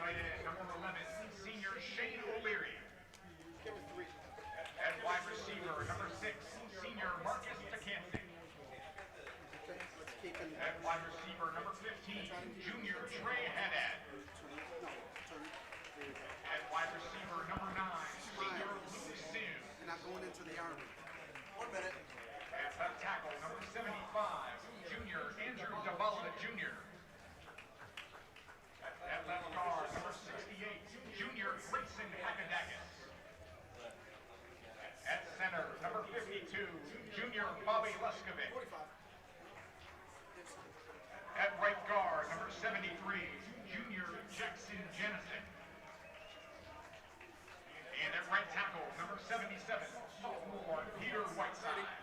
tight end, number 11, senior Shane O'Leary. At wide receiver, number 6, senior Marcus Takansik. At wide receiver, number 15, junior Trey Haddad. At wide receiver, number 9, senior Luke Sim. You're not going into the Army. 1 minute. At left tackle, number 75, junior Andrew Dabala Jr. At left guard, number 68, junior Grayson Hagadakis. At center, number 52, junior Bobby Leskovic. At right guard, number 73, junior Jackson Janisic. And at right tackle, number 77, sophomore Peter Whiteside.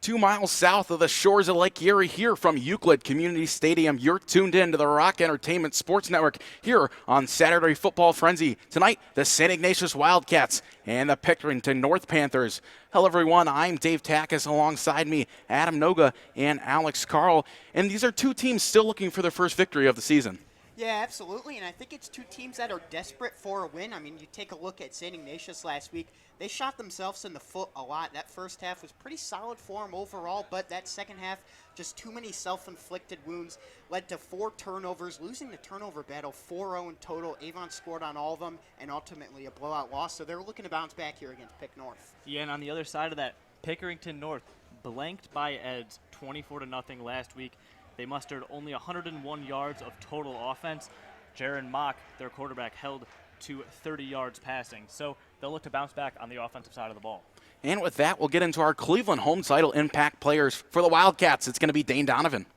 Two miles south of the shores of Lake Erie, here from Euclid Community Stadium, you're tuned in to the Rock Entertainment Sports Network here on Saturday Football Frenzy. Tonight, the St. Ignatius Wildcats and the Pickerington North Panthers. Hello, everyone. I'm Dave Takis. Alongside me, Adam Noga and Alex Carl. And these are two teams still looking for their first victory of the season. Yeah, absolutely, and I think it's two teams that are desperate for a win. I mean, you take a look at St. Ignatius last week. They shot themselves in the foot a lot. That first half was pretty solid for them overall, but that second half, just too many self-inflicted wounds, led to 4 turnovers, losing the turnover battle 4-0 in total. Avon scored on all of them, and ultimately a blowout loss, so they're looking to bounce back here against Pick North. Yeah, and on the other side of that, Pickerington North blanked by Eds 24-0 last week. They mustered only 101 yards of total offense. Jaron Mock, their quarterback, held to 30 yards passing. So they'll look to bounce back on the offensive side of the ball. And with that, we'll get into our Cleveland home title impact players. For the Wildcats, it's going to be Dane Donovan.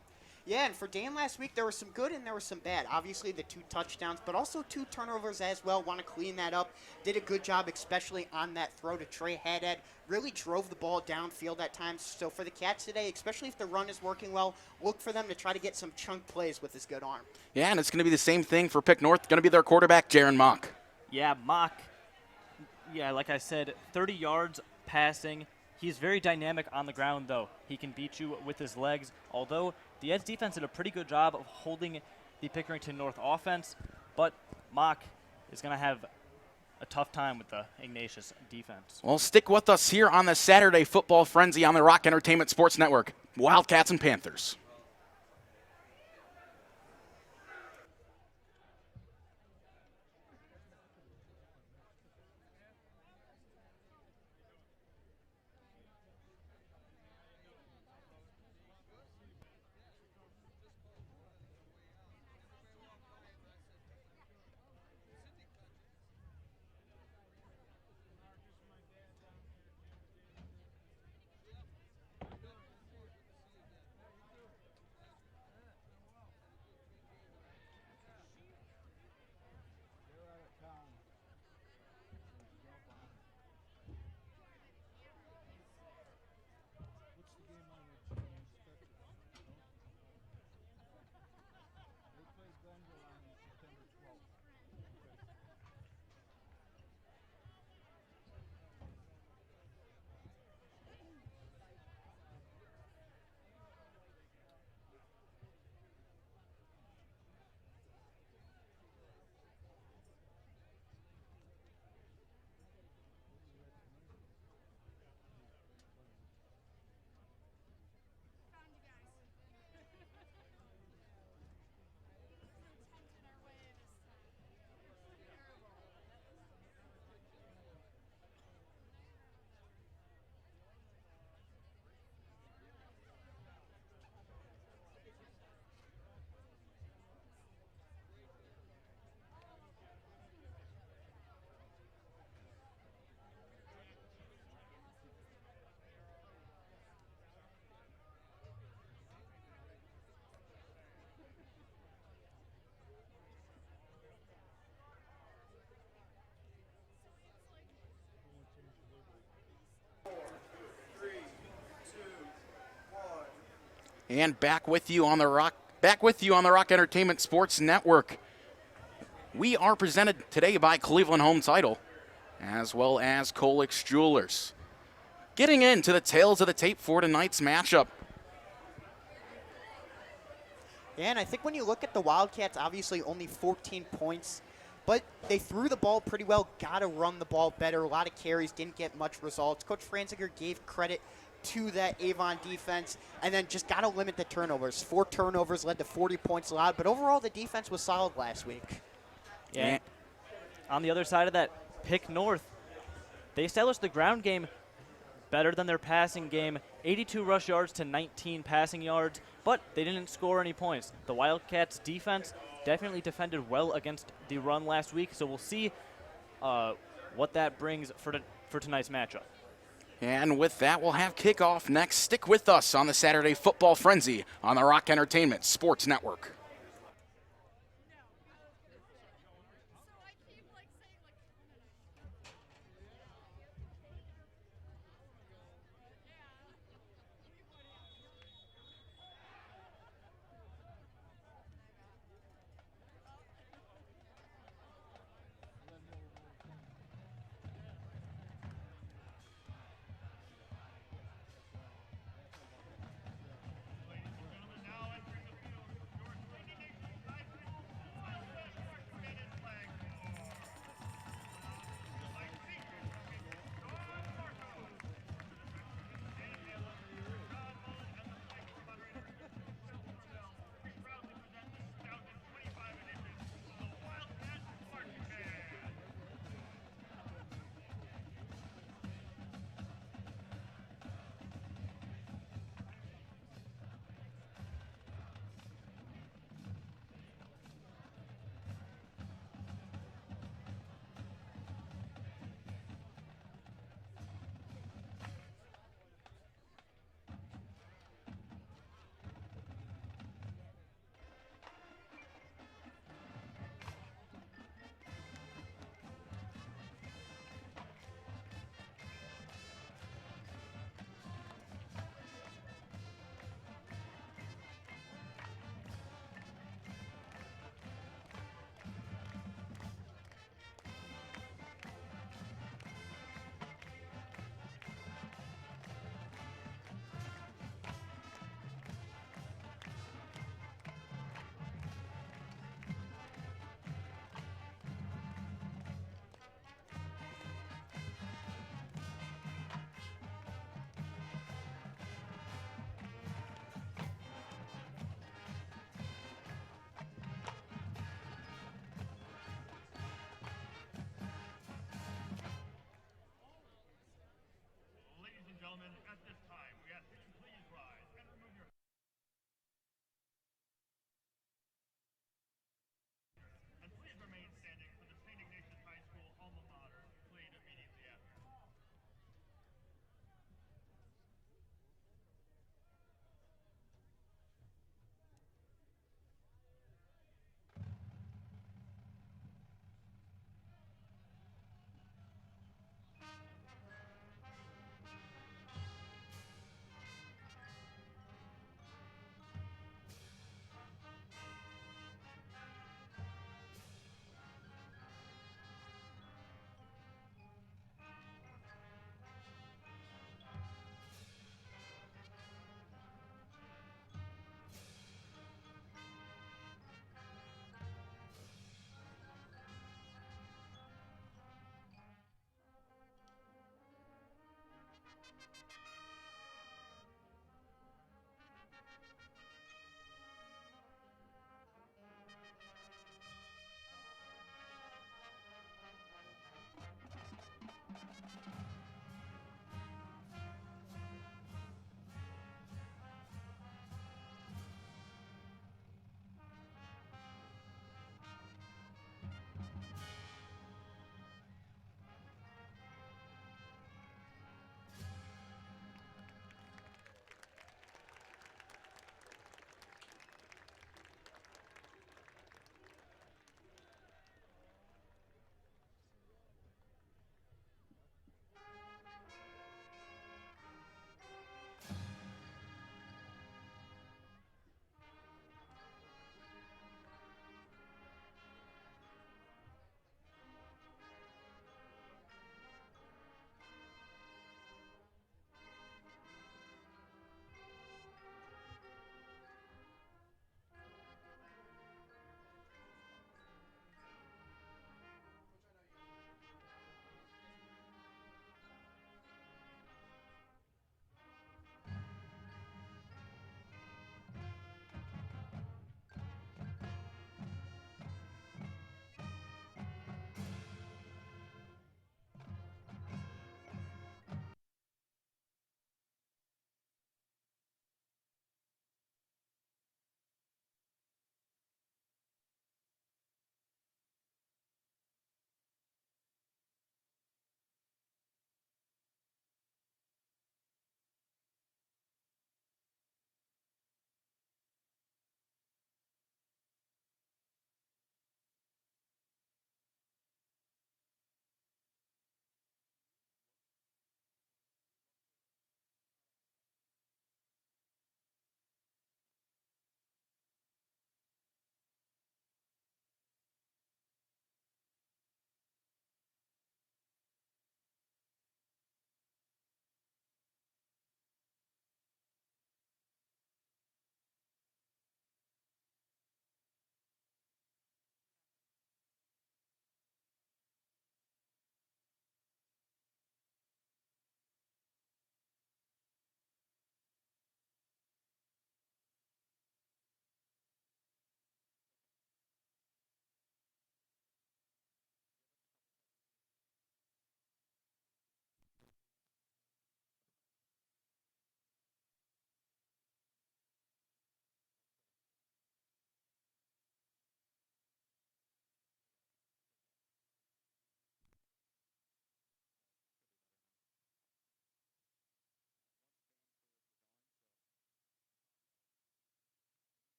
Yeah, and for Dan last week, there was some good and there was some bad. Obviously, the 2 touchdowns, but also 2 turnovers as well. Want to clean that up. Did a good job, especially on that throw to Trey Haddad. Really drove the ball downfield at times. So for the Cats today, especially if the run is working well, look for them to try to get some chunk plays with his good arm. Yeah, and it's going to be the same thing for Pick North. Going to be their quarterback, Jaron Mock. Yeah, Mock, like I said, 30 yards passing. He's very dynamic on the ground, though. He can beat you with his legs, although the Eds defense did a pretty good job of holding the Pickerington North offense, but Mock is going to have a tough time with the Ignatius defense. Well, stick with us here on the Saturday Football Frenzy on the Rock Entertainment Sports Network. Wildcats and Panthers. And back with you on the Rock Entertainment Sports Network. We are presented today by Cleveland Home Title, as well as Colix Jewelers. Getting into the tails of the tape for tonight's matchup. Yeah, and I think when you look at the Wildcats, obviously only 14 points, but they threw the ball pretty well, got to run the ball better. A lot of carries, didn't get much results. Coach Franziger gave credit to that Avon defense, and then just got to limit the turnovers. 4 turnovers led to 40 points allowed, but overall the defense was solid last week. Yeah. On the other side of that, Pick North, they established the ground game better than their passing game. 82 rush yards to 19 passing yards, but they didn't score any points. The Wildcats defense definitely defended well against the run last week, so we'll see what that brings for tonight's matchup. And with that, we'll have kickoff next. Stick with us on the Saturday Football Frenzy on the Rock Entertainment Sports Network.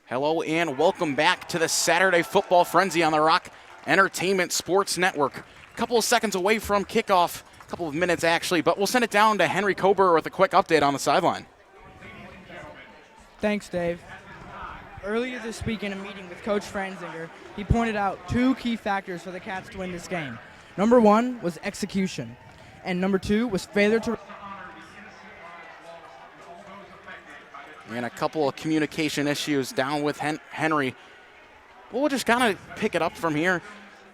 Hello and welcome back to the Saturday Football Frenzy on the Rock Entertainment Sports Network. A couple of seconds away from kickoff, a couple of minutes actually, but we'll send it down to Henry Kober with a quick update on the sideline. Thanks, Dave. Earlier this week in a meeting with Coach Franzinger, he pointed out two key factors for the Cats to win this game. Number one was execution, and number two was failure to... And a couple of communication issues down with Henry. Well, we'll just kind of pick it up from here.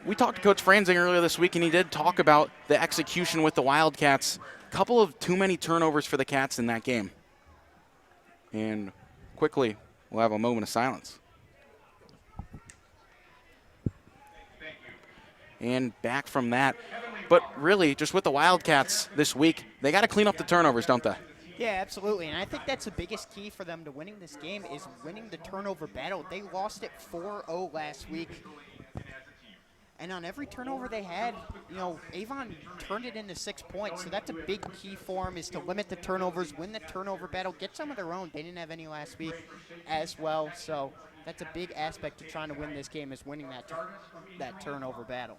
We talked to Coach Franzinger earlier this week, and he did talk about the execution with the Wildcats. A couple of too many turnovers for the Cats in that game. And quickly, we'll have a moment of silence. And back from that. But really, just with the Wildcats this week, they got to clean up the turnovers, don't they? Yeah, absolutely, and I think that's the biggest key for them to winning this game is winning the turnover battle. They lost it 4-0 last week, and on every turnover they had, you know, Avon turned it into 6 points, so that's a big key for them is to limit the turnovers, win the turnover battle, get some of their own. They didn't have any last week as well, so that's a big aspect to trying to win this game is winning that turnover battle.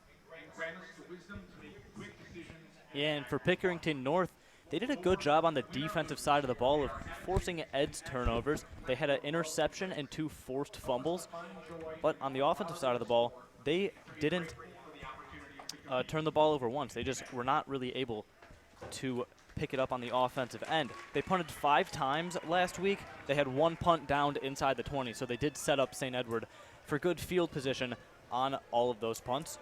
Yeah, and for Pickerington North, they did a good job on the defensive side of the ball of forcing Ed's turnovers. They had an interception and 2 forced fumbles. But on the offensive side of the ball, they didn't turn the ball over once. They just were not really able to pick it up on the offensive end. They punted 5 times last week. They had 1 punt down to inside the 20, so they did set up St. Edward for good field position on all of those punts.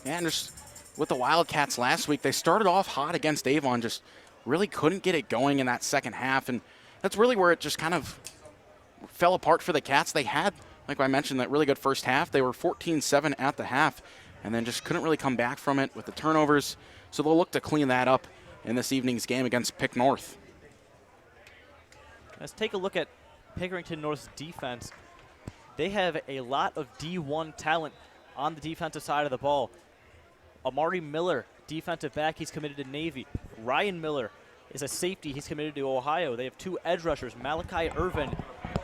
And just with the Wildcats last week, they started off hot against Avon, just really couldn't get it going in that second half, and that's really where it just kind of fell apart for the Cats. They had, like I mentioned, that really good first half. They were 14-7 at the half, and then just couldn't really come back from it with the turnovers, so they'll look to clean that up in this evening's game against Pick North. Let's take a look at Pickerington North's defense. They have a lot of D1 talent on the defensive side of the ball. Amari Miller, defensive back, he's committed to Navy. Ryan Miller is a safety, he's committed to Ohio. They have 2 edge rushers, Malachi Irvin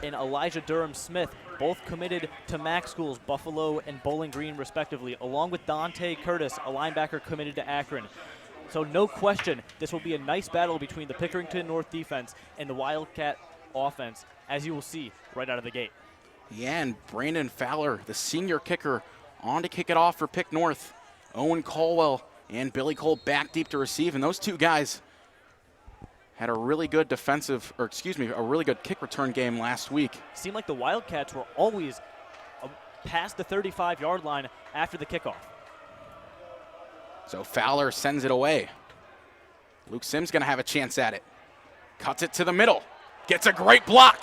and Elijah Durham-Smith, both committed to MAC schools, Buffalo and Bowling Green respectively, along with Dante Curtis, a linebacker committed to Akron. So no question, this will be a nice battle between the Pickerington North defense and the Wildcat offense, as you will see right out of the gate. Yeah, and Brandon Fowler, the senior kicker, on to kick it off for Pick North. Owen Colwell and Billy Cole back deep to receive, and those two guys had a really good a really good kick return game last week. Seemed like the Wildcats were always past the 35-yard line after the kickoff. So Fowler sends it away. Luke Sims gonna have a chance at it. Cuts it to the middle, gets a great block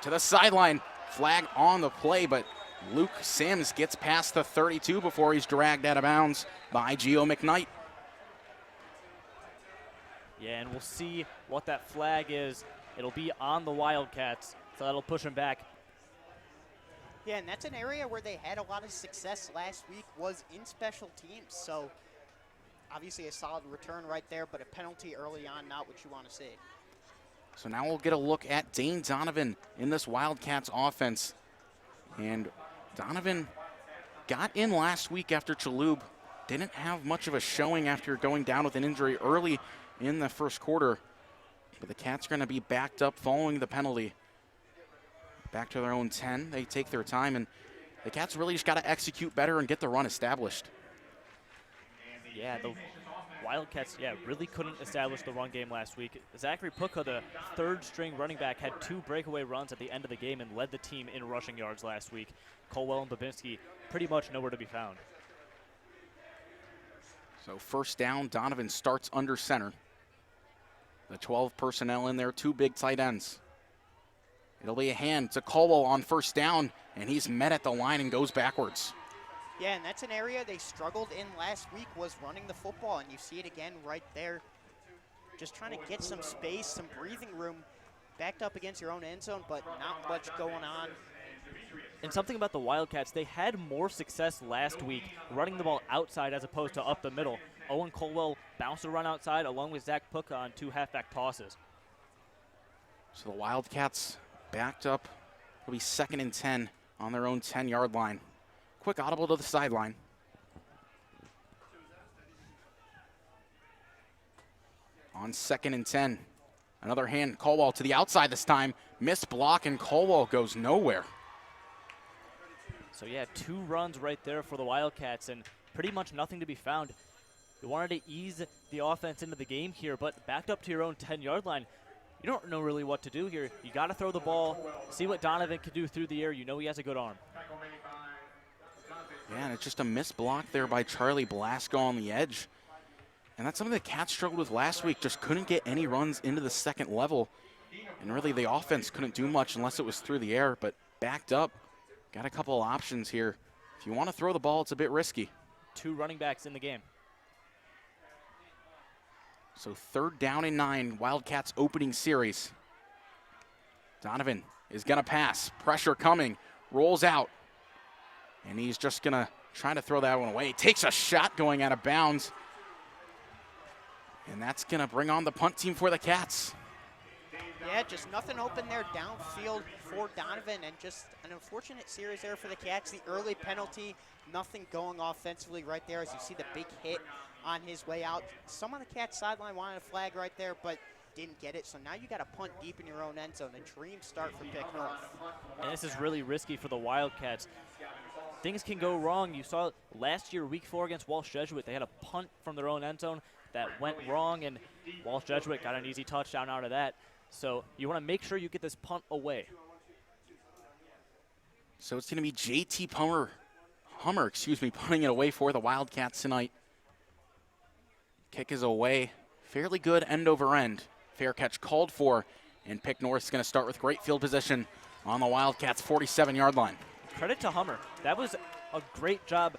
to the sideline. Flag on the play, but Luke Sims gets past the 32 before he's dragged out of bounds by Gio McKnight. Yeah, and we'll see what that flag is. It'll be on the Wildcats, so that'll push them back. Yeah, and that's an area where they had a lot of success last week was in special teams. So obviously a solid return right there, but a penalty early on, not what you want to see. So now we'll get a look at Dane Donovan in this Wildcats offense. And Donovan got in last week after Chalhoub. Didn't have much of a showing after going down with an injury early in the first quarter. But the Cats are going to be backed up following the penalty. Back to their own 10. They take their time, and the Cats really just got to execute better and get the run established. Yeah, the Wildcats, really couldn't establish the run game last week. Zachary Puka, the third-string running back, had 2 breakaway runs at the end of the game and led the team in rushing yards last week. Colwell and Babinski pretty much nowhere to be found. So first down, Donovan starts under center. The 12 personnel in there, 2 big tight ends. It'll be a hand to Colwell on first down, and he's met at the line and goes backwards. Yeah, and that's an area they struggled in last week was running the football, and you see it again right there. Just trying to get some space, some breathing room, backed up against your own end zone, but not much going on. And something about the Wildcats, they had more success last week running the ball outside as opposed to up the middle. Owen Colwell bounced a run outside along with Zach Puka on 2 halfback tosses. So the Wildcats backed up. It'll be 2nd and 10 on their own 10-yard line. Quick audible to the sideline. On 2nd and 10. Another hand, Caldwell to the outside this time. Missed block, and Caldwell goes nowhere. So yeah, 2 runs right there for the Wildcats, and pretty much nothing to be found. You wanted to ease the offense into the game here, but backed up to your own 10-yard line, you don't know really what to do here. You got to throw the ball, see what Donovan can do through the air. You know he has a good arm. Yeah, and it's just a missed block there by Charlie Blasco on the edge. And that's something the Cats struggled with last week, just couldn't get any runs into the second level. And really the offense couldn't do much unless it was through the air, but backed up. Got a couple of options here. If you want to throw the ball, it's a bit risky. 2 running backs in the game. So 3rd down and 9, Wildcats opening series. Donovan is going to pass. Pressure coming. Rolls out. And he's just going to try to throw that one away. Takes a shot going out of bounds. And that's going to bring on the punt team for the Cats. Yeah, just nothing open there downfield for Donovan, and just an unfortunate series there for the Cats. The early penalty, nothing going offensively right there as you see the big hit on his way out. Some on the Cats sideline wanted a flag right there, but didn't get it. So now you got to punt deep in your own end zone. A dream start for Pick North. And this is really risky for the Wildcats. Things can go wrong. You saw last year, week 4 against Walsh Jesuit, they had a punt from their own end zone that went wrong, and Walsh Jesuit got an easy touchdown out of that. So you want to make sure you get this punt away. So it's going to be JT Hummer, punting it away for the Wildcats tonight. Kick is away. Fairly good end over end. Fair catch called for, and Pick North's going to start with great field position on the Wildcats' 47-yard line. Credit to Hummer. That was a great job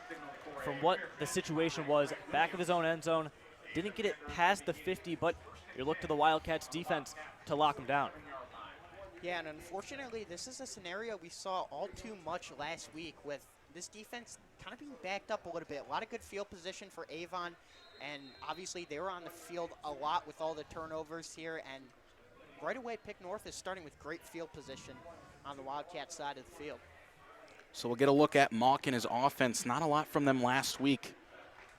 from what the situation was. Back of his own end zone. Didn't get it past the 50, but you look to the Wildcats defense to lock him down. Yeah, and unfortunately, this is a scenario we saw all too much last week with this defense kind of being backed up a little bit. A lot of good field position for Avon, and obviously they were on the field a lot with all the turnovers here, and right away Pick North is starting with great field position on the Wildcat side of the field. So we'll get a look at Mock and his offense. Not a lot from them last week,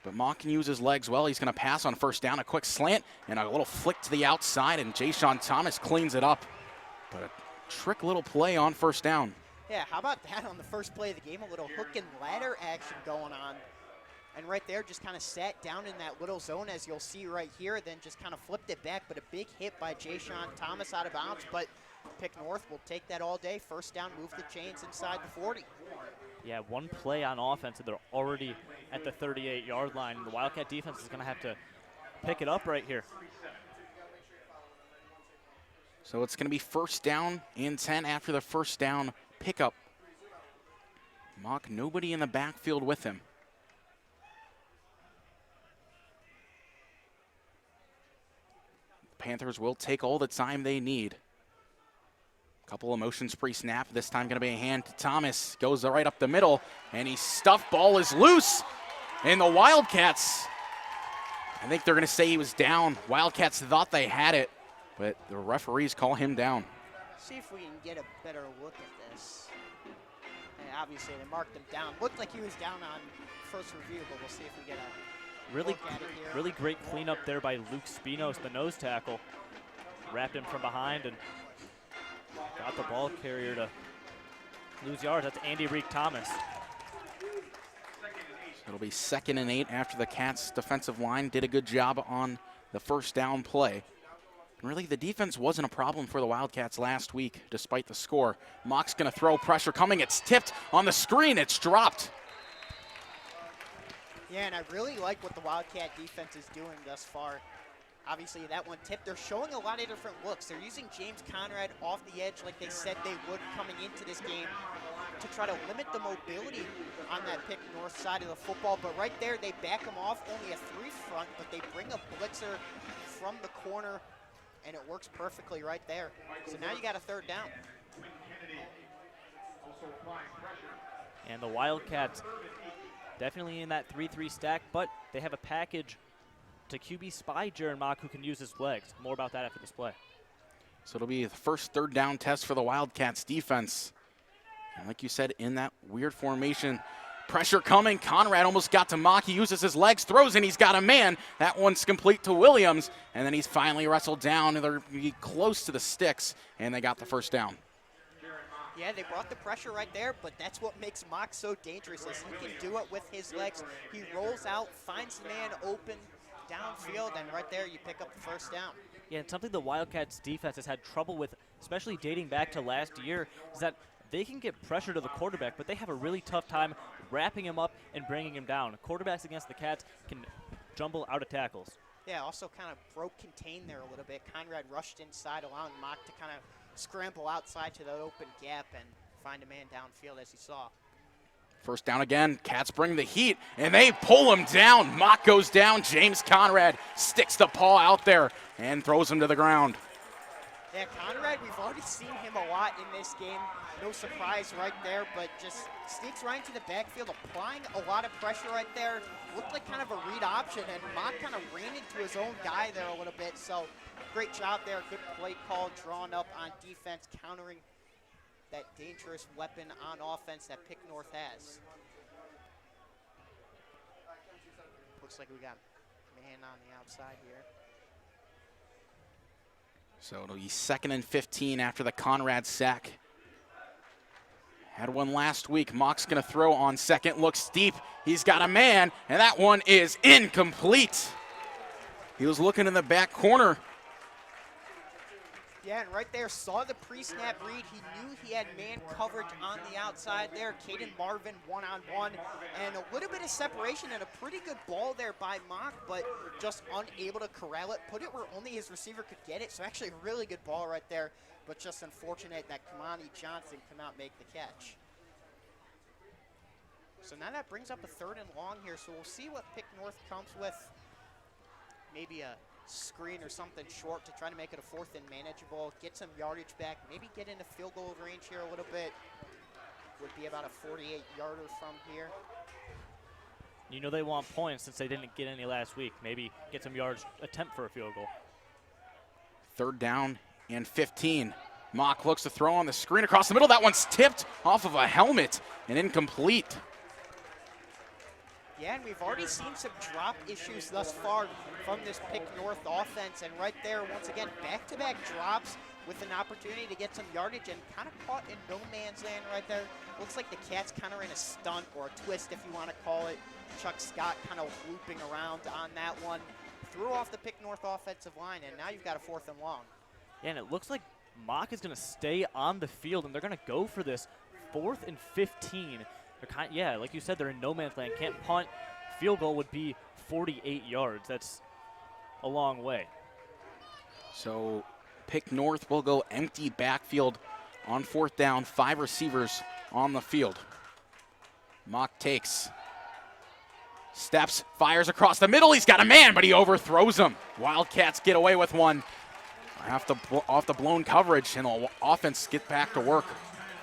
but Mock can use his legs well. He's going to pass on 1st down, a quick slant, and a little flick to the outside, and Ja'Shawn Thomas cleans it up. But a trick little play on 1st down. Yeah, how about that on the first play of the game? A little hook and ladder action going on. And right there, just kind of sat down in that little zone, as you'll see right here, then just kind of flipped it back, but a big hit by Ja'Shawn Thomas out of bounds. But Pick North will take that all day. 1st down, move the chains inside the 40. Yeah, 1 play on offense, and they're already at the 38-yard line. The Wildcat defense is going to have to pick it up right here. So it's going to be 1st down and 10 after the 1st down pickup. Mock, nobody in the backfield with him. Panthers will take all the time they need. Couple of motions pre-snap. This time going to be a hand to Thomas. Goes right up the middle, and he stuffed. Ball is loose. And the Wildcats, I think they're going to say he was down. Wildcats thought they had it, but the referees call him down. See if we can get a better look at this. And obviously, they marked him down. Looked like he was down on first review, but we'll see if we get a Really, look at it here. really great cleanup there by Luke Spinos, the nose tackle. Wrapped him from behind and got the ball carrier to lose yards. That's Andy Reek Thomas. It'll be 2nd and 8 after the Cats' defensive line did a good job on the 1st down play. And really, the defense wasn't a problem for the Wildcats last week, despite the score. Mock's going to throw, pressure coming. It's tipped on the screen. It's dropped. Yeah, and I really like what the Wildcat defense is doing thus far. Obviously, that one tipped. They're showing a lot of different looks. They're using James Conrad off the edge like they said they would coming into this game to try to limit the mobility on that Pick North side of the football. But right there, they back them off. Only a 3 front, but they bring a blitzer from the corner, and it works perfectly right there. So now you got a 3rd down. And the Wildcats definitely in that 3-3 stack, but they have a package to QB spy Jaron Mock who can use his legs. More about that after this play. So it'll be the first third down test for the Wildcats defense. And like you said, in that weird formation, pressure coming. Conrad almost got to Mock. He uses his legs, throws, and he's got a man. That one's complete to Williams. And then he's finally wrestled down, and they're close to the sticks, and they got the first down. Yeah, they brought the pressure right there, but that's what makes Mock so dangerous is he can do it with his legs. He rolls out, finds the man open downfield, and right there you pick up the first down. Yeah, and something the Wildcats defense has had trouble with, especially dating back to last year, is that they can get pressure to the quarterback, but they have a really tough time wrapping him up and bringing him down. Quarterbacks against the Cats can jumble out of tackles. Yeah, also kind of broke contain there a little bit. Conrad rushed inside, allowing Mock to kind of scramble outside to the open gap and find a man downfield, as you saw. First down again. Cats bring the heat, and they pull him down. Mock goes down. James Conrad sticks the paw out there and throws him to the ground. Yeah, Conrad, we've already seen him a lot in this game. No surprise right there, but just sneaks right into the backfield, applying a lot of pressure right there. Looked like kind of a read option, and Mock kind of ran into his own guy there a little bit. So great job there. Good play call, drawn up on defense, countering that dangerous weapon on offense that Pick North has. Looks like we got man on the outside here. So it'll be 2nd and 15 after the Conrad sack. Had one last week. Mock's going to throw on second. Looks deep. He's got a man, and that one is incomplete. He was looking in the back corner. Yeah, and right there, saw the pre-snap read. He knew he had man coverage on the outside there. Caden Marvin one-on-one, and a little bit of separation and a pretty good ball there by Mock, but just unable to corral it. Put it where only his receiver could get it, so actually a really good ball right there, but just unfortunate that Kamani Johnson could not make the catch. So now that brings up a 3rd and long here, so we'll see what Pick North comes with. Maybe a screen or something short to try to make it a 4th and manageable, get some yardage back, maybe get into field goal range here a little bit. Would be about a 48-yarder from here. You know they want points since they didn't get any last week. Maybe get some yards, attempt for a field goal. 3rd down and 15. Mock looks to throw on the screen across the middle. That one's tipped off of a helmet and incomplete. Yeah, and we've already seen some drop issues thus far from this Pick North offense. And right there, once again, back-to-back drops with an opportunity to get some yardage and kind of caught in no man's land right there. Looks like the Cats kind of ran a stunt or a twist, if you want to call it. Chuck Scott kind of looping around on that one. Threw off the Pick North offensive line, and now you've got a 4th and long. Yeah, and it looks like Mock is going to stay on the field, and they're going to go for this 4th and 15. Yeah, like you said, they're in no man's land. Can't punt. Field goal would be 48 yards. That's a long way. So Pick North will go empty backfield on 4th down. 5 receivers on the field. Mock takes. Steps, fires across the middle. He's got a man, but he overthrows him. Wildcats get away with one. Off the blown coverage, and the offense get back to work.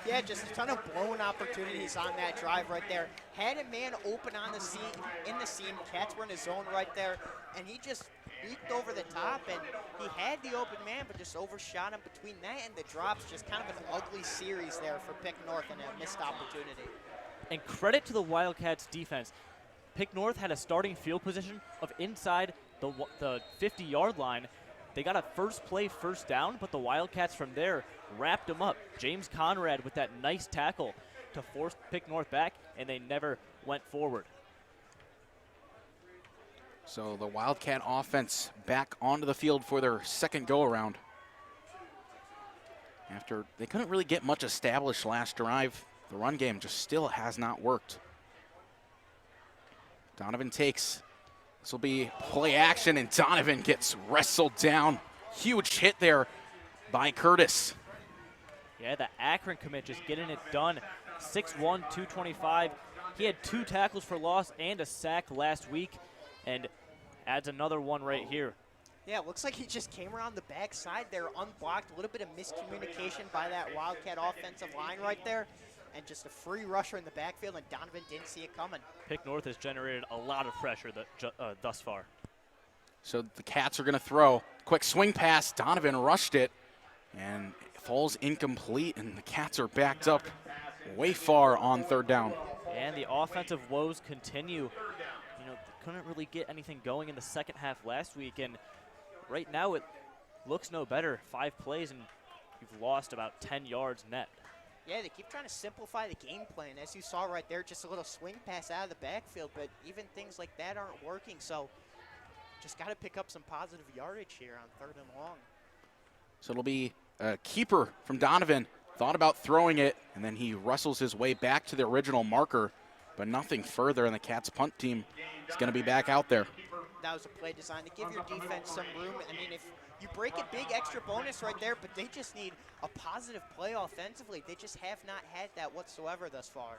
Yeah, just a ton of blown opportunities on that drive right there. Had a man open on the seam, in the seam. Cats were in his zone right there, and he just leaped over the top, and he had the open man, but just overshot him between that and the drops. Just kind of an ugly series there for Pick North and a missed opportunity. And credit to the Wildcats defense. Pick North had a starting field position of inside the 50-yard line. They got a first down, but the Wildcats from there wrapped them up. James Conrad with that nice tackle to force Pick North back, and they never went forward. So the Wildcat offense back onto the field for their 2nd go-around. After they couldn't really get much established last drive, the run game just still has not worked. Donovan takes. This will be play action, and Donovan gets wrestled down. Huge hit there by Curtis. Yeah, the Akron commit just getting it done. 6'1", 225. He had 2 tackles for loss and a sack last week, and adds another one right here. Yeah, it looks like he just came around the backside there, unblocked. A little bit of miscommunication by that Wildcat offensive line right there. And just a free rusher in the backfield, and Donovan didn't see it coming. Pick North has generated a lot of pressure thus far. So the Cats are going to throw. Quick swing pass. Donovan rushed it, and falls incomplete, and the Cats are backed up way far on third down. And the offensive woes continue. You know, they couldn't really get anything going in the second half last week, and right now it looks no better. 5 plays, and you've lost about 10 yards net. Yeah, they keep trying to simplify the game plan. As you saw right there, just a little swing pass out of the backfield, but even things like that aren't working, so just got to pick up some positive yardage here on 3rd and long. So it'll be a keeper from Donovan. Thought about throwing it, and then he wrestles his way back to the original marker, but nothing further, and the Cats punt team is going to be back out there. That was a play designed to give your defense some room. I mean, if you break a big extra bonus right there, but they just need a positive play offensively. They just have not had that whatsoever thus far.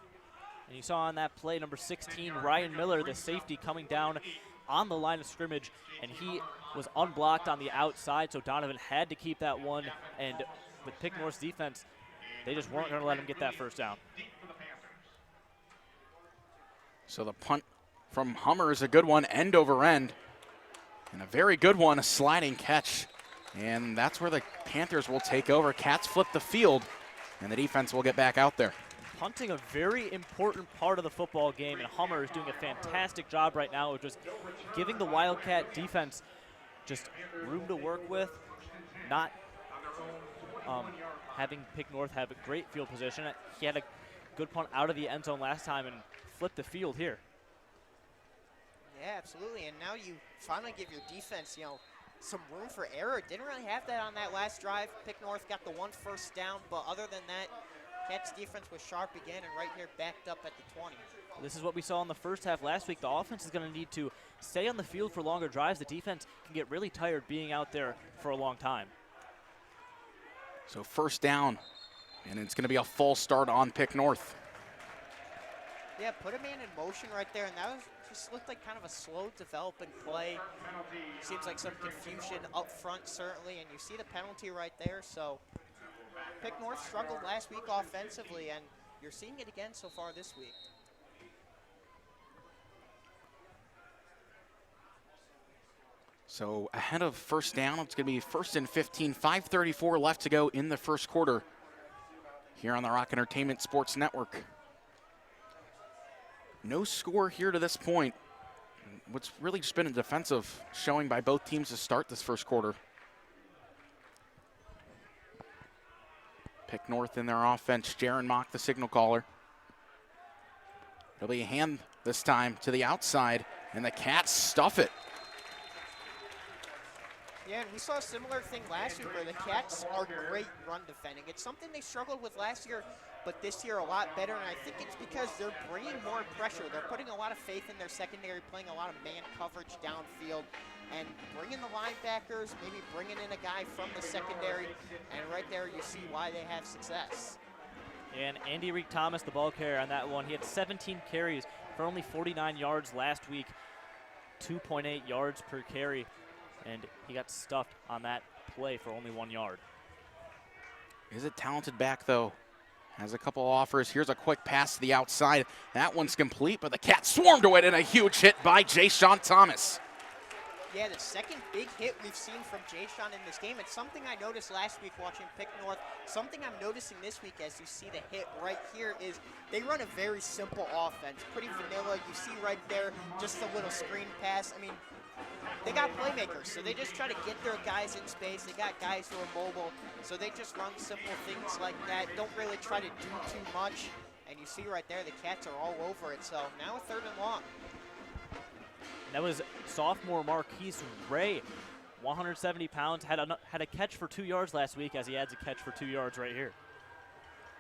And you saw on that play, number 16, Ryan Miller, the safety, coming down on the line of scrimmage, and he was unblocked on the outside, so Donovan had to keep that one, and with Pick North's defense, they just weren't going to let him get that first down. So the punt from Hummer is a good one, end over end, and a very good one, a sliding catch, and that's where the Panthers will take over. Cats flip the field, and the defense will get back out there. Punting, a very important part of the football game, and Hummer is doing a fantastic job right now of just giving the Wildcat defense just room to work with, not having Pick North have a great field position. He had a good punt out of the end zone last time and flipped the field here. Yeah, absolutely, and now you finally give your defense, some room for error. Didn't really have that on that last drive. Pick North got the 1 first down, but other than that, Cats defense was sharp again, and right here backed up at the 20. This is what we saw in the first half last week. The offense is going to need to stay on the field for longer drives. The defense can get really tired being out there for a long time. So first down, and it's going to be a false start on Pick North. Yeah, put a man in motion right there, and that was just looked like kind of a slow developing play. Seems like some confusion up front, certainly, and you see the penalty right there. So Pick North struggled last week offensively, and you're seeing it again so far this week. So ahead of first down, it's going to be 1st and 15, 5:34 left to go in the first quarter here on the Rock Entertainment Sports Network. No score here to this point. What's really just been a defensive showing by both teams to start this first quarter. Pick North in their offense. Jaron Mock, the signal caller. It'll be a hand this time to the outside, and the Cats stuff it. Yeah, and we saw a similar thing last year where the Cats are great run defending. It's something they struggled with last year, but this year a lot better, and I think it's because they're bringing more pressure. They're putting a lot of faith in their secondary, playing a lot of man coverage downfield, and bringing the linebackers, maybe bringing in a guy from the secondary, and right there you see why they have success. And Andy Reek Thomas, the ball carrier on that one, he had 17 carries for only 49 yards last week, 2.8 yards per carry, and he got stuffed on that play for only 1 yard. Is a talented back, though. Has a couple offers. Here's a quick pass to the outside. That one's complete, but the Cats swarmed to it, and a huge hit by Jay-Sean Thomas. Yeah, the second big hit we've seen from Jay-Sean in this game. It's something I noticed last week watching Pick North. Something I'm noticing this week as you see the hit right here is they run a very simple offense. Pretty vanilla. You see right there just a little screen pass. I mean, they got playmakers, so they just try to get their guys in space. They got guys who are mobile, so they just run simple things like that. Don't really try to do too much. And you see right there, the Cats are all over it. So now a 3rd and long. And that was sophomore Marquise Ray, 170 pounds, had a catch for 2 yards last week as he adds a catch for 2 yards right here.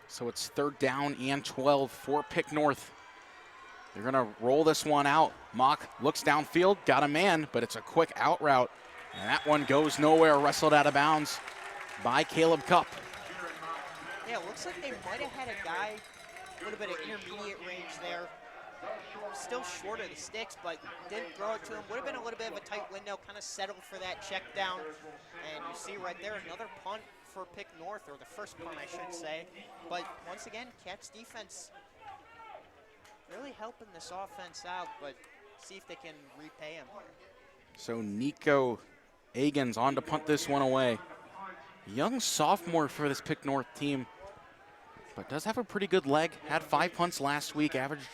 So it's 3rd down and 12 for Pick North. They're going to roll this one out. Mock looks downfield, got a man, but it's a quick out route. And that one goes nowhere, wrestled out of bounds by Caleb Cupp. Yeah, it looks like they might have had a guy, a little bit of intermediate range there. Still short of the sticks, but didn't throw it to him. Would have been a little bit of a tight window, kind of settled for that check down. And you see right there another punt for Pick North, or the first punt, I should say. But once again, Cats defense really helping this offense out, but see if they can repay him. So Nico Agins on to punt this one away. Young sophomore for this Pick North team, but does have a pretty good leg. Had 5 punts last week, averaged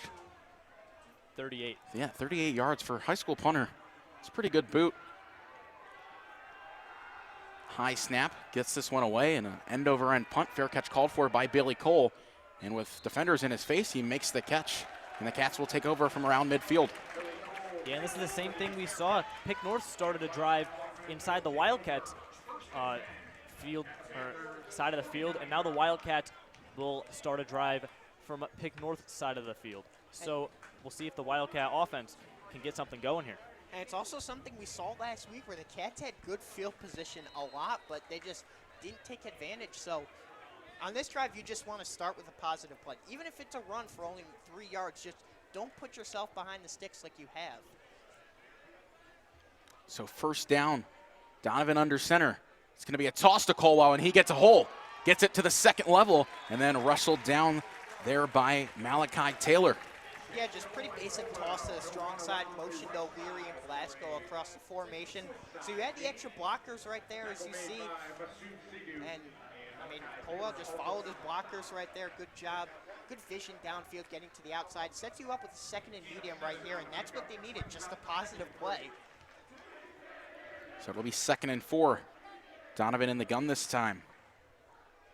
38. Yeah, 38 yards for a high school punter. It's a pretty good boot. High snap, gets this one away, and an end-over-end punt. Fair catch called for by Billy Cole. And with defenders in his face, he makes the catch. And the Cats will take over from around midfield. Yeah, and this is the same thing we saw. Pick North started a drive inside the Wildcats field, or side of the field, and now the Wildcats will start a drive from Pick North's side of the field. So we'll see if the Wildcat offense can get something going here. And it's also something we saw last week where the Cats had good field position a lot, but they just didn't take advantage. So on this drive, you just want to start with a positive play. Even if it's a run for only 3 yards, just don't put yourself behind the sticks like you have. So first down, Donovan under center. It's going to be a toss to Colwell, and he gets a hole. Gets it to the second level, and then rustled down there by Malachi Taylor. Yeah, just pretty basic toss to the strong side, motion to O'Leary and Velasco across the formation. So you had the extra blockers right there, as you see. And, I mean, Colwell just followed his blockers right there. Good job. Good vision downfield, getting to the outside. Sets you up with a second and medium right here, and that's what they needed, just a positive play. So it'll be 2nd and 4. Donovan in the gun this time.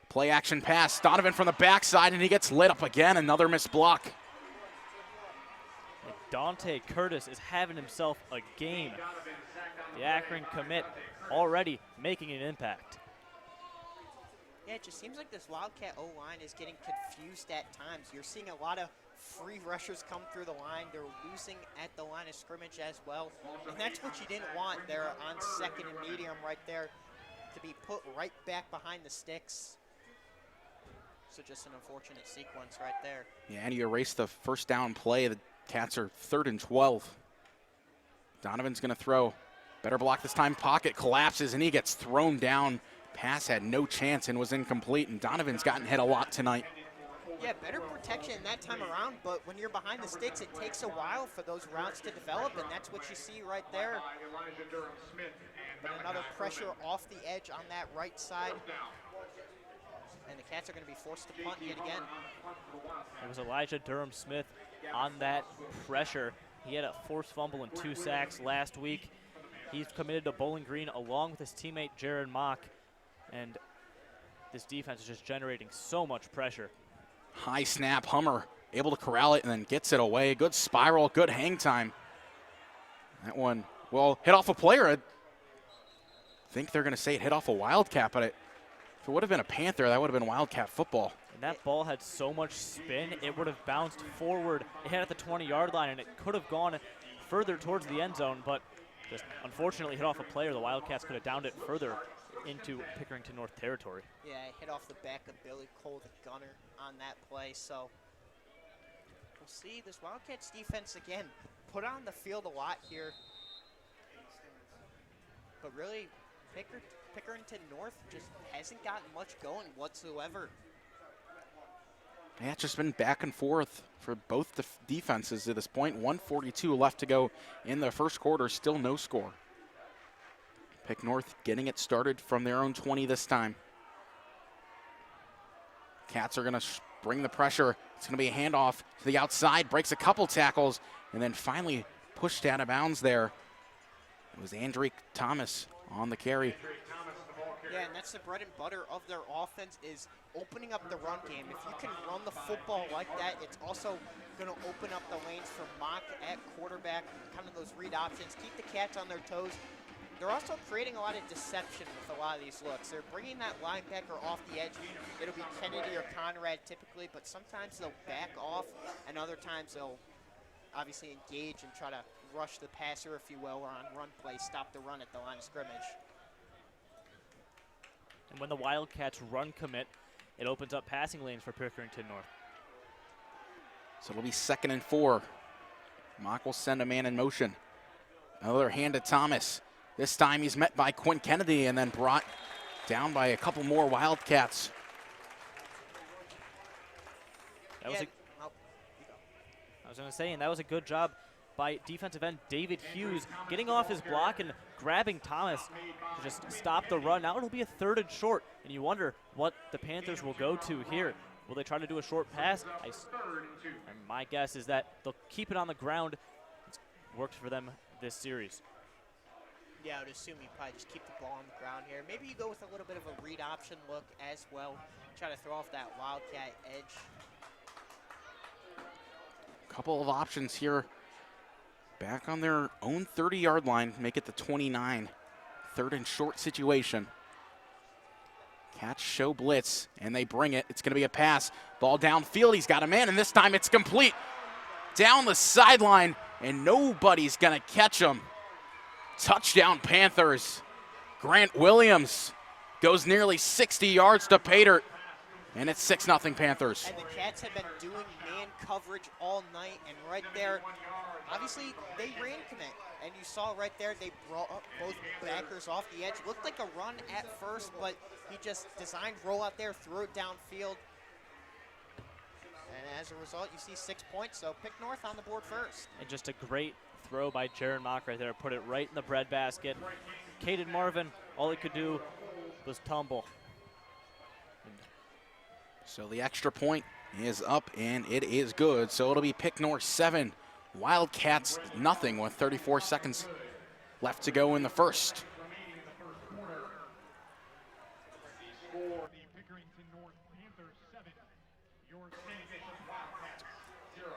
Play action pass. Donovan from the backside, and he gets lit up again. Another missed block. Dante Curtis is having himself a game. The Akron commit already making an impact. Yeah, it just seems like this Wildcat O-line is getting confused at times. You're seeing a lot of free rushers come through the line. They're losing at the line of scrimmage as well. And that's what you didn't want there on 2nd and medium right there, to be put right back behind the sticks. So just an unfortunate sequence right there. Yeah, and you erase the first down play. The Cats are 3rd and 12. Donovan's going to throw. Better block this time. Pocket collapses, and he gets thrown down. Pass had no chance and was incomplete, and Donovan's gotten hit a lot tonight. Yeah, better protection that time around, but when you're behind the sticks, it takes a while for those routes to develop, and that's what you see right there. But another pressure off the edge on that right side. And the Cats are going to be forced to punt yet again. It was Elijah Durham-Smith on that pressure. He had a forced fumble and 2 sacks last week. He's committed to Bowling Green along with his teammate Jared Mock. And this defense is just generating so much pressure. High snap, Hummer able to corral it and then gets it away. Good spiral, good hang time. That one, well, hit off a player. I think they're going to say it hit off a Wildcat, but if it would have been a Panther, that would have been Wildcat football. And that ball had so much spin, it would have bounced forward. It hit at the 20-yard line, and it could have gone further towards the end zone, but just unfortunately hit off a player. The Wildcats could have downed it further into Pickerington North territory. Yeah, it hit off the back of Billy Cole, the gunner, on that play. So we'll see. This Wildcats defense, again, put on the field a lot here. But really, Pickerington North just hasn't gotten much going whatsoever. Yeah, it's just been back and forth for both the defenses at this point. 1:42 left to go in the first quarter, still no score. Pick North getting it started from their own 20 this time. Cats are going to bring the pressure. It's going to be a handoff to the outside, breaks a couple tackles, and then finally pushed out of bounds there. It was Andrique Thomas on the carry. Yeah, and that's the bread and butter of their offense, is opening up the run game. If you can run the football like that, it's also going to open up the lanes for Mock at quarterback, kind of those read options, keep the Cats on their toes. They're also creating a lot of deception with a lot of these looks. They're bringing that linebacker off the edge. It'll be Kennedy or Conrad typically, but sometimes they'll back off, and other times they'll obviously engage and try to rush the passer, if you will, or on run play, stop the run at the line of scrimmage. And when the Wildcats run commit, it opens up passing lanes for Pickerington North. So it'll be 2nd and 4. Mock will send a man in motion. Another hand to Thomas. This time he's met by Quinn Kennedy and then brought down by a couple more Wildcats. That was I was going to say, and that was a good job by defensive end David Hughes, getting off his block and grabbing Thomas to just stop the run. Now it'll be a 3rd and short, and you wonder what the Panthers will go to here. Will they try to do a short pass? And my guess is that they'll keep it on the ground. It's worked for them this series. Yeah, I would assume you probably just keep the ball on the ground here. Maybe you go with a little bit of a read option look as well. Try to throw off that Wildcat edge. Couple of options here. Back on their own 30-yard line, make it the 29. 3rd and short situation. Cats show blitz, and they bring it. It's going to be a pass. Ball downfield. He's got a man, and this time it's complete. Down the sideline, and nobody's going to catch him. Touchdown Panthers. Grant Williams goes nearly 60 yards to pay dirt, and it's 6-0 Panthers. And the Cats have been doing man coverage all night, and right there, obviously they ran commit. And you saw right there, they brought up both backers off the edge. Looked like a run at first, but he just designed roll out there, threw it downfield. And as a result, you see 6 points, so Pick North on the board first. And just a great throw by Jaron Mock right there. Put it right in the breadbasket. Caden Marvin, all he could do was tumble. So the extra point is up, and it is good. So it'll be Pick North 7, Wildcats nothing with 34 seconds left to go in the first. For the Pickerington North Panthers 7, your St. Ignatius Wildcats 0.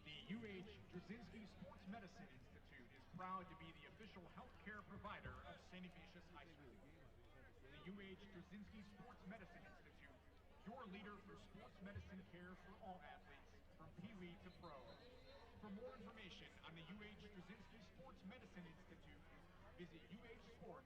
The UH Drzezinski Sports Medicine Institute is proud to be the official healthcare provider of St. Ignatius High School. The UH Drzezinski Sports Medicine Institute, your leader for sports medicine care for all athletes, from Pee Wee to pro. For more information on the UH Drzezinski Sports Medicine Institute, visit uhsports.org.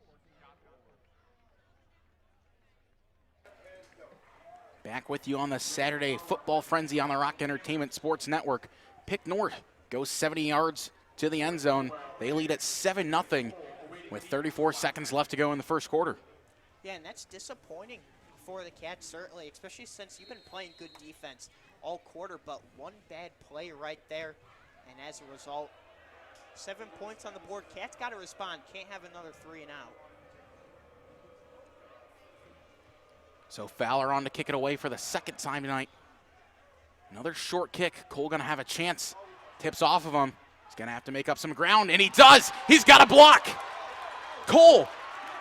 Back with you on the Saturday Football Frenzy on the Rock Entertainment Sports Network. Pick North goes 70 yards to the end zone. They lead at 7-0 with 34 seconds left to go in the first quarter. Yeah, and that's disappointing for the Cats, certainly, especially since you've been playing good defense all quarter, but one bad play right there, and as a result, 7 points on the board. Cats got to respond. Can't have another 3 and out. So Fowler on to kick it away for the second time tonight. Another short kick. Cole going to have a chance. Tips off of him. He's going to have to make up some ground, and he does. He's got a block. Cole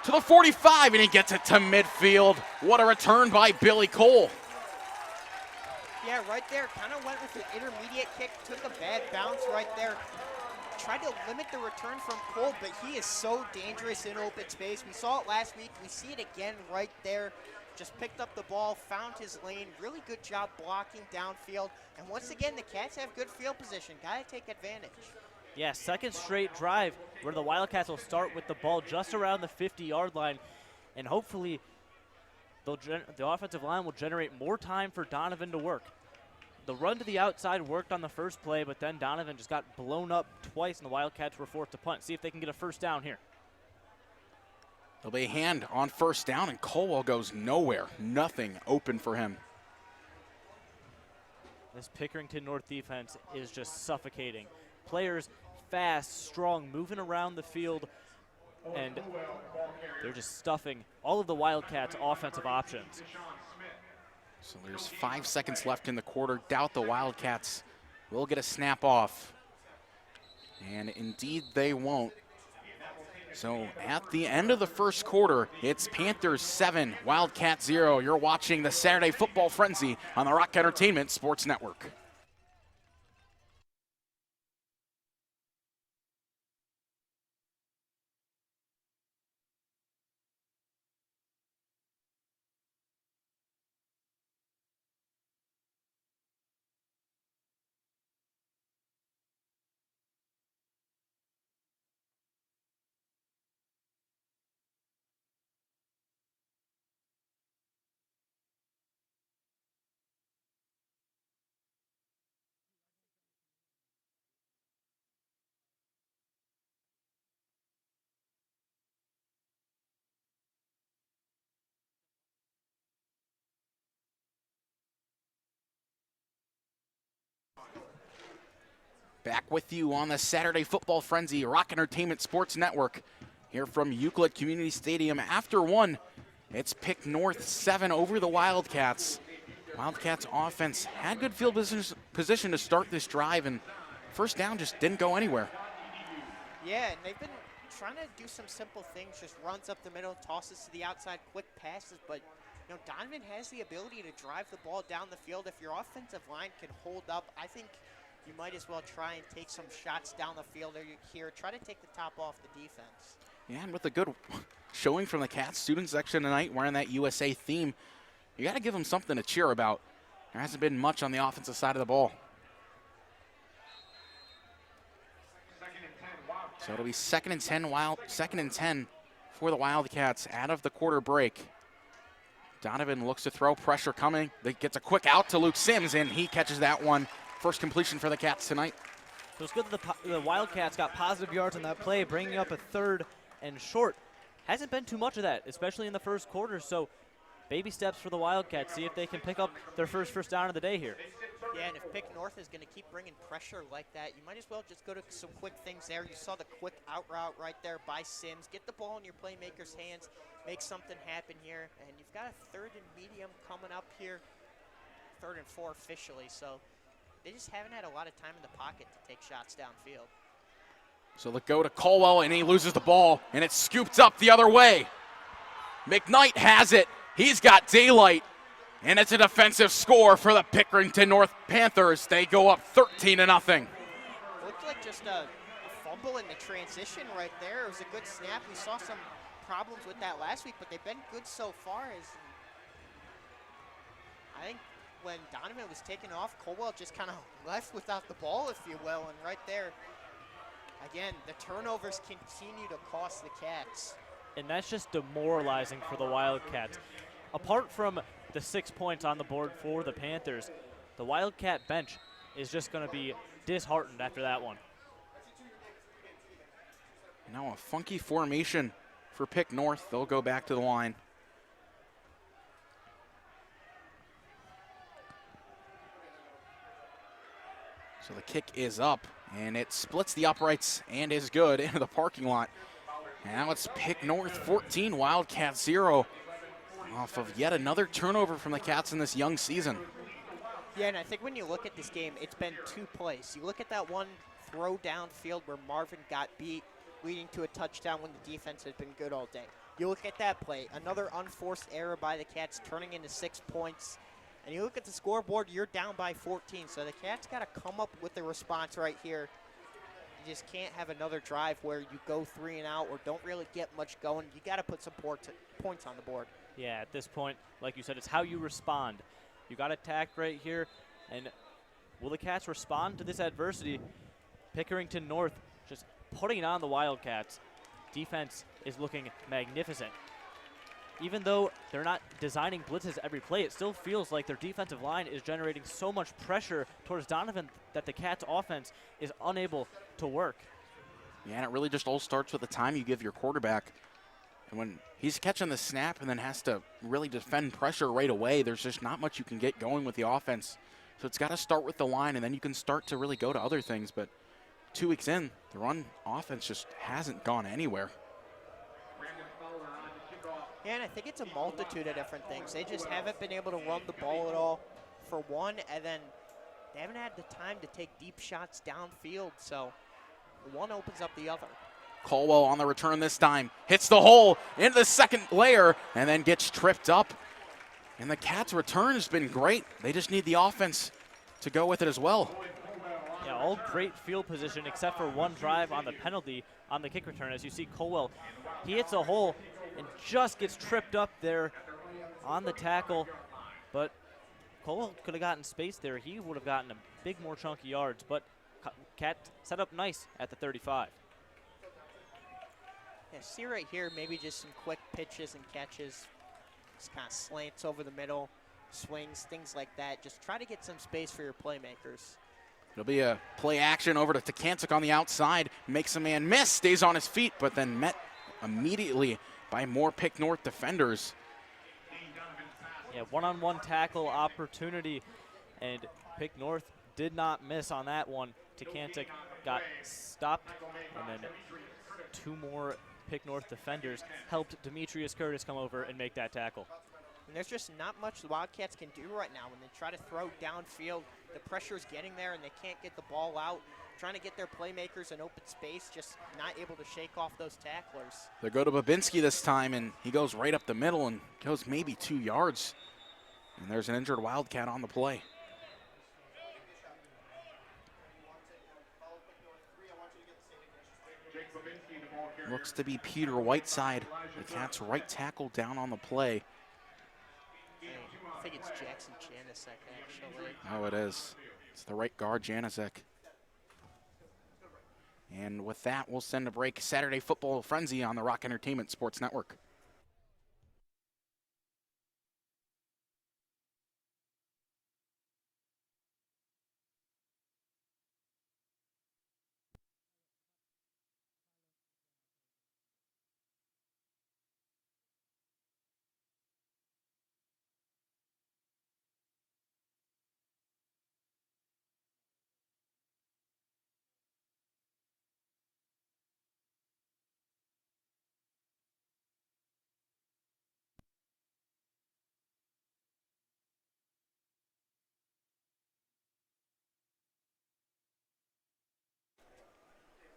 to the 45, and he gets it to midfield. What a return by Billy Cole. Yeah, right there, kind of went with an intermediate kick, took a bad bounce right there. Tried to limit the return from Cole, but he is so dangerous in open space. We saw it last week. We see it again right there. Just picked up the ball, found his lane. Really good job blocking downfield. And once again, the Cats have good field position. Got to take advantage. Yeah, second straight drive where the Wildcats will start with the ball just around the 50-yard line. And hopefully the offensive line will generate more time for Donovan to work. The run to the outside worked on the first play, but then Donovan just got blown up twice, and the Wildcats were forced to punt. See if they can get a first down here. There'll be a hand on first down, and Colwell goes nowhere. Nothing open for him. This Pickerington North defense is just suffocating. Players fast, strong, moving around the field, and they're just stuffing all of the Wildcats' offensive options. So there's 5 seconds left in the quarter. Doubt the Wildcats will get a snap off. And indeed they won't. So at the end of the first quarter, it's Panthers 7, Wildcats 0. You're watching the Saturday Football Frenzy on the Rock Entertainment Sports Network. Back with you on the Saturday Football Frenzy Rock Entertainment Sports Network here from Euclid Community Stadium. After one, it's Pick North 7 over the Wildcats. Wildcats offense had good field position to start this drive, and first down just didn't go anywhere. Yeah, and they've been trying to do some simple things, just runs up the middle, tosses to the outside, quick passes, but Donovan has the ability to drive the ball down the field. If your offensive line can hold up, I think you might as well try and take some shots down the field here. Try to take the top off the defense. Yeah, and with a good showing from the Cats student section tonight, wearing that USA theme, you got to give them something to cheer about. There hasn't been much on the offensive side of the ball. So it'll be second and 10 for the Wildcats out of the quarter break. Donovan looks to throw, pressure coming. They gets a quick out to Luke Sims, and he catches that one. First completion for the Cats tonight. So it's good that the Wildcats got positive yards on that play, bringing up a 3rd and short. Hasn't been too much of that, especially in the first quarter. So baby steps for the Wildcats. See if they can pick up their first down of the day here. Yeah, and if Pick North is going to keep bringing pressure like that, you might as well just go to some quick things there. You saw the quick out route right there by Sims. Get the ball in your playmaker's hands, make something happen here. And you've got a 3rd and medium coming up here, 3rd and 4 officially. So they just haven't had a lot of time in the pocket to take shots downfield. So they go to Colwell, and he loses the ball, and it's scooped up the other way. McKnight has it. He's got daylight, and it's a defensive score for the Pickerington North Panthers. They go up 13-0. Looked like just a fumble in the transition right there. It was a good snap. We saw some problems with that last week, but they've been good so far. I think when Donovan was taken off, Colwell just kind of left without the ball, if you will, and right there, again, the turnovers continue to cost the Cats. And that's just demoralizing for the Wildcats. Apart from the 6 points on the board for the Panthers, the Wildcat bench is just going to be disheartened after that one. Now a funky formation for Pick North. They'll go back to the line. So the kick is up, and it splits the uprights and is good into the parking lot. Now it's Pick North 14, Wildcat 0, off of yet another turnover from the Cats in this young season. Yeah, and I think when you look at this game, it's been 2 plays. You look at that one throw downfield where Marvin got beat, leading to a touchdown when the defense has been good all day. You look at that play, another unforced error by the Cats turning into 6 points. And you look at the scoreboard, you're down by 14. So the Cats got to come up with a response right here. You just can't have another drive where you go 3 and out or don't really get much going. You got to put some points on the board. Yeah, at this point, like you said, it's how you respond. You got attacked right here, and will the Cats respond to this adversity? Pickerington North just putting it on the Wildcats. Defense is looking magnificent. Even though they're not designing blitzes every play, it still feels like their defensive line is generating so much pressure towards Donovan that the Cats' offense is unable to work. Yeah, and it really just all starts with the time you give your quarterback. And when he's catching the snap and then has to really defend pressure right away, there's just not much you can get going with the offense. So it's got to start with the line, and then you can start to really go to other things. But 2 weeks in, the run offense just hasn't gone anywhere. Yeah, and I think it's a multitude of different things. They just haven't been able to run the ball at all, for one, and then they haven't had the time to take deep shots downfield, so one opens up the other. Colwell on the return this time, hits the hole into the second layer, and then gets tripped up. And the Cats' return has been great. They just need the offense to go with it as well. Yeah, all great field position except for one drive on the penalty on the kick return. As you see, Colwell, he hits a hole and just gets tripped up there on the tackle. But Colwell could have gotten space there. He would have gotten a big more chunky yards. But Cat set up nice at the 35. Yeah, see right here, maybe just some quick pitches and catches. Just kind of slants over the middle, swings, things like that. Just try to get some space for your playmakers. It'll be a play action over to Takancic on the outside. Makes a man miss, stays on his feet, but then met immediately by more Pick North defenders. Yeah, one-on-one tackle opportunity, and Pick North did not miss on that one. Tekantic got stopped, and then 2 more Pick North defenders helped Demetrius Curtis come over and make that tackle. And there's just not much the Wildcats can do right now when they try to throw downfield. The pressure's getting there, and they can't get the ball out. Trying to get their playmakers in open space, just not able to shake off those tacklers. They go to Babinski this time, and he goes right up the middle and goes maybe 2 yards. And there's an injured Wildcat on the play. Looks to be Peter Whiteside, the Cats' right tackle, down on the play. I think it's Jackson Janisek, actually. Oh, it is. It's the right guard, Janisek. And with that, we'll send a break. Saturday Football Frenzy on the Rock Entertainment Sports Network.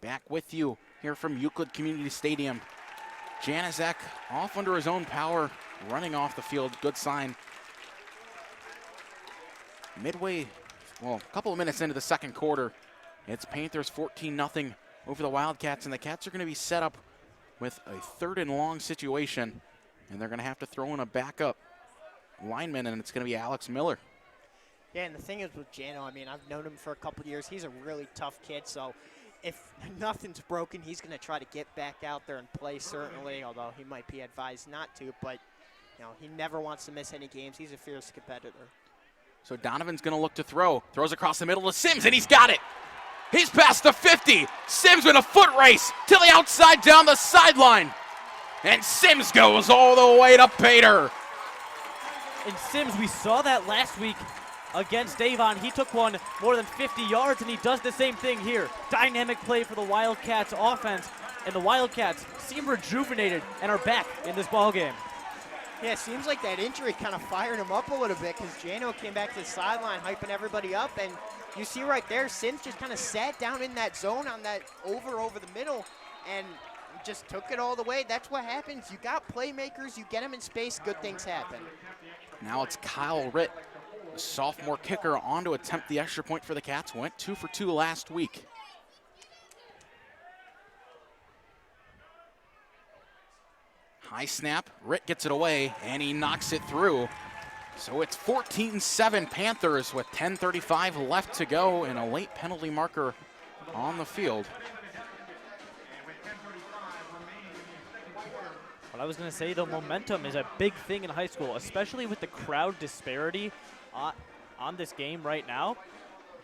Back with you here from Euclid Community Stadium. Janicek off under his own power, running off the field. Good sign. Midway, well, a couple of minutes into the second quarter, it's Panthers 14-0 over the Wildcats, and the Cats are going to be set up with a 3rd and long situation, and they're going to have to throw in a backup lineman, and it's going to be Alex Miller. Yeah, and the thing is with Jano, I mean, I've known him for a couple of years. He's a really tough kid, so if nothing's broken, he's going to try to get back out there and play, certainly, although he might be advised not to. But, you know, he never wants to miss any games. He's a fierce competitor. So Donovan's going to look to throw. Throws across the middle to Sims, and he's got it. He's past the 50. Sims with a foot race to the outside down the sideline. And Sims goes all the way to Pater. And Sims, we saw that last week against Avon. He took one more than 50 yards, and he does the same thing here. Dynamic play for the Wildcats offense, and the Wildcats seem rejuvenated and are back in this ballgame. Yeah, it seems like that injury kind of fired him up a little bit because Jano came back to the sideline hyping everybody up, and you see right there, Sims just kind of sat down in that zone on that over the middle and just took it all the way. That's what happens. You got playmakers, you get them in space, good things happen. Now it's Kyle Ritt, the sophomore kicker, on to attempt the extra point for the Cats. Went 2 for 2 last week. High snap, Ritt gets it away, and he knocks it through. So it's 14-7 Panthers with 10:35 left to go and a late penalty marker on the field. What I was going to say, though, momentum is a big thing in high school, especially with the crowd disparity on this game right now.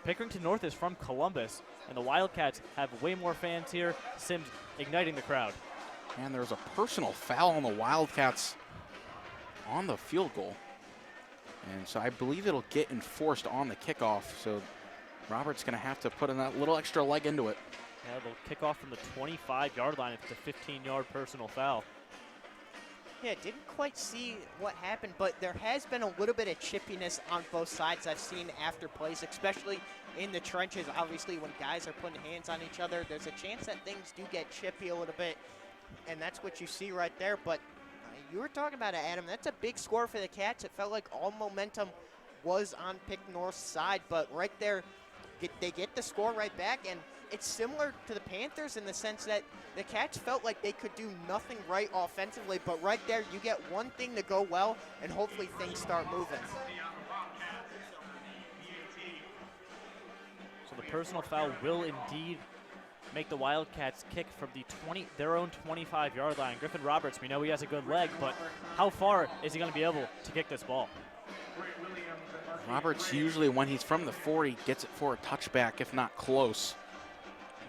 Pickerington North is from Columbus, and the Wildcats have way more fans here. Sims igniting the crowd. And there's a personal foul on the Wildcats on the field goal. And so I believe it'll get enforced on the kickoff. So Robert's going to have to put in that little extra leg into it. Yeah, they'll kick off from the 25-yard line if it's a 15-yard personal foul. Yeah, didn't quite see what happened, but there has been a little bit of chippiness on both sides I've seen after plays, especially in the trenches. Obviously, when guys are putting hands on each other, there's a chance that things do get chippy a little bit, and that's what you see right there. But you were talking about it, Adam. That's a big score for the Cats. It felt like all momentum was on Pick North's side, but right there, they get the score right back, and it's similar to the Panthers in the sense that the Cats felt like they could do nothing right offensively, but right there you get one thing to go well, and hopefully things start moving. So the personal foul will indeed make the Wildcats kick from their own 25-yard line. Griffin Roberts, we know he has a good leg, but how far is he going to be able to kick this ball? Roberts usually, when he's from the 40, gets it for a touchback, if not close.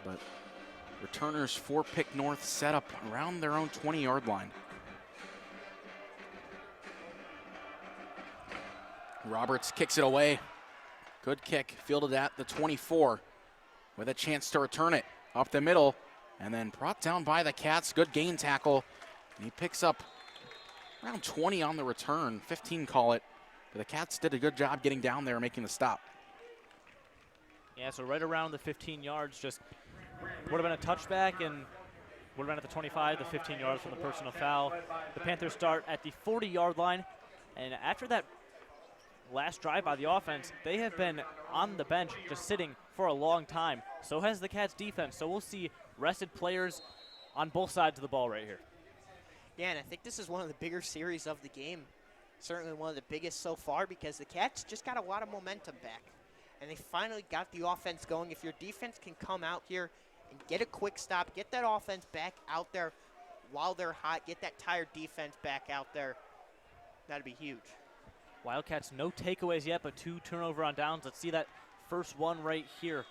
But returners for Pick North set up around their own 20-yard line. Roberts kicks it away. Good kick, fielded at the 24. with a chance to return it up the middle, and then brought down by the Cats. Good gain tackle. And he picks up around 20 on the return, 15 call it. But the Cats did a good job getting down there and making the stop. Yeah, so right around the 15 yards, just would have been a touchback and would have been at the 25, the 15 yards from the personal foul. The Panthers start at the 40-yard line, and after that last drive by the offense, they have been on the bench just sitting for a long time. So has the Cats defense. So we'll see rested players on both sides of the ball right here. Yeah, and I think this is one of the bigger series of the game. Certainly one of the biggest so far because the Cats just got a lot of momentum back. And they finally got the offense going. If your defense can come out here and get a quick stop, get that offense back out there while they're hot, get that tired defense back out there, that'd be huge. Wildcats no takeaways yet, but 2 turnover on downs. Let's see that first one right here.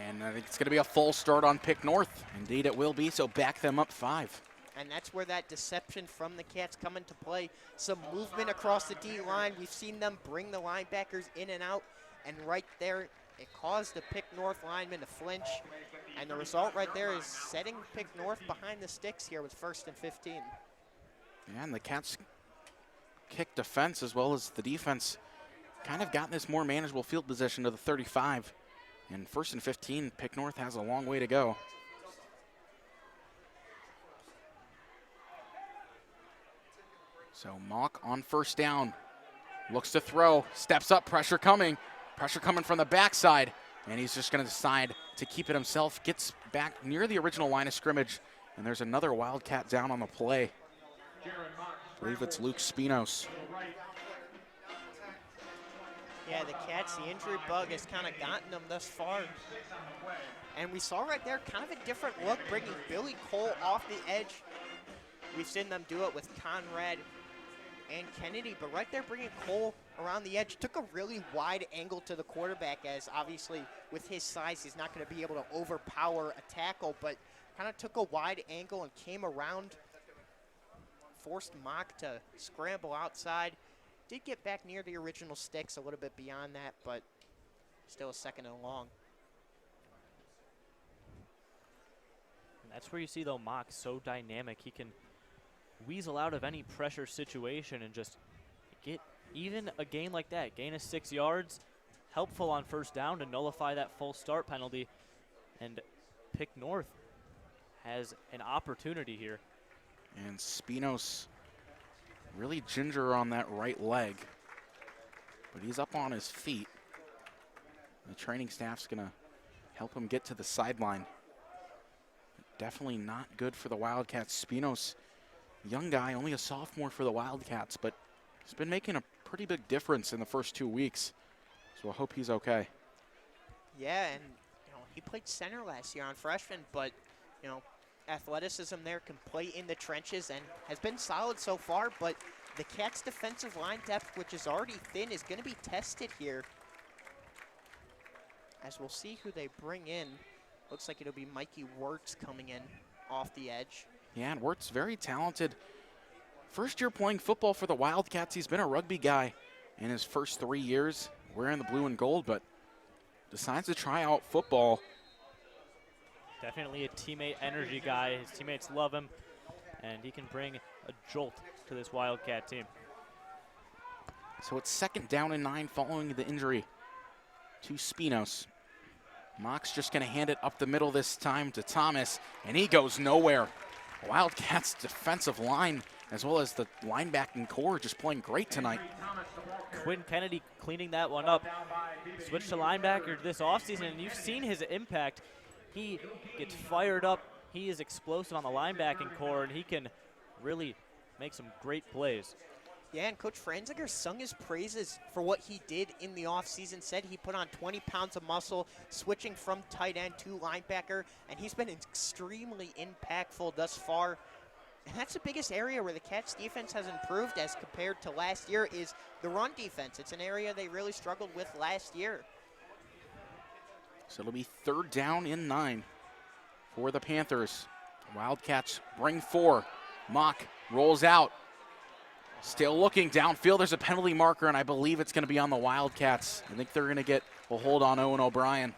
And I think it's going to be a full start on Pick North. Indeed it will be, so back them up 5. And that's where that deception from the Cats come into play. Some movement across the D-line. We've seen them bring the linebackers in and out. And right there, it caused the Pick North lineman to flinch. And the result right there is setting Pick North behind the sticks here with 1st and 15. Yeah, and the Cats kick defense as well as the defense kind of got this more manageable field position to the 35. And 1st and 15, Pick North has a long way to go. So Mock on 1st down, looks to throw, steps up, pressure coming from the backside, and he's just going to decide to keep it himself, gets back near the original line of scrimmage, and there's another Wildcat down on the play. I believe it's Luke Spinos. Yeah, the Cats, the injury bug has kind of gotten them thus far. And we saw right there kind of a different look, bringing Billy Cole off the edge. We've seen them do it with Conrad and Kennedy, but right there bringing Cole around the edge, took a really wide angle to the quarterback, as obviously with his size he's not going to be able to overpower a tackle, but kind of took a wide angle and came around, forced Mock to scramble outside. Did get back near the original sticks a little bit beyond that, but still a 2nd and long. And that's where you see, though, Mock so dynamic. He can weasel out of any pressure situation and just get even a gain like that. Gain of 6 yards, helpful on 1st down to nullify that full start penalty. And Pick North has an opportunity here. And Spinos really ginger on that right leg, but he's up on his feet. The training staff's going to help him get to the sideline. Definitely not good for the Wildcats. Spinos, young guy, only a sophomore for the Wildcats, but he's been making a pretty big difference in the first 2 weeks. So I hope he's okay. Yeah, and he played center last year on freshman, but athleticism there, can play in the trenches and has been solid so far, but the Cats' defensive line depth, which is already thin, is going to be tested here. As we'll see who they bring in. Looks like it'll be Mikey Wirtz coming in off the edge. Yeah, and Wirtz very talented. First year playing football for the Wildcats. He's been a rugby guy in his first 3 years wearing the blue and gold, but decides to try out football. Definitely a teammate energy guy. His teammates love him, and he can bring a jolt to this Wildcat team. So it's 2nd down and 9 following the injury to Spinos. Mock's just going to hand it up the middle this time to Thomas, and he goes nowhere. Wildcats defensive line as well as the linebacking core just playing great tonight. Quinn Kennedy cleaning that one up. Switched to linebacker this offseason, and you've seen his impact. He gets fired up. He is explosive on the linebacking core, and he can really make some great plays. Yeah, and Coach Franziger sung his praises for what he did in the offseason, said he put on 20 pounds of muscle, switching from tight end to linebacker, and he's been extremely impactful thus far. And that's the biggest area where the Cats defense has improved as compared to last year is the run defense. It's an area they really struggled with last year. So it'll be 3rd down and 9 for the Panthers. Wildcats bring 4. Mock rolls out. Still looking downfield. There's a penalty marker, and I believe it's going to be on the Wildcats. I think they're going to get a hold on Owen O'Brien.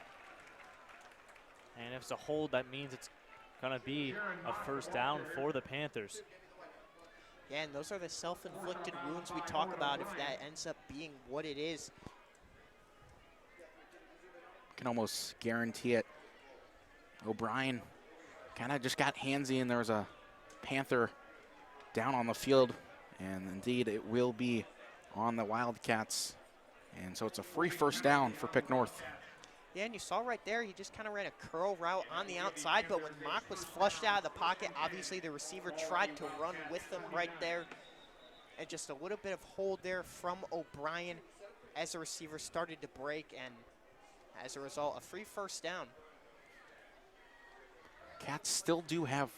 And if it's a hold, that means it's going to be a first down for the Panthers. Yeah, and those are the self-inflicted wounds we talk about if that ends up being what it is. Can almost guarantee it. O'Brien kind of just got handsy, and there was a Panther down on the field, and indeed it will be on the Wildcats. And so it's a free first down for Pick North. Yeah, and you saw right there, he just kind of ran a curl route on the outside, but when Mock was flushed out of the pocket, obviously the receiver tried to run with him right there. And just a little bit of hold there from O'Brien as the receiver started to break, and as a result, a free first down. Cats still do have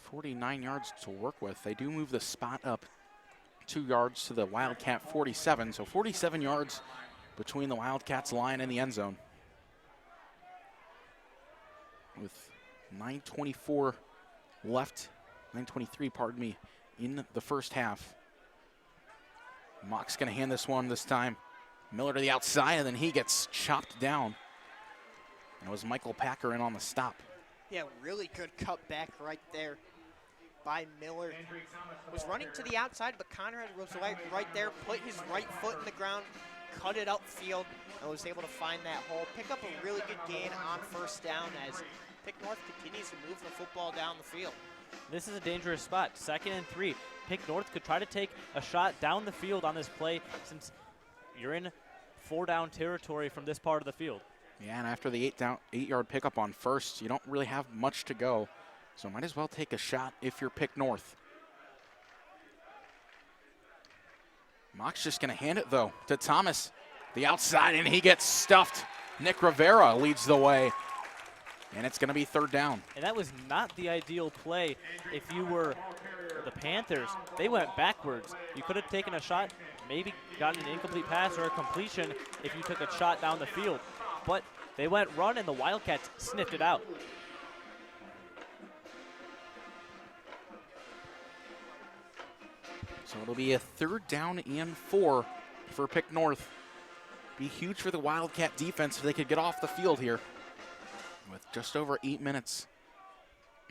49 yards to work with. They do move the spot up 2 yards to the Wildcat 47, so 47 yards between the Wildcats line and the end zone. With 9:24 left, 9:23, pardon me, in the first half. Mock's gonna hand this one this time. Miller to the outside, and then he gets chopped down. And it was Michael Packer in on the stop. Yeah, really good cutback right there by Miller. Was running to the outside, but Conrad was right there, put his right foot in the ground, cut it upfield, and was able to find that hole. Pick up a really good gain on first down as Pick North continues to move the football down the field. This is a dangerous spot. 2nd and 3. Pick North could try to take a shot down the field on this play since you're in 4-down territory from this part of the field. Yeah, and after the 8-yard pickup on first, you don't really have much to go. So might as well take a shot if you're Pick North. Mock's just gonna hand it though to Thomas, the outside, and he gets stuffed. Nick Rivera leads the way, and it's gonna be 3rd down. And that was not the ideal play. If you were the Panthers, they went backwards. You could have taken a shot, maybe gotten an incomplete pass or a completion if you took a shot down the field. But they went run, and the Wildcats sniffed it out. So it'll be a 3rd down and 4 for Pick North. Be huge for the Wildcat defense if they could get off the field here with just over 8 minutes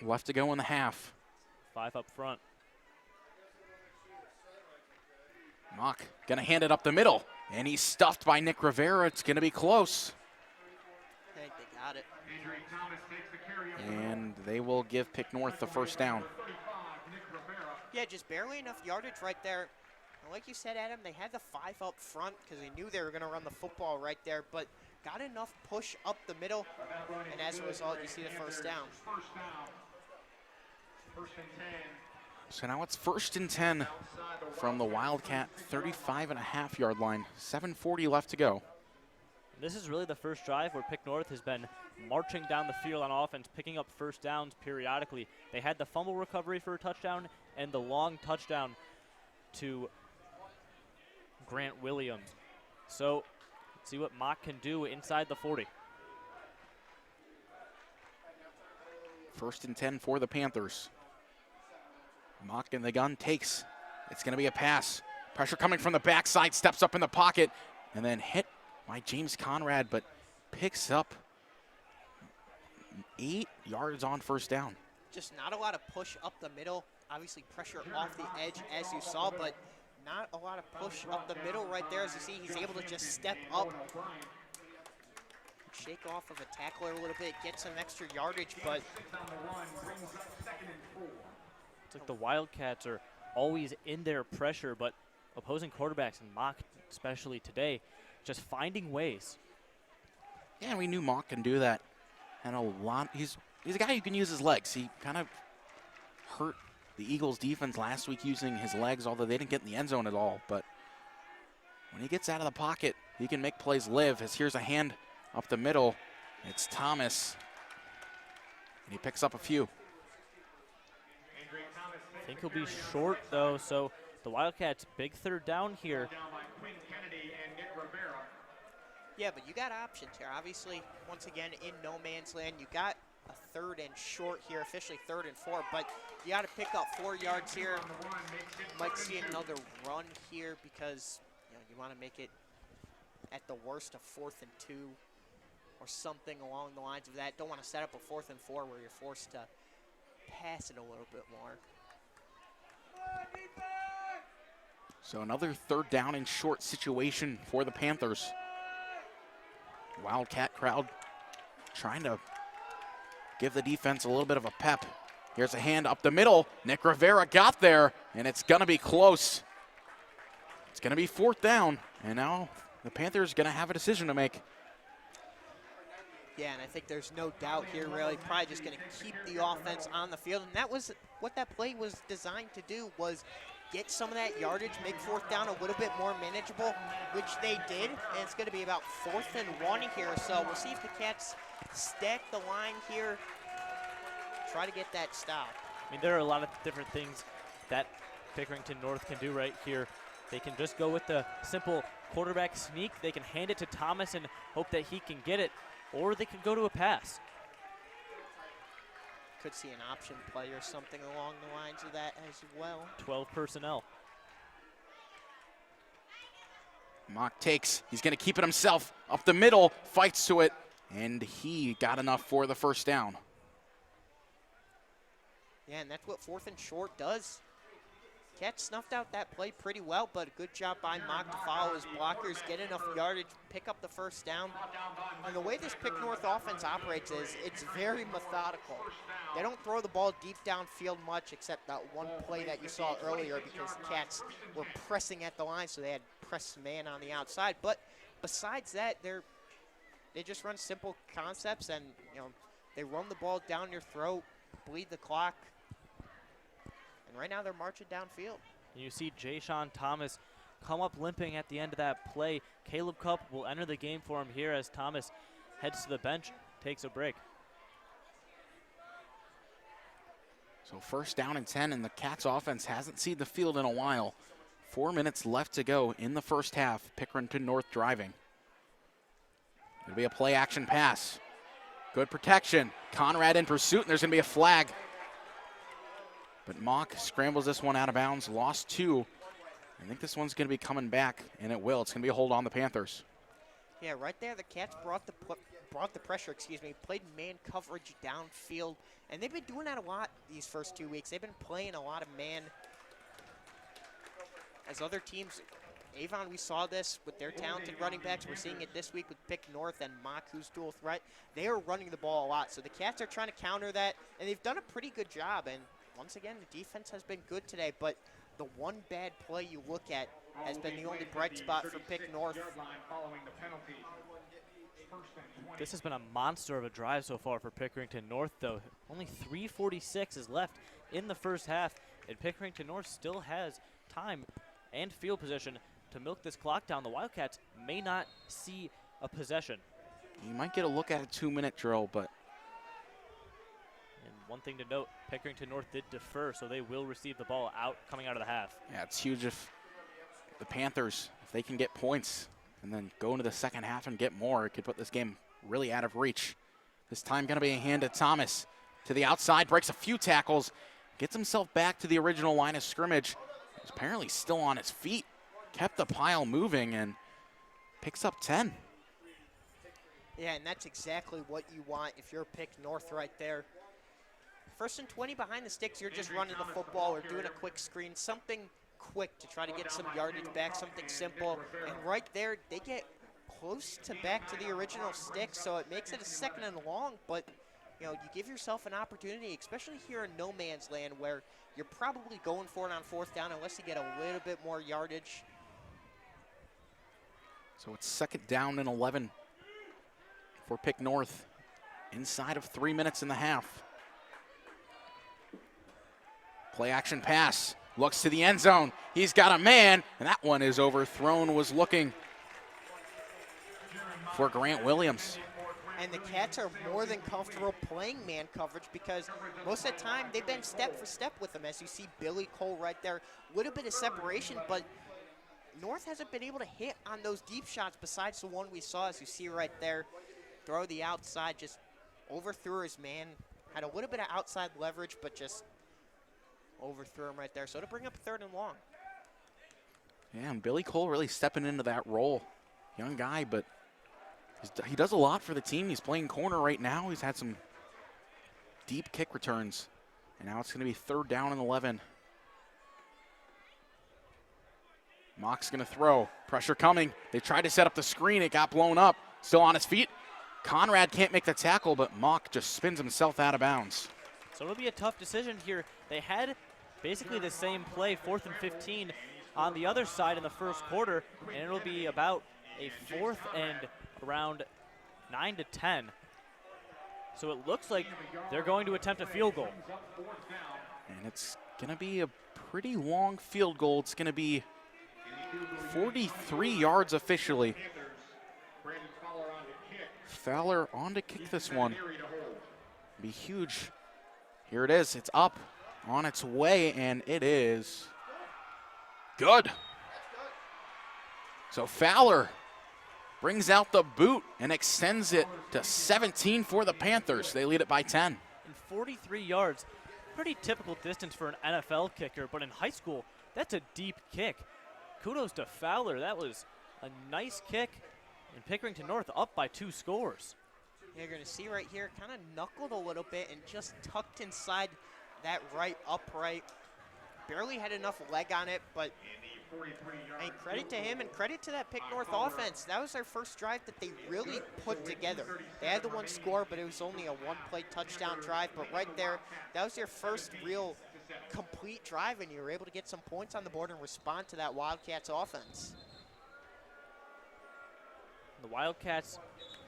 left to go in the half. 5 up front. Mock gonna hand it up the middle, and he's stuffed by Nick Rivera. It's gonna be close. I think they got it. And they will give Pick North the first down. Yeah, just barely enough yardage right there. And like you said, Adam, they had the 5 up front because they knew they were going to run the football right there, but got enough push up the middle, and as a result, you see the first down. So now it's 1st and 10 from the Wildcat 35.5-yard line. 7:40 left to go. This is really the first drive where Pick North has been marching down the field on offense, picking up first downs periodically. They had the fumble recovery for a touchdown and the long touchdown to Grant Williams. So let's see what Mock can do inside the 40. 1st and 10 for the Panthers. Mock in the gun takes. It's going to be a pass. Pressure coming from the backside, steps up in the pocket, and then hit by James Conrad, but picks up 8 yards on first down. Just not a lot of push up the middle. Obviously pressure off the edge as you saw, but not a lot of push up the middle right there. As you see, he's able to just step up, shake off of a tackler a little bit, get some extra yardage, but it's like the Wildcats are always in their pressure, but opposing quarterbacks, and Mock especially today, just finding ways. Yeah, we knew Mock can do that. And a lot, he's a guy who can use his legs. He kind of hurt the Eagles defense last week using his legs, although they didn't get in the end zone at all. But when he gets out of the pocket, he can make plays live. As here's a hand up the middle. It's Thomas. And he picks up a few. I think he'll be short, though, so the Wildcats' big 3rd down here. yeah, but you got options here. Obviously, once again, in no man's land, you got a 3rd and short here, officially 3rd and 4, but you got to pick up 4 yards here. Might see another run here because you want to make it at the worst a 4th and 2 or something along the lines of that. Don't want to set up a 4th and 4 where you're forced to pass it a little bit more. So another 3rd down and short situation for the Panthers. Wildcat crowd trying to give the defense a little bit of a pep. Here's a hand up the middle. Nick Rivera got there, and it's going to be close. It's going to be 4th down, and now the Panthers going to have a decision to make. Yeah, and I think there's no doubt here, really. Probably just going to keep the offense on the field, and that was what that play was designed to do, was get some of that yardage, make 4th down a little bit more manageable, which they did, and it's going to be about 4th and 1 here. So we'll see if the Cats stack the line here, try to get that stop. I mean, there are a lot of different things that Pickerington North can do right here. They can just go with the simple quarterback sneak. They can hand it to Thomas and hope that he can get it, or they could go to a pass. Could see an option play or something along the lines of that as well. 12 personnel. Mock takes. He's going to keep it himself. Up the middle, fights to it, and he got enough for the 1st down. Yeah, and that's what 4th and short does. Cats snuffed out that play pretty well, but a good job by Mock to follow his blockers, get enough yardage, pick up the 1st down. And the way this Pick North offense operates is it's very methodical. They don't throw the ball deep downfield much, except that one play that you saw earlier because the Cats were pressing at the line, so they had press man on the outside. But besides that, they just run simple concepts, and they run the ball down your throat, bleed the clock. And right now they're marching downfield. You see Jay-Sean Thomas come up limping at the end of that play. Caleb Cup will enter the game for him here as Thomas heads to the bench, takes a break. So 1st down and 10, and the Cats offense hasn't seen the field in a while. 4 minutes left to go in the 1st half. Pickerington North driving. It'll be a play action pass. Good protection. Conrad in pursuit, and there's going to be a flag. But Mock scrambles this one out of bounds, lost 2. I think this one's going to be coming back, and it will. It's going to be a hold on the Panthers. Yeah, right there, the Cats brought the pressure, played man coverage downfield, and they've been doing that a lot these first 2 weeks. They've been playing a lot of man as other teams. Avon, we saw this with their talented running backs. We're seeing it this week with Pick North and Mock, who's dual threat. They are running the ball a lot, so the Cats are trying to counter that, and they've done a pretty good job. And once again, the defense has been good today, but the one bad play you look at has been the only bright spot for Pick North. This has been a monster of a drive so far for Pickerington North, though. Only 3:46 is left in the 1st half, and Pickerington North still has time and field position to milk this clock down. The Wildcats may not see a possession. You might get a look at a 2-minute drill, but and one thing to note, Pickerington North did defer, so they will receive the ball coming out of the half. yeah, it's huge if the Panthers, if they can get points and then go into the 2nd half and get more, it could put this game really out of reach. This time going to be a hand to Thomas. To the outside, breaks a few tackles, gets himself back to the original line of scrimmage. He's apparently still on his feet, kept the pile moving, and picks up 10. Yeah, and that's exactly what you want if you're Pick North right there. 1st and 20 behind the sticks, you're just running the football or doing a quick screen, something quick to try to get some yardage back, something simple. And right there, they get close to back to the original stick, so it makes it a 2nd and long, but you give yourself an opportunity, especially here in no man's land where you're probably going for it on 4th down unless you get a little bit more yardage. So it's 2nd down and 11 for Pick North inside of 3 minutes in the half. Play action pass, looks to the end zone. He's got a man, and that one is overthrown, was looking for Grant Williams. And the Cats are more than comfortable playing man coverage because most of the time they've been step for step with them. As you see Billy Cole right there, a little bit of separation, but North hasn't been able to hit on those deep shots besides the one we saw, as you see right there. Throw the outside, just overthrew his man. Had a little bit of outside leverage, but just overthrew him right there. So to bring up 3rd and long. Yeah, and Billy Cole really stepping into that role. Young guy, but He does a lot for the team. He's playing corner right now. He's had some deep kick returns. And now it's going to be 3rd down and 11. Mock's going to throw. Pressure coming. They tried to set up the screen. It got blown up. Still on his feet. Conrad can't make the tackle, but Mock just spins himself out of bounds. So it'll be a tough decision here. They had basically the same play, 4th and 15, on the other side in the first quarter, and it'll be about a 4th and around 9 to 10. So it looks like they're going to attempt a field goal. And it's going to be a pretty long field goal. It's going to be 43 yards officially. Fowler on to kick this one. Be huge. Here it is. It's up, on its way, and it is good. So Fowler brings out the boot and extends it to 17 for the Panthers. They lead it by 10. And 43 yards, pretty typical distance for an NFL kicker, but in high school, that's a deep kick. Kudos to Fowler. That was a nice kick. And Pickerington North up by 2 scores. You're going to see right here, kind of knuckled a little bit and just tucked inside that right upright. Barely had enough leg on it, but hey, credit to him and credit to that Pick North offense. That was their first drive that they really put together. They had the 1 score, but it was only a 1-play touchdown drive. But right there, that was their first real complete drive, and you were able to get some points on the board and respond to that Wildcats offense. The Wildcats,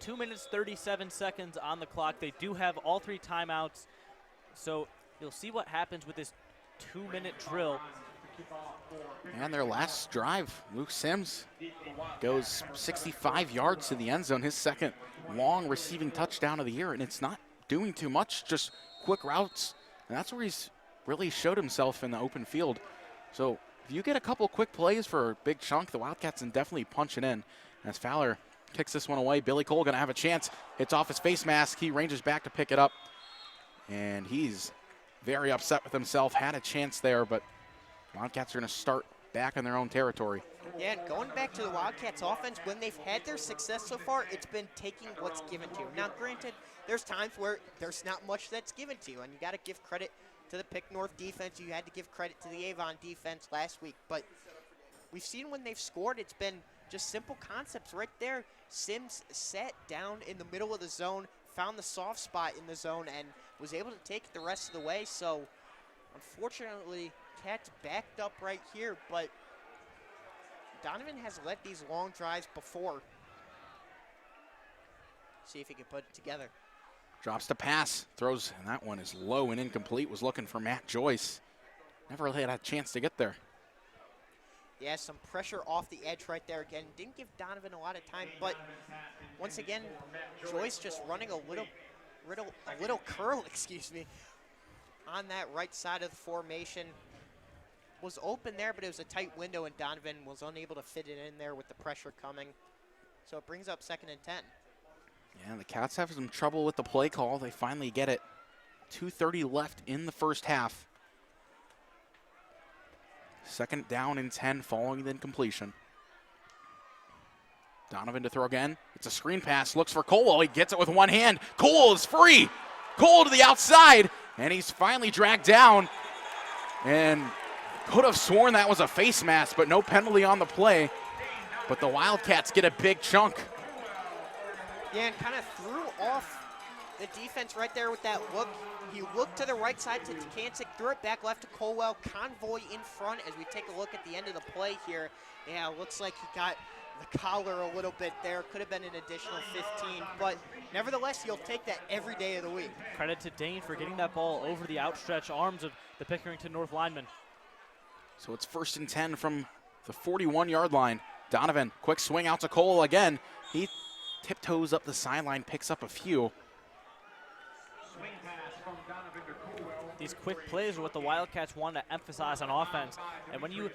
2 minutes, 37 seconds on the clock. They do have all 3 timeouts, so you'll see what happens with this 2-minute drill. And their last drive, Luke Sims goes 65 yards to the end zone, his second long receiving touchdown of the year, and it's not doing too much, just quick routes. And that's where he's really showed himself in the open field. So if you get a couple quick plays for a big chunk, the Wildcats can definitely punch it in. As Fowler kicks this one away, Billy Cole gonna have a chance. It's off his face mask. He ranges back to pick it up. And he's very upset with himself. Had a chance there, but Wildcats are gonna start back in their own territory. Yeah, and going back to the Wildcats offense, when they've had their success so far, it's been taking what's given to you. Now, granted, there's times where there's not much that's given to you, and you got to give credit to the Pick North defense. You had to give credit to the Avon defense last week, but we've seen when they've scored, it's been just simple concepts right there. Sims sat down in the middle of the zone, found the soft spot in the zone, and was able to take it the rest of the way. So, unfortunately, Cats backed up right here, but Donovan has led these long drives before. See if he can put it together. Drops to pass, throws, and that one is low and incomplete. Was looking for Matt Joyce. Never really had a chance to get there. Yeah, some pressure off the edge right there again. Didn't give Donovan a lot of time, but once again, Joyce just running a little curl, excuse me, on that right side of the formation. Was open there, but it was a tight window, and Donovan was unable to fit it in there with the pressure coming. So it brings up 2nd and 10. Yeah, the Cats have some trouble with the play call. They finally get it. 2:30 left in the first half. 2nd down and 10 following the incompletion. Donovan to throw again. It's a screen pass. Looks for Colwell. He gets it with one hand. Cole is free. Cole to the outside, and he's finally dragged down. And could have sworn that was a face mask, but no penalty on the play. But the Wildcats get a big chunk. Yeah, and kind of threw off the defense right there with that look. He looked to the right side to Tkancic, threw it back left to Colwell. Convoy in front as we take a look at the end of the play here. Yeah, looks like he got the collar a little bit there. Could have been an additional 15, but nevertheless, you'll take that every day of the week. Credit to Dane for getting that ball over the outstretched arms of the Pickerington North lineman. So it's 1st and 10 from the 41-yard line. Donovan, quick swing out to Cole again. He tiptoes up the sideline, picks up a few. These quick plays are what the Wildcats want to emphasize on offense. And when you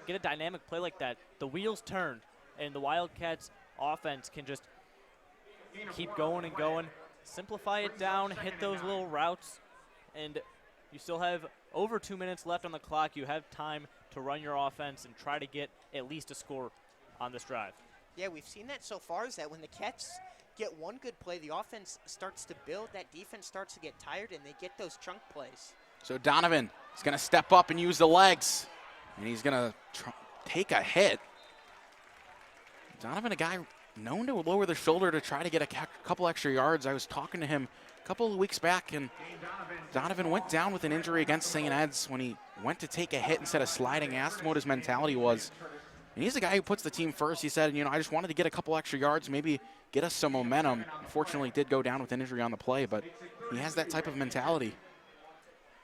get a dynamic play like that, the wheels turn, and the Wildcats offense can just keep going and going. Simplify it down, hit those little routes, and you still have over 2 minutes left on the clock. You have time to run your offense and try to get at least a score on this drive. Yeah, we've seen that so far, is that when the Cats get one good play, the offense starts to build, that defense starts to get tired, and they get those chunk plays. So Donovan is going to step up and use the legs, and he's going to take a hit. Donovan, a guy known to lower the shoulder to try to get a couple extra yards. I was talking to him a couple of weeks back, and Donovan went down with an injury against St. Ed's when he went to take a hit instead of sliding. I asked him what his mentality was. And he's the guy who puts the team first. He said, I just wanted to get a couple extra yards, maybe get us some momentum. Unfortunately, did go down with an injury on the play, but he has that type of mentality.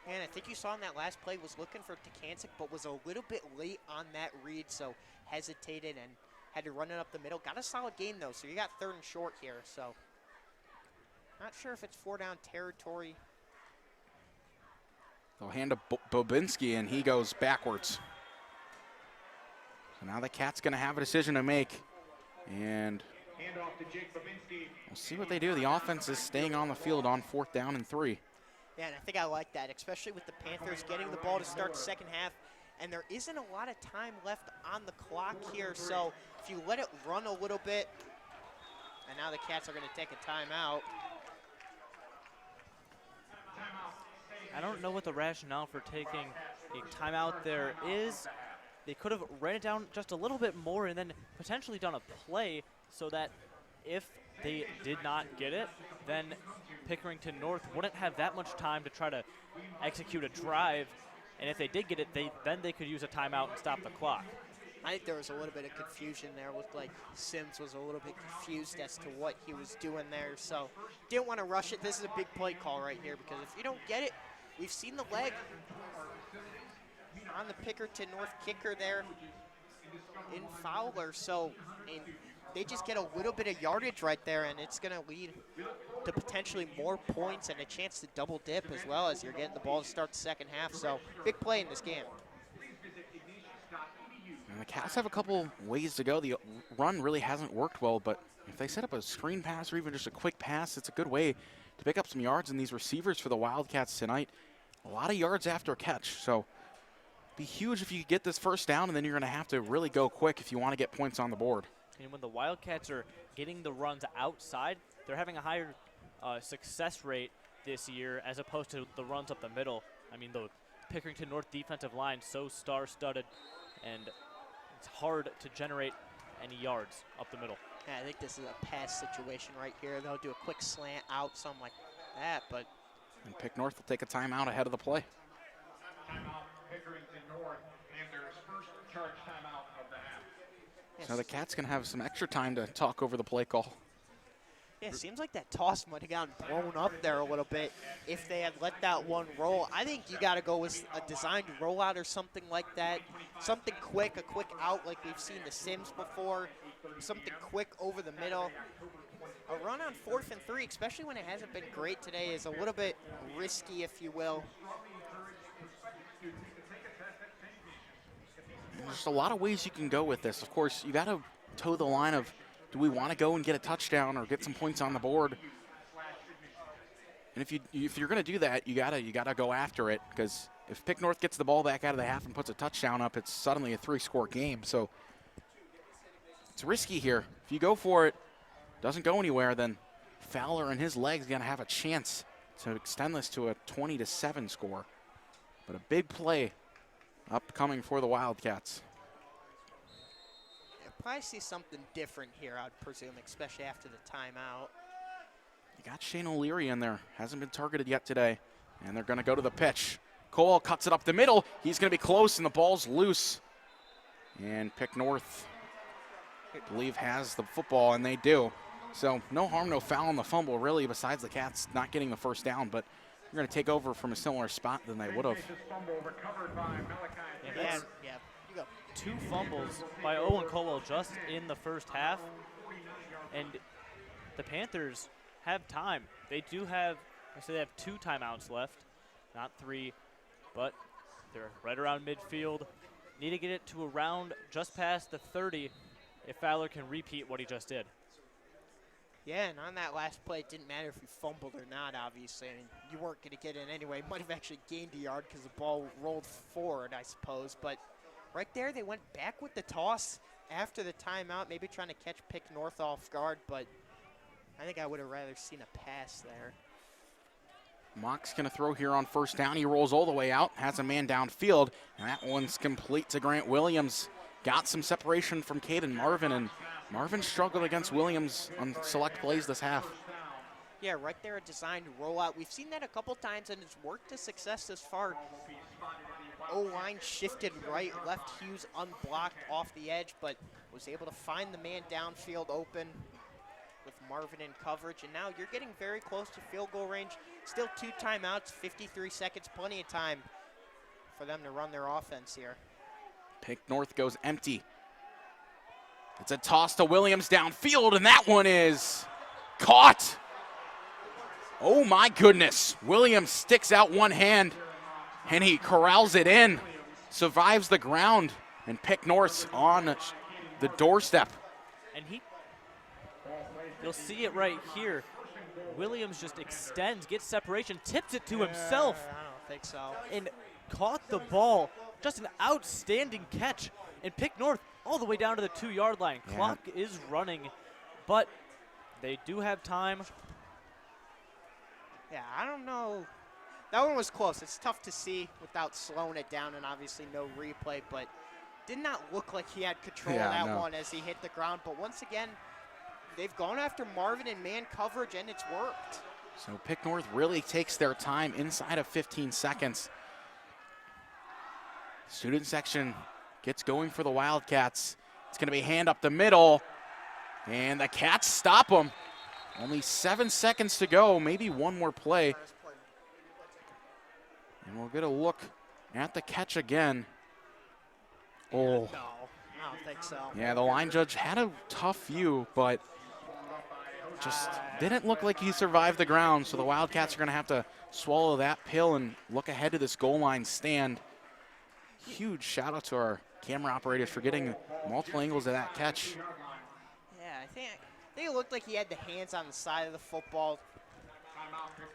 And I think you saw in that last play was looking for Takancic, but was a little bit late on that read, so hesitated and had to run it up the middle. Got a solid gain, though, so you got 3rd and short here. So not sure if it's 4-down territory. They'll hand to Bobinski, and he goes backwards. So now the Cats going to have a decision to make, and we'll see what they do. The offense is staying on the field on 4th down and 3. Yeah, and I think I like that, especially with the Panthers getting the ball to start the second half. And there isn't a lot of time left on the clock here, so if you let it run a little bit, and now the Cats are going to take a timeout. I don't know what the rationale for taking a timeout there is. They could have ran it down just a little bit more and then potentially done a play so that if they did not get it, then Pickerington North wouldn't have that much time to try to execute a drive. And if they did get it, then they could use a timeout and stop the clock. I think there was a little bit of confusion there. Looked like Sims was a little bit confused as to what he was doing there. So didn't want to rush it. This is a big play call right here because if you don't get it, we've seen the leg on the Pickerington North kicker there in Fowler. So they just get a little bit of yardage right there, and it's going to lead to potentially more points and a chance to double dip as well as you're getting the ball to start the second half. So big play in this game. And the Cats have a couple ways to go. The run really hasn't worked well, but if they set up a screen pass or even just a quick pass, it's a good way to pick up some yards. And these receivers for the Wildcats tonight, a lot of yards after a catch. So be huge if you get this first down, and then you're going to have to really go quick if you want to get points on the board. And when the Wildcats are getting the runs outside, they're having a higher success rate this year as opposed to the runs up the middle. I mean, the Pickerington North defensive line so star-studded, and it's hard to generate any yards up the middle. Yeah, I think this is a pass situation right here. They'll do a quick slant out, something like that, but. And Pick North will take a timeout ahead of the play. Timeout, Pickerington North, Panthers' first charge timeout of the half. Yes. So the Cats going to have some extra time to talk over the play call. Yeah, it seems like that toss might have gotten blown up there a little bit if they had let that one roll. I think you got to go with a designed rollout or something like that. Something quick, a quick out like we've seen the Sims before. Something quick over the middle. A run on 4th and 3, especially when it hasn't been great today, is a little bit risky, if you will. There's a lot of ways you can go with this. Of course, you got to toe the line of, do we want to go and get a touchdown or get some points on the board? And if you're going to do that, you gotta go after it, because if Pick North gets the ball back out of the half and puts a touchdown up, it's suddenly a 3-score game. So it's risky here. If you go for it, doesn't go anywhere, then Fowler and his legs going to have a chance to extend this to a 20-7 score. But a big play upcoming for the Wildcats. You'll probably see something different here, I'd presume, especially after the timeout. You got Shane O'Leary in there. Hasn't been targeted yet today. And they're going to go to the pitch. Cole cuts it up the middle. He's going to be close, and the ball's loose. And Pick North, I believe, has the football, and they do. So no harm, no foul on the fumble, really, besides the Cats not getting the first down. But you're going to take over from a similar spot than they would have. Yeah, you got 2 fumbles by Owen Colwell just in the first half. And the Panthers have time. They do have, they have 2 timeouts left, not 3, but they're right around midfield. Need to get it to around just past the 30 if Fowler can repeat what he just did. Yeah, and on that last play, it didn't matter if you fumbled or not, obviously. I mean, you weren't going to get in anyway. Might have actually gained a yard because the ball rolled forward, I suppose. But right there, they went back with the toss after the timeout, maybe trying to catch Pick North off guard. But I think I would have rather seen a pass there. Mock's going to throw here on first down. He rolls all the way out, has a man downfield, and that one's complete to Grant Williams. Got some separation from Caden Marvin, and Marvin struggled against Williams on select plays this half. Yeah, right there, a designed rollout. We've seen that a couple times, and it's worked to success this far. O-line shifted right, left Hughes unblocked off the edge, but was able to find the man downfield open with Marvin in coverage. And now you're getting very close to field goal range. Still 2 timeouts, 53 seconds, plenty of time for them to run their offense here. Pick North goes empty. It's a toss to Williams downfield, and that one is caught. Oh my goodness. Williams sticks out one hand, and he corrals it in, survives the ground, and Pick North's on the doorstep. And you'll see it right here. Williams just extends, gets separation, tips it to himself. I don't think so. And caught the ball. Just an outstanding catch. And Pick North all the way down to the 2-yard line. Yeah. Clock is running, but they do have time. Yeah, I don't know. That one was close. It's tough to see without slowing it down and obviously no replay, but did not look like he had control of that one as he hit the ground. But once again, they've gone after Marvin in man coverage, and it's worked. So Pick North really takes their time inside of 15 seconds. Student section gets going for the Wildcats. It's going to be hand up the middle, and the Cats stop them. Only 7 seconds to go, maybe one more play. And we'll get a look at the catch again. Oh. No, I don't think so. Yeah, the line judge had a tough view, but just didn't look like he survived the ground, so the Wildcats are going to have to swallow that pill and look ahead to this goal line stand. Huge shout out to our camera operators for getting multiple angles of that catch. Yeah, I think it looked like he had the hands on the side of the football.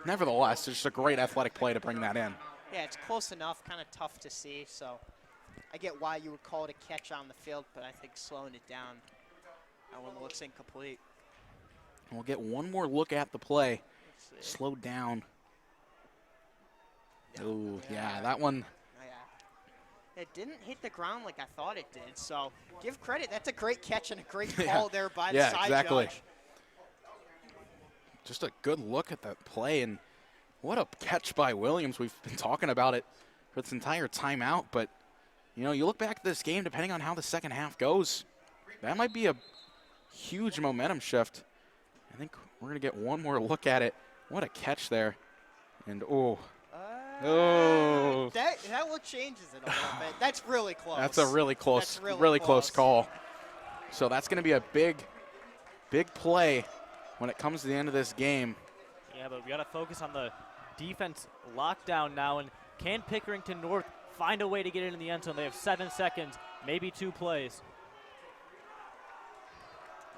Nevertheless, it's just a great athletic play to bring that in. Yeah, it's close enough, kind of tough to see, so I get why you would call it a catch on the field, but I think slowing it down, that one looks incomplete. We'll get one more look at the play. Slowed down. Oh, yeah, that one. It didn't hit the ground like I thought it did, so give credit. That's a great catch and a great call there by the side exactly. judge. Just a good look at that play, and what a catch by Williams. We've been talking about it for this entire timeout, but, you know, you look back at this game, depending on how the second half goes, that might be a huge momentum shift. I think we're going to get one more look at it. What a catch there. And, oh. That look changes it a little bit. That's really close. That's a really close, really close call. So that's going to be a big play when it comes to the end of this game. Yeah, but we got to focus on the defense lockdown now. And can Pickerington North find a way to get it in the end zone? They have 7 seconds, maybe 2 plays.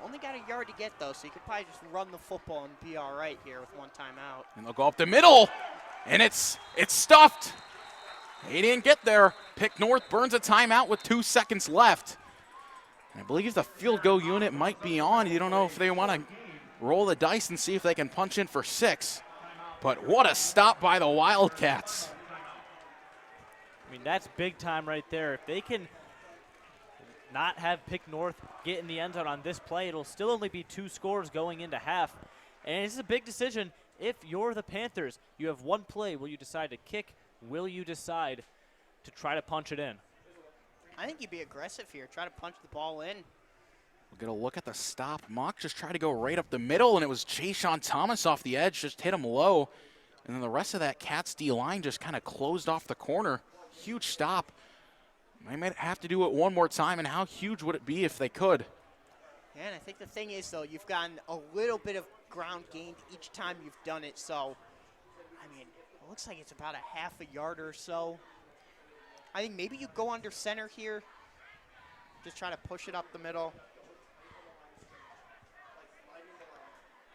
Only got a yard to get, though, so you could probably just run the football and be all right here with one timeout. And they'll go up the middle, and it's stuffed. He didn't get there. Pick North burns a timeout with 2 seconds left. And I believe the field goal unit might be on. You don't know if they want to roll the dice and see if they can punch in for 6. But what a stop by the Wildcats. I mean, that's big time right there. If they can not have Pick North get in the end zone on this play, it'll still only be 2 scores going into half. And it's a big decision. If you're the Panthers, you have 1 play. Will you decide to kick? Will you decide to try to punch it in? I think you'd be aggressive here. Try to punch the ball in. We'll get a look at the stop. Mock just tried to go right up the middle, and it was Jay-Sean Thomas off the edge, just hit him low. And then the rest of that Cats D-line just kind of closed off the corner. Huge stop. They might have to do it one more time, and how huge would it be if they could? Yeah, and I think the thing is, though, you've gotten a little bit of ground gained each time you've done it. So, I mean, it looks like it's about a half a yard or so. I think maybe you go under center here. Just try to push it up the middle.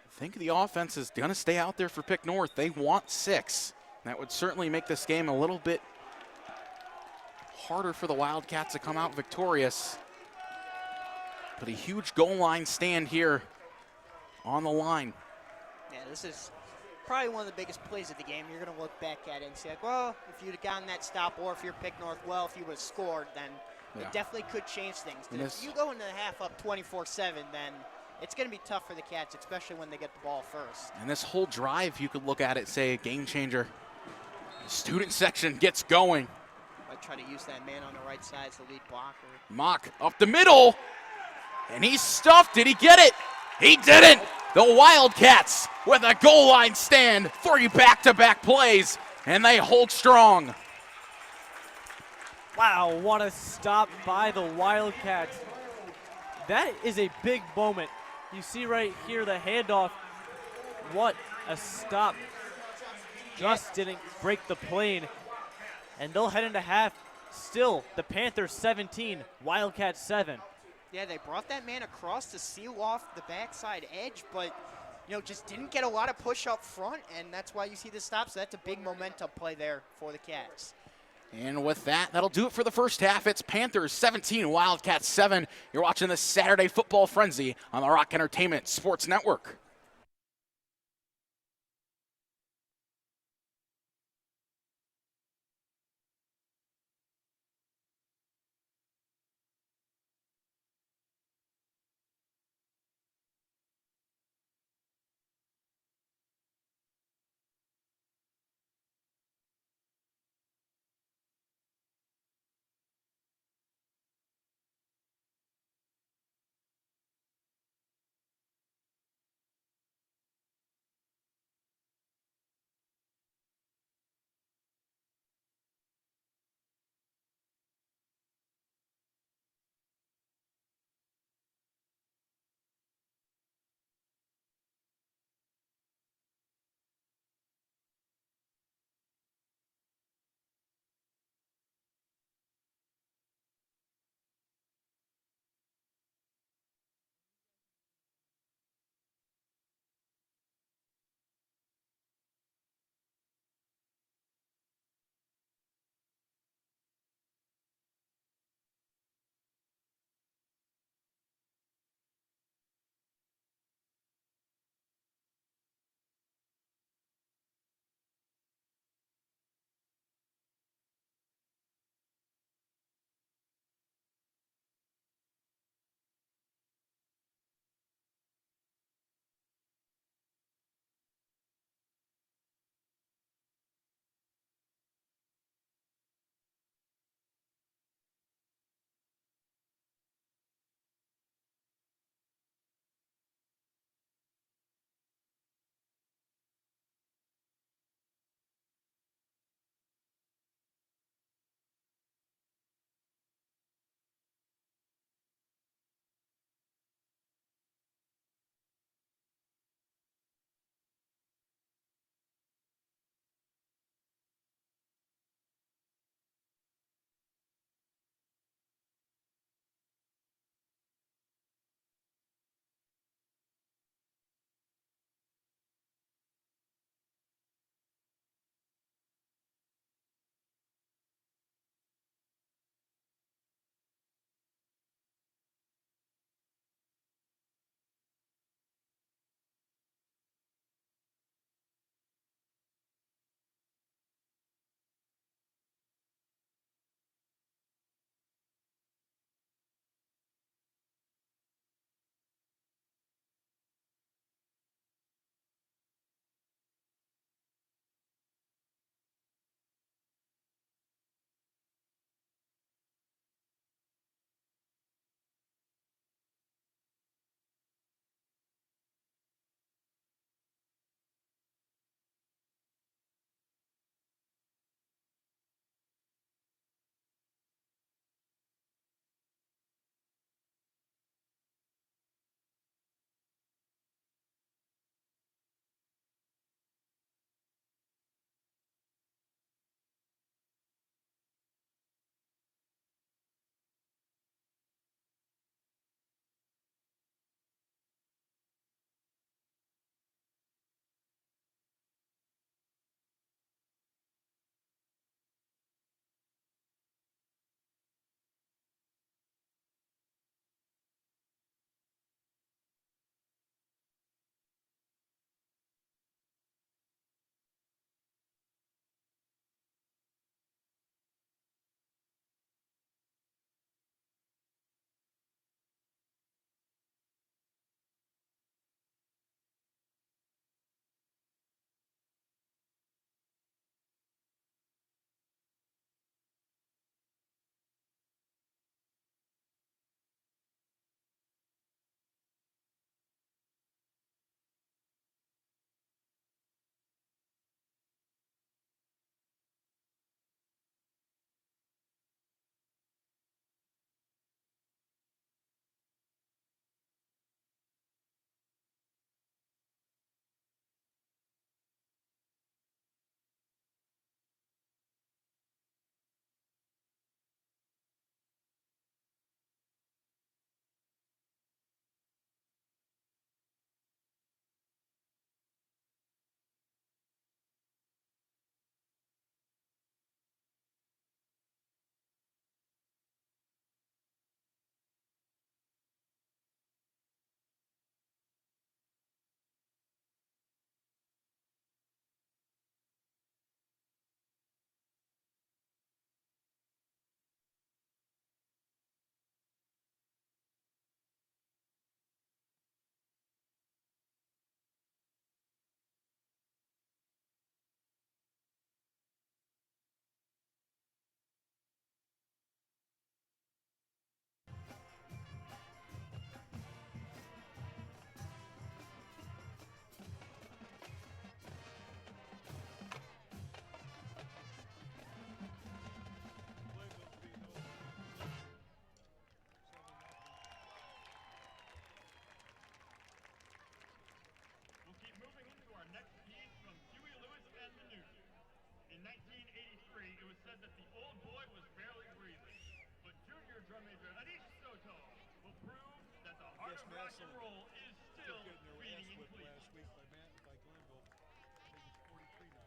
I think the offense is going to stay out there for Pick North. They want 6. That would certainly make this game a little bit harder for the Wildcats to come out victorious. But a huge goal line stand here on the line. Yeah, this is probably one of the biggest plays of the game. You're going to look back at it and say, like, well, if you'd have gotten that stop, or if you're Pick North, well, if you would have scored, then it definitely could change things. And if you go into the half up 24-7, then it's going to be tough for the Cats, especially when they get the ball first. And this whole drive, you could look at it, say, a game changer. Student section gets going. Might try to use that man on the right side as the lead blocker. Mock up the middle, and he's stuffed. Did he get it? He didn't. The Wildcats with a goal line stand, 3 back-to-back plays, and they hold strong. Wow, what a stop by the Wildcats. That is a big moment. You see right here the handoff. What a stop. Just didn't break the plane. And they'll head into half. Still, the Panthers 17, Wildcats 7. Yeah, they brought that man across to seal off the backside edge, but just didn't get a lot of push up front, and that's why you see the stop. So that's a big momentum play there for the Cats. And with that, that'll do it for the first half. It's Panthers 17, Wildcats 7. You're watching the Saturday Football Frenzy on the Rock Entertainment Sports Network. In 1983, it was said that the old boy was barely breathing, but junior drum major Ignatius will prove that the heart of rock and roll is still beating in Cleveland. Last week by Glenville. I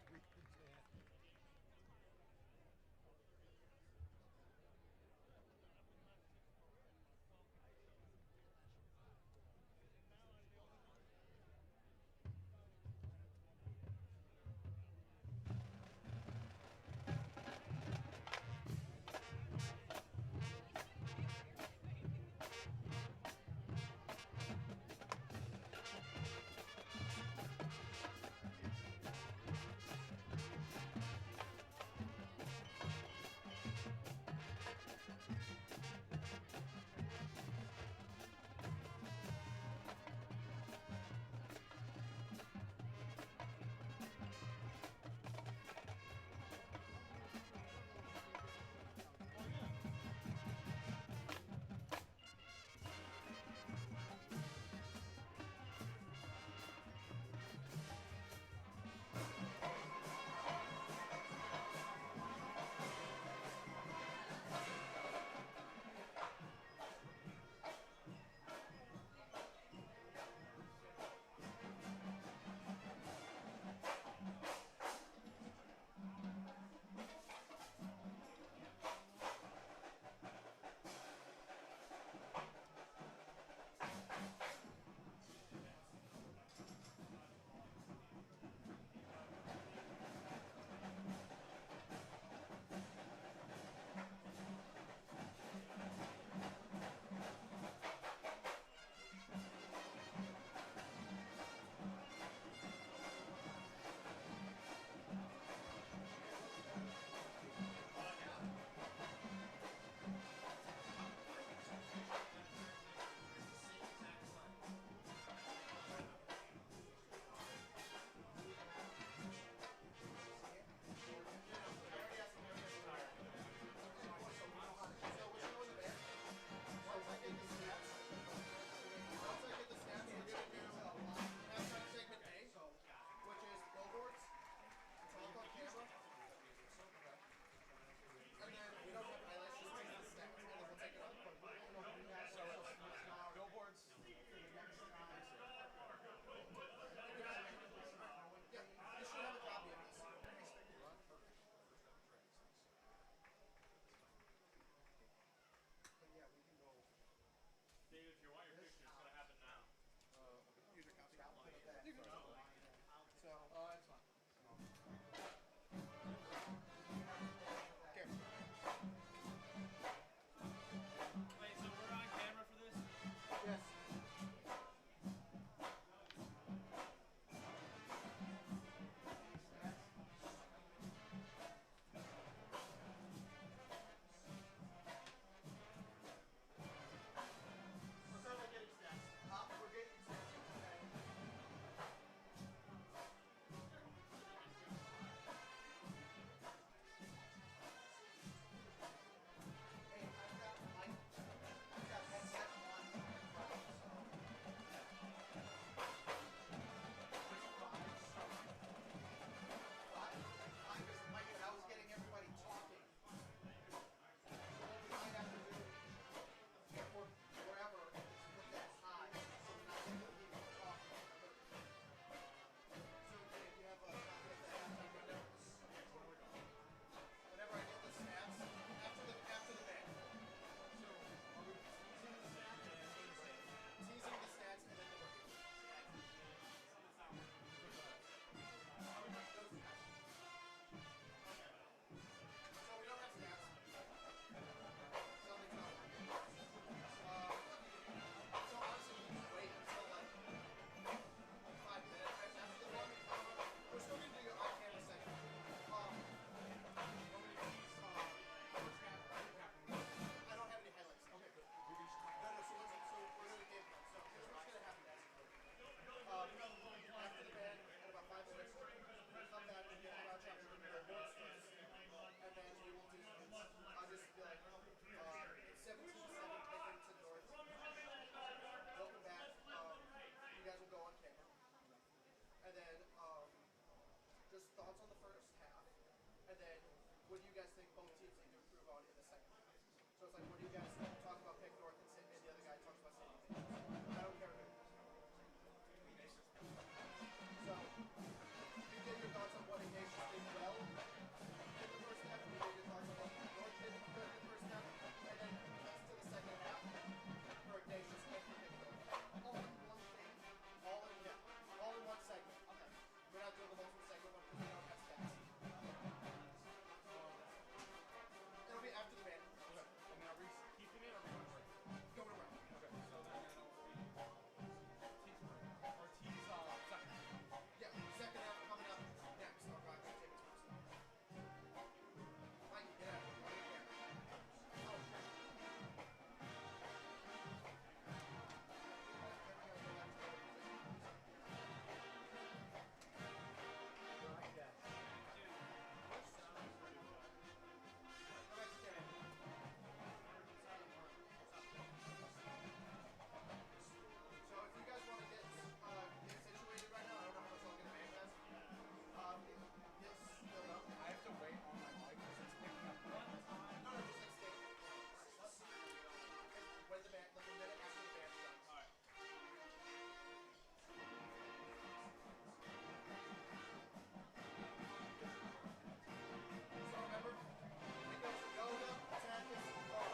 think it's 43 now. Just thoughts on the first half, and what do you guys think both teams need to improve on in the second half? So it's like, what do you guys talk about Pick North and St. and the other guy talks about St. I don't care who. So, you get your thoughts on what Ignatius did well in the first half, and you get your thoughts on what North did good in the first half, and then let's to the second half for Ignatius and for Pick North. All in one thing. All in one segment. Okay. We're not doing the multiple segment one because we don't have stats. It'll be after the band. Okay. And then are we keeping it or are we going to break? Going around. Okay. So then it'll be T's break. Or T's second. Yeah, second half coming up next on Rock Entertainment Sports. Mikey, get out of here. Oh, So if you guys want to get situated right now, I don't know how much longer the band has. Yes, still up. I have to wait on my mic because it's picking up. No, just like stay. When the band, like a minute after the band's done. All right. So remember, it goes Yoga, Takis, Bar.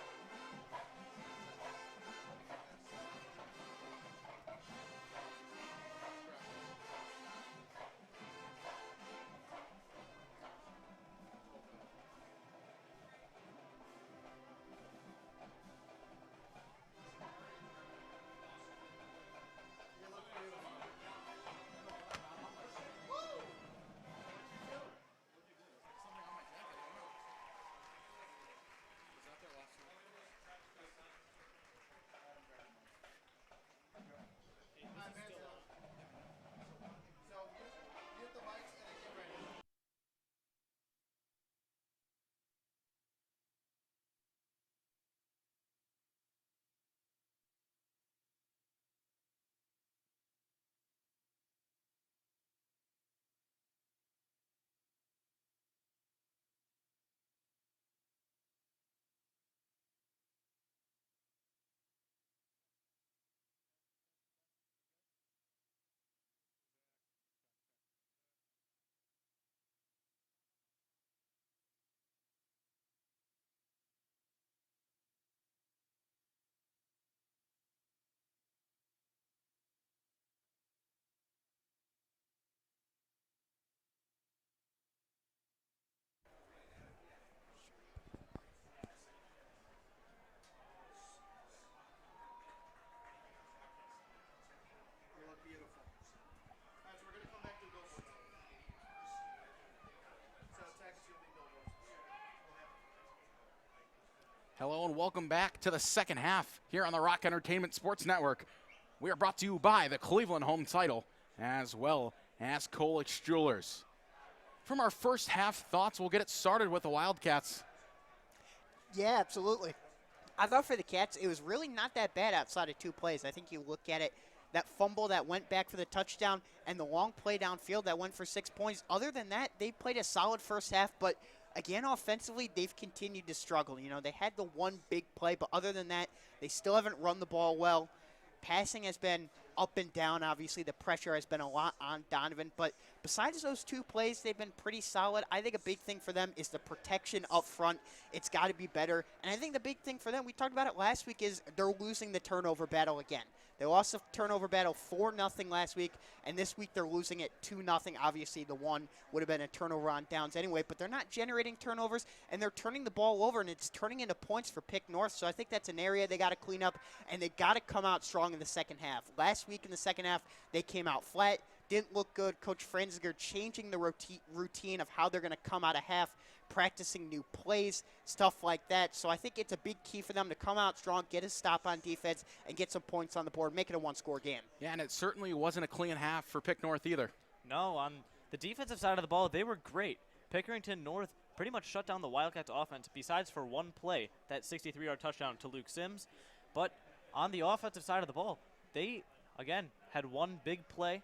You look beautiful. Woo! Something on my jacket. I don't know. Was that there last night? Alright, band's done. So mute the mics and then get ready. You look beautiful. Alright, so we're gonna come back to billboards. So Takis, you'll be billboards. Hello and welcome back to the second half here on the Rock Entertainment Sports Network. We are brought to you by the Cleveland home title as well as Colex Jewelers. From our first half thoughts, we'll get it started with the Wildcats. Yeah, absolutely. I thought for the Cats, it was really not that bad outside of two plays. I think you look at it, that fumble that went back for the touchdown and the long play downfield that went for 6 points. Other than that, they played a solid first half, but again, offensively, they've continued to struggle. You know, they had the one big play, but other than that, they still haven't run the ball well. Passing has been up and down. Obviously, the pressure has been a lot on Donovan. But besides those two plays, they've been pretty solid. I think a big thing for them is the protection up front. It's got to be better. And I think the big thing for them, we talked about it last week, is they're losing the turnover battle again. They lost the turnover battle 4-0 last week, and this week they're losing it 2-0. Obviously, the one would have been a turnover on downs anyway, but they're not generating turnovers, and they're turning the ball over, and it's turning into points for Pick North. So I think that's an area they got to clean up, and they got to come out strong in the second half. Last week in the second half, they came out flat, didn't look good. Coach Frenziger changing the routine of how they're going to come out of half, practicing new plays, stuff like that. So I think it's a big key for them to come out strong, get a stop on defense, and get some points on the board, make it a one-score game. Yeah, and it certainly wasn't a clean half for Pick North either. No, on the defensive side of the ball, they were great. Pickerington North pretty much shut down the Wildcats offense, besides for one play, that 63-yard touchdown to Luke Sims. But on the offensive side of the ball, they, again, had one big play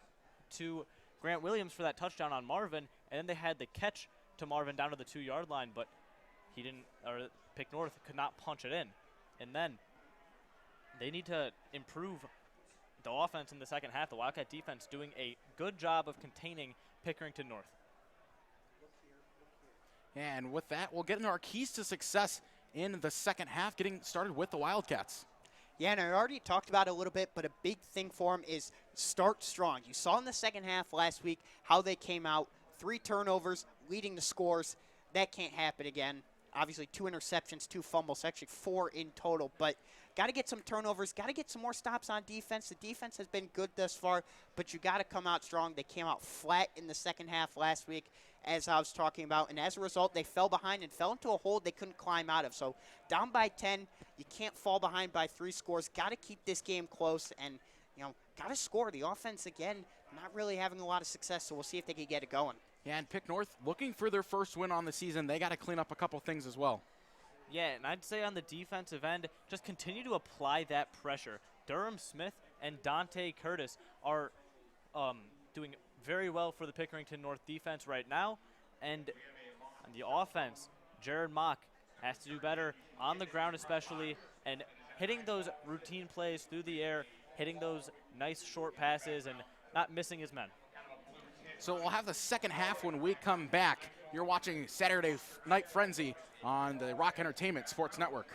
to Grant Williams for that touchdown on Marvin, and then they had the catch to Marvin down to the 2-yard line. But he didn't, or Pick North could not punch it in. And then they need to improve the offense in the second half. The Wildcat defense doing a good job of containing Pickerington North. And with that, we'll get into our keys to success in the second half, getting started with the Wildcats. Yeah, and I already talked about it a little bit, but a big thing for them is start strong. You saw in the second half last week how they came out, 3 turnovers, leading the scores. That can't happen again. Obviously, 2 interceptions, 2 fumbles, actually 4 in total, but got to get some turnovers, got to get some more stops on defense. The defense has been good thus far, but you got to come out strong. They came out flat in the second half last week, as I was talking about, and as a result, they fell behind and fell into a hole they couldn't climb out of. So down by 10, you can't fall behind by 3 scores. Got to keep this game close and, got to score. The offense, again, not really having a lot of success, so we'll see if they can get it going. Yeah, and Pick North looking for their first win on the season. They got to clean up a couple things as well. Yeah, and I'd say on the defensive end, just continue to apply that pressure. Durham Smith and Dante Curtis are doing very well for the Pickerington North defense right now. And on the offense, Jared Mock has to do better on the ground especially, and hitting those routine plays through the air, hitting those nice short passes, and not missing his men. So we'll have the second half when we come back. You're watching Saturday Night Frenzy on the Rock Entertainment Sports Network.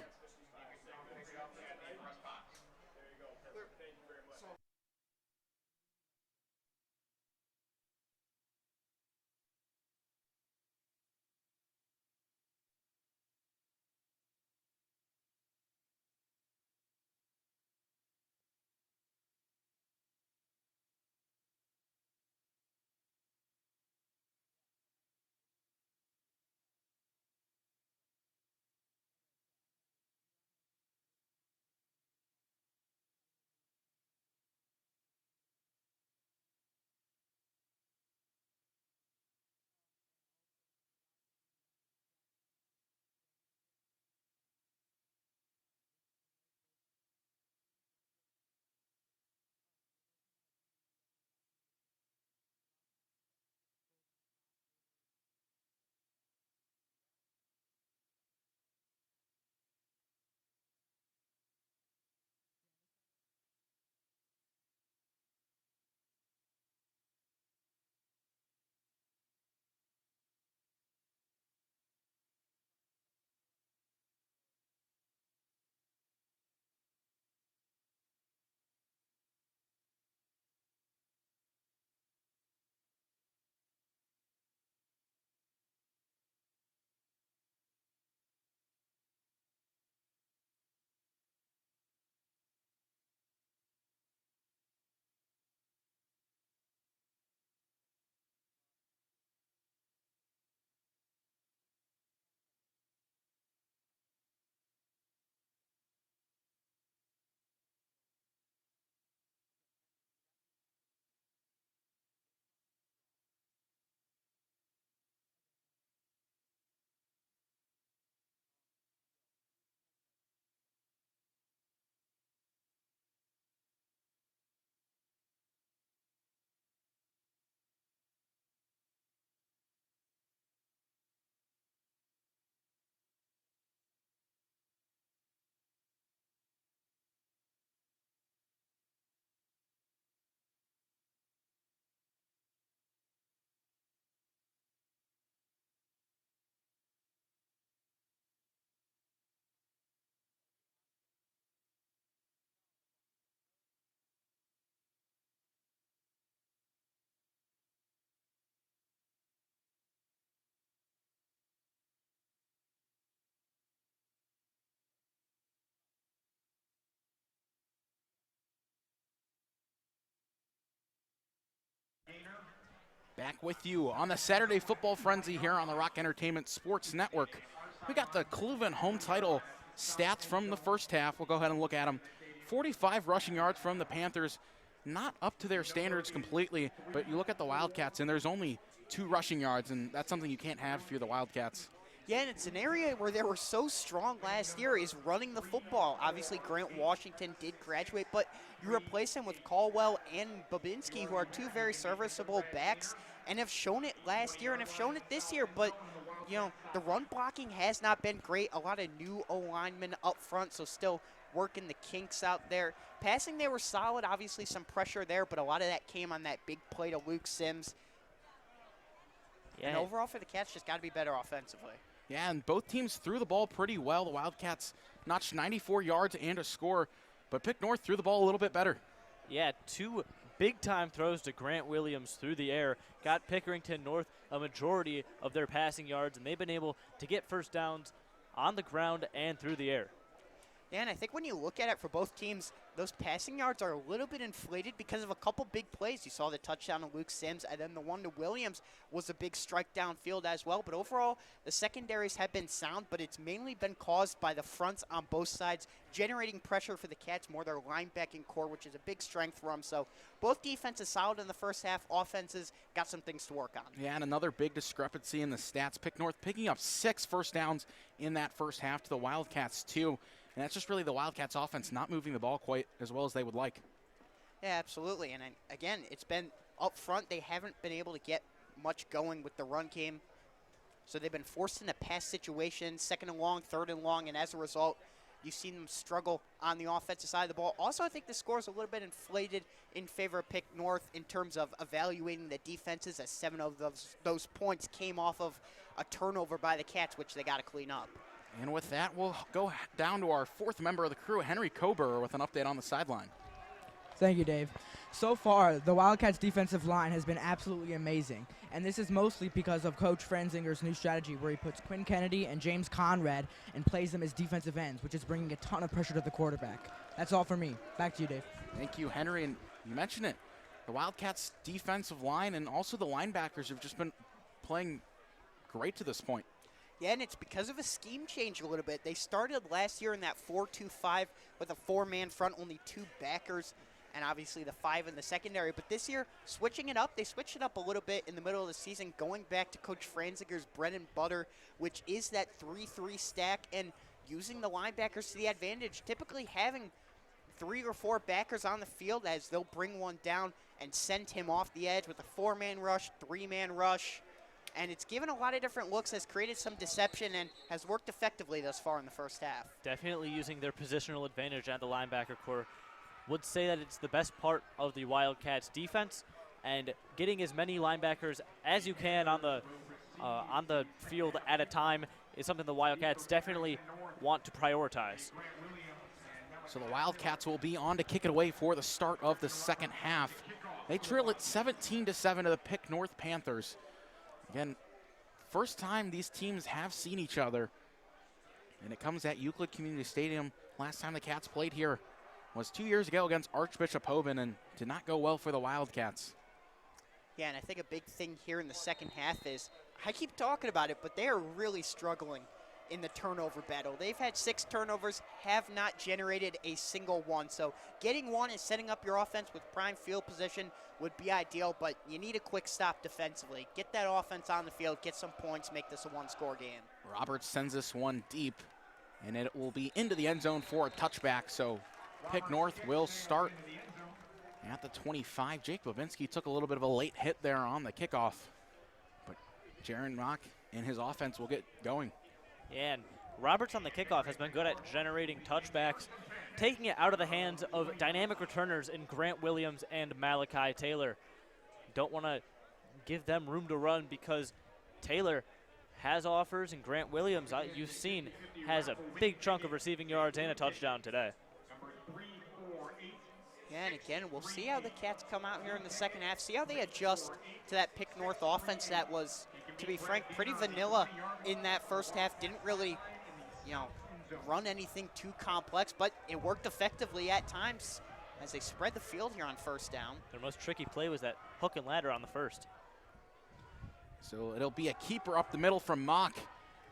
Back with you on the Saturday Football Frenzy here on the Rock Entertainment Sports Network. We got the Cleveland home title stats from the first half. We'll go ahead and look at them. 45 rushing yards from the Panthers. Not up to their standards completely, but you look at the Wildcats, and there's only 2 rushing yards, and that's something you can't have if you're the Wildcats. Yeah, and it's an area where they were so strong last year is running the football. Obviously, Grant Washington did graduate, but you replace him with Caldwell and Babinski, who are 2 very serviceable backs and have shown it last year and have shown it this year. But, the run blocking has not been great. A lot of new O-linemen up front, so still working the kinks out there. Passing, they were solid. Obviously, some pressure there, but a lot of that came on that big play to Luke Sims. Yeah. And overall for the Cats, just got to be better offensively. Yeah, and both teams threw the ball pretty well. The Wildcats notched 94 yards and a score, but Pick North threw the ball a little bit better. Yeah, 2 big-time throws to Grant Williams through the air got Pickerington North a majority of their passing yards, and they've been able to get first downs on the ground and through the air. Yeah, and I think when you look at it for both teams, those passing yards are a little bit inflated because of a couple big plays. You saw the touchdown to Luke Sims, and then the one to Williams was a big strike downfield as well. But overall, the secondaries have been sound, but it's mainly been caused by the fronts on both sides, generating pressure for the Cats, more their linebacking core, which is a big strength for them. So both defenses solid in the first half. Offenses got some things to work on. Yeah, and another big discrepancy in the stats. Pick North picking up 6 first downs in that first half to the Wildcats 2. And that's just really the Wildcats offense not moving the ball quite as well as they would like. Yeah, absolutely. And again, it's been up front. They haven't been able to get much going with the run game. So they've been forced into pass situations, 2nd and long, 3rd and long, and as a result, you've seen them struggle on the offensive side of the ball. Also, I think the score is a little bit inflated in favor of Pick North in terms of evaluating the defenses, as 7 of those points came off of a turnover by the Cats, which they got to clean up. And with that, we'll go down to our 4th member of the crew, Henry Cober, with an update on the sideline. Thank you, Dave. So far, the Wildcats' defensive line has been absolutely amazing, and this is mostly because of Coach Franzinger's new strategy where he puts Quinn Kennedy and James Conrad and plays them as defensive ends, which is bringing a ton of pressure to the quarterback. That's all for me. Back to you, Dave. Thank you, Henry. And you mentioned it. The Wildcats' defensive line and also the linebackers have just been playing great to this point. Yeah, and it's because of a scheme change a little bit. They started last year in that 4-2-5 with a 4-man front, only 2 backers, and obviously the 5 in the secondary. But this year, switching it up, they switched it up a little bit in the middle of the season, going back to Coach Franzinger's bread and butter, which is that 3-3 stack, and using the linebackers to the advantage, typically having 3 or 4 backers on the field as they'll bring one down and send him off the edge with a 4-man rush, 3-man rush. And it's given a lot of different looks, has created some deception, and has worked effectively thus far in the first half. Definitely using their positional advantage at the linebacker core. Would say that it's the best part of the Wildcats defense, and getting as many linebackers as you can on the field at a time is something the Wildcats definitely want to prioritize. So the Wildcats will be on to kick it away for the start of the second half. They trail it 17-7 to the Pick North Panthers. Again, first time these teams have seen each other, and it comes at Euclid Community Stadium. Last time the Cats played here was 2 years ago against Archbishop Hoban, and did not go well for the Wildcats. Yeah, and I think a big thing here in the second half is, I keep talking about it, but they are really struggling in the turnover battle. They've had 6 turnovers, have not generated a single one. So getting one and setting up your offense with prime field position would be ideal, but you need a quick stop defensively. Get that offense on the field, get some points, make this a 1-score game. Roberts sends this one deep, and it will be into the end zone for a touchback. So Pick North will start at the 25. Jake Babinski took a little bit of a late hit there on the kickoff, but Jaron Rock and his offense will get going. Yeah, and Roberts on the kickoff has been good at generating touchbacks, taking it out of the hands of dynamic returners in Grant Williams and Malachi Taylor. Don't want to give them room to run because Taylor has offers, and Grant Williams, you've seen, has a big chunk of receiving yards and a touchdown today. Yeah, and again, we'll see how the Cats come out here in the second half, see how they adjust to that Pick North offense that was, to be frank, pretty vanilla in that first half. Didn't really, run anything too complex, but it worked effectively at times as they spread the field here on first down. Their most tricky play was that hook and ladder on the first. So it'll be a keeper up the middle from Mock,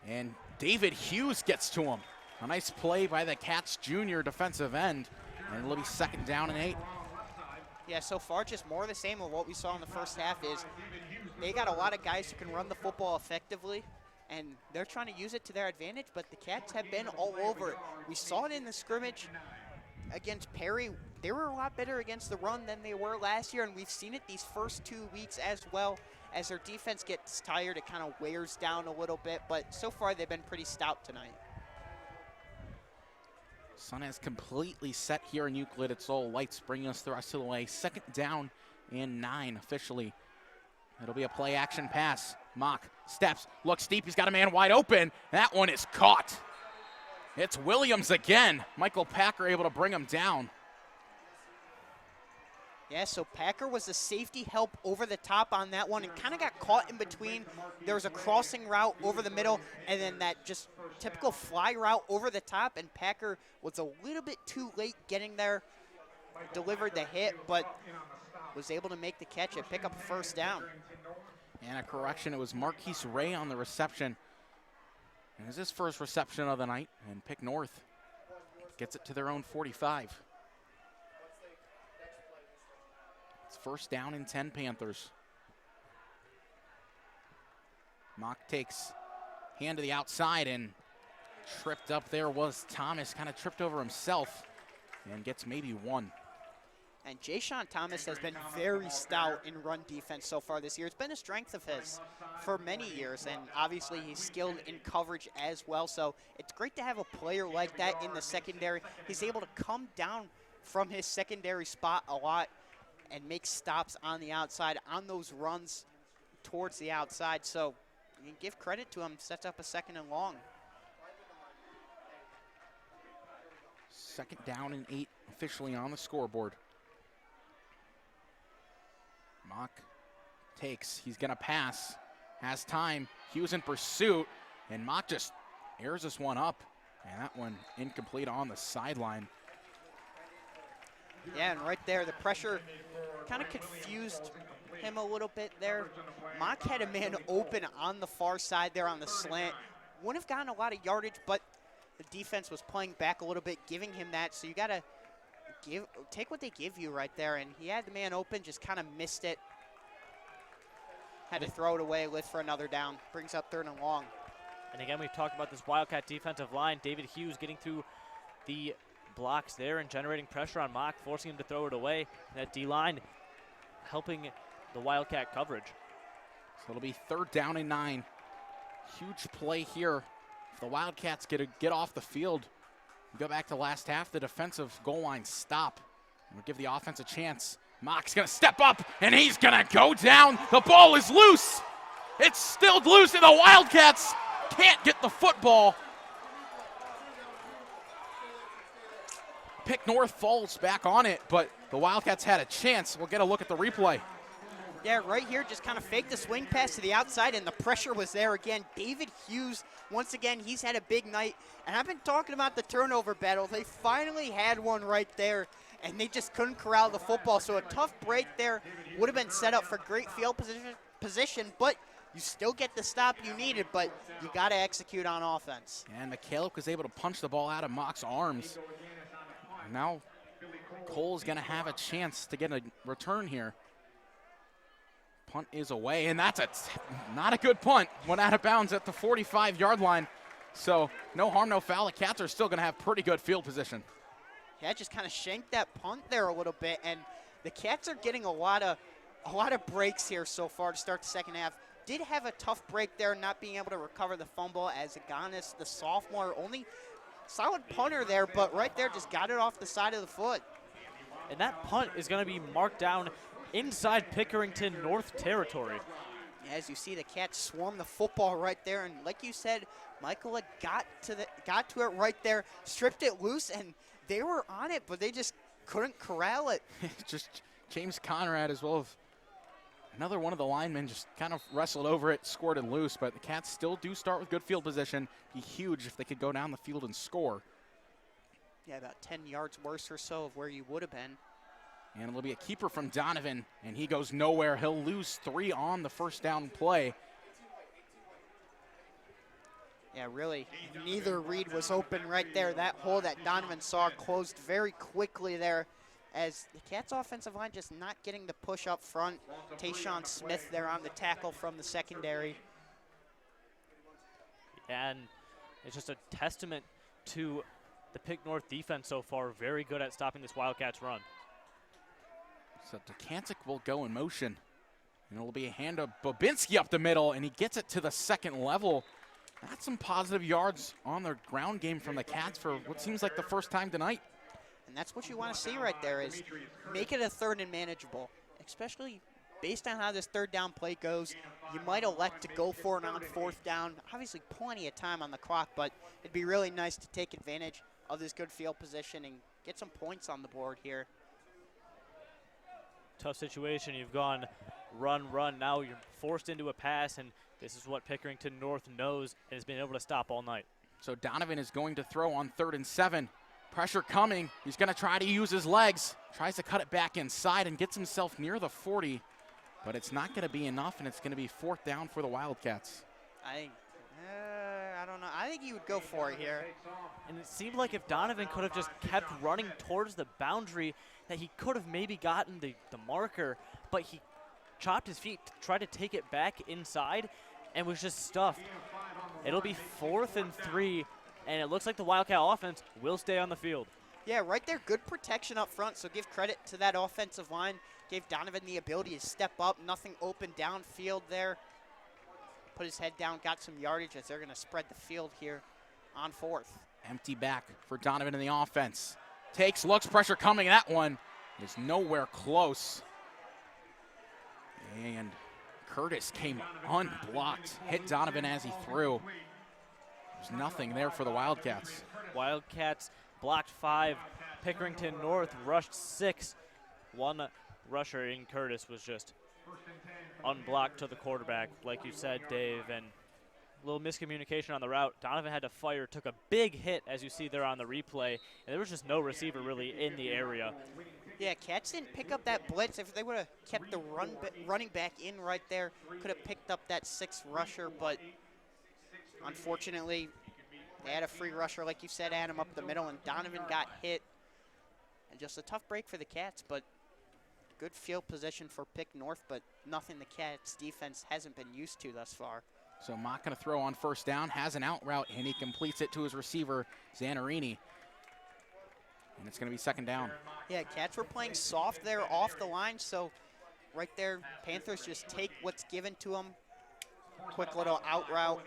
and David Hughes gets to him. A nice play by the Cats junior defensive end, and it'll be 2nd down and 8. Yeah, so far just more of the same of what we saw in the first half is they got a lot of guys who can run the football effectively, and they're trying to use it to their advantage, but the Cats have been all over it. We saw it in the scrimmage. against Perry, they were a lot better against the run than they were last year, and we've seen it these first 2 weeks as well. As their defense gets tired, it kind of wears down a little bit, but so far they've been pretty stout tonight. Sun has completely set here in Euclid. It's all lights bringing us the rest of the way. 2nd down and 9 officially. It'll be a play action pass. Mock steps, looks deep. He's got a man wide open. That one is caught. It's Williams again. Michael Packer able to bring him down. Yeah, so Packer was the safety help over the top on that one and kind of got caught in between. There was a crossing route over the middle and then that just typical fly route over the top, and Packer was a little bit too late getting there, delivered the hit, but was able to make the catch and pick up a 1st down. And a correction, it was Marquise Ray on the reception. And it's his first reception of the night, and Pick North gets it to their own 45. It's 1st down and 10 Panthers. Mock takes hand to the outside, and tripped up there was Thomas, kind of tripped over himself and gets maybe 1. And Jay-Sean Thomas has been very stout in run defense so far this year. It's been a strength of his for many years, and obviously he's skilled in coverage as well. So it's great to have a player like that in the secondary. He's able to come down from his secondary spot a lot and make stops on the outside on those runs towards the outside. So you can give credit to him, sets up a 2nd and long. 2nd down and 8 officially on the scoreboard. Mock takes, he's gonna pass, has time, Hughes in pursuit, and Mock just airs this one up, and that one incomplete on the sideline. Yeah, and right there, the pressure kind of confused him a little bit there. Mock had a man open on the far side there on the slant. Wouldn't have gotten a lot of yardage, but the defense was playing back a little bit, giving him that, so you gotta take what they give you right there, and he had the man open, just kind of missed it. Had to throw it away, live for another down. Brings up 3rd and long. And again, we've talked about this Wildcat defensive line. David Hughes getting through the blocks there and generating pressure on Mock, forcing him to throw it away. And that D-line helping the Wildcat coverage. So it'll be 3rd down and 9. Huge play here. If the Wildcats get off the field, go back to last half, the defensive goal line stop. We'll give the offense a chance. Mock's gonna step up, and he's gonna go down. The ball is loose. It's still loose, and the Wildcats can't get the football. Pick North falls back on it, but the Wildcats had a chance. We'll get a look at the replay. Yeah, right here, just kind of faked the swing pass to the outside, and the pressure was there again. David Hughes, once again, he's had a big night. And I've been talking about the turnover battle. They finally had one right there, and they just couldn't corral the football. So a tough break there would have been set up for great field position, but you still get the stop you needed, but you got to execute on offense. And McCaleb was able to punch the ball out of Mock's arms. Now Cole's going to have a chance to get a return here. Punt is away, and that's not a good punt. Went out of bounds at the 45-yard line. So no harm, no foul. The Cats are still going to have pretty good field position. Yeah, just kind of shanked that punt there a little bit, and the Cats are getting a lot of breaks here so far to start the 2nd half. Did have a tough break there, not being able to recover the fumble as Ignatius, the sophomore, only solid punter there, but right there just got it off the side of the foot. And that punt is going to be marked down inside Pickerington North territory. As you see, the Cats swarm the football right there, and like you said, Michael got to it right there, stripped it loose, and they were on it, but they just couldn't corral it. Just James Conrad as well as another one of the linemen just kind of wrestled over it, scored it loose, but the Cats still do start with good field position. Be huge if they could go down the field and score. Yeah, about 10 yards worse or so of where you would have been. And it'll be a keeper from Donovan, and he goes nowhere. He'll lose 3 on the 1st down play. Yeah, really, neither read was open right there. That hole that Donovan saw closed very quickly there as the Cats' offensive line just not getting the push up front. Tayshawn Smith there on the tackle from the secondary. And it's just a testament to the Pick North defense so far very good at stopping this Wildcats run. So DeCantic will go in motion. And it'll be a hand to Babinski up the middle, and he gets it to the second level. That's some positive yards on the ground game from the Cats for what seems like the first time tonight. And that's what you want to see right there is make it a third and manageable, especially based on how this third down play goes. You might elect to go for it on fourth down. Obviously plenty of time on the clock, but it'd be really nice to take advantage of this good field position and get some points on the board here. Tough situation. You've gone run. Now you're forced into a pass, and this is what Pickerington North knows and has been able to stop all night. So Donovan is going to throw on 3rd and 7. Pressure coming. He's going to try to use his legs. Tries to cut it back inside and gets himself near the 40. But it's not going to be enough, and it's going to be 4th down for the Wildcats. I don't know. I think he would go for it here. And it seemed like if Donovan could have just kept running towards the boundary, that he could have maybe gotten the marker, but he chopped his feet, tried to take it back inside, and was just stuffed. It'll be 4th and 3, and it looks like the Wildcat offense will stay on the field. Yeah, right there, good protection up front, so give credit to that offensive line. Gave Donovan the ability to step up, nothing open downfield there. Put his head down, got some yardage as they're going to spread the field here on 4th. Empty back for Donovan in the offense. Takes, looks, pressure coming. That one is nowhere close. And Curtis came unblocked, hit Donovan as he threw. There's nothing there for the Wildcats. Wildcats blocked 5. Pickerington North rushed 6. One rusher in Curtis was just unblocked to the quarterback, like you said, Dave, and a little miscommunication on the route. Donovan had to fire, took a big hit, as you see there on the replay, and there was just no receiver really in the area. Yeah, Cats didn't pick up that blitz. If they would have kept the running back in right there, could have picked up that 6th rusher, but unfortunately, they had a free rusher, like you said, Adam, up the middle, and Donovan got hit. And just a tough break for the Cats, but good field position for Pick North, but nothing the Cats defense hasn't been used to thus far. So Mock going to throw on 1st down, has an out route, and he completes it to his receiver, Zanarini. And it's going to be 2nd down. Yeah, Cats were playing soft there off the line, so right there, Panthers just take what's given to them. Quick little out route.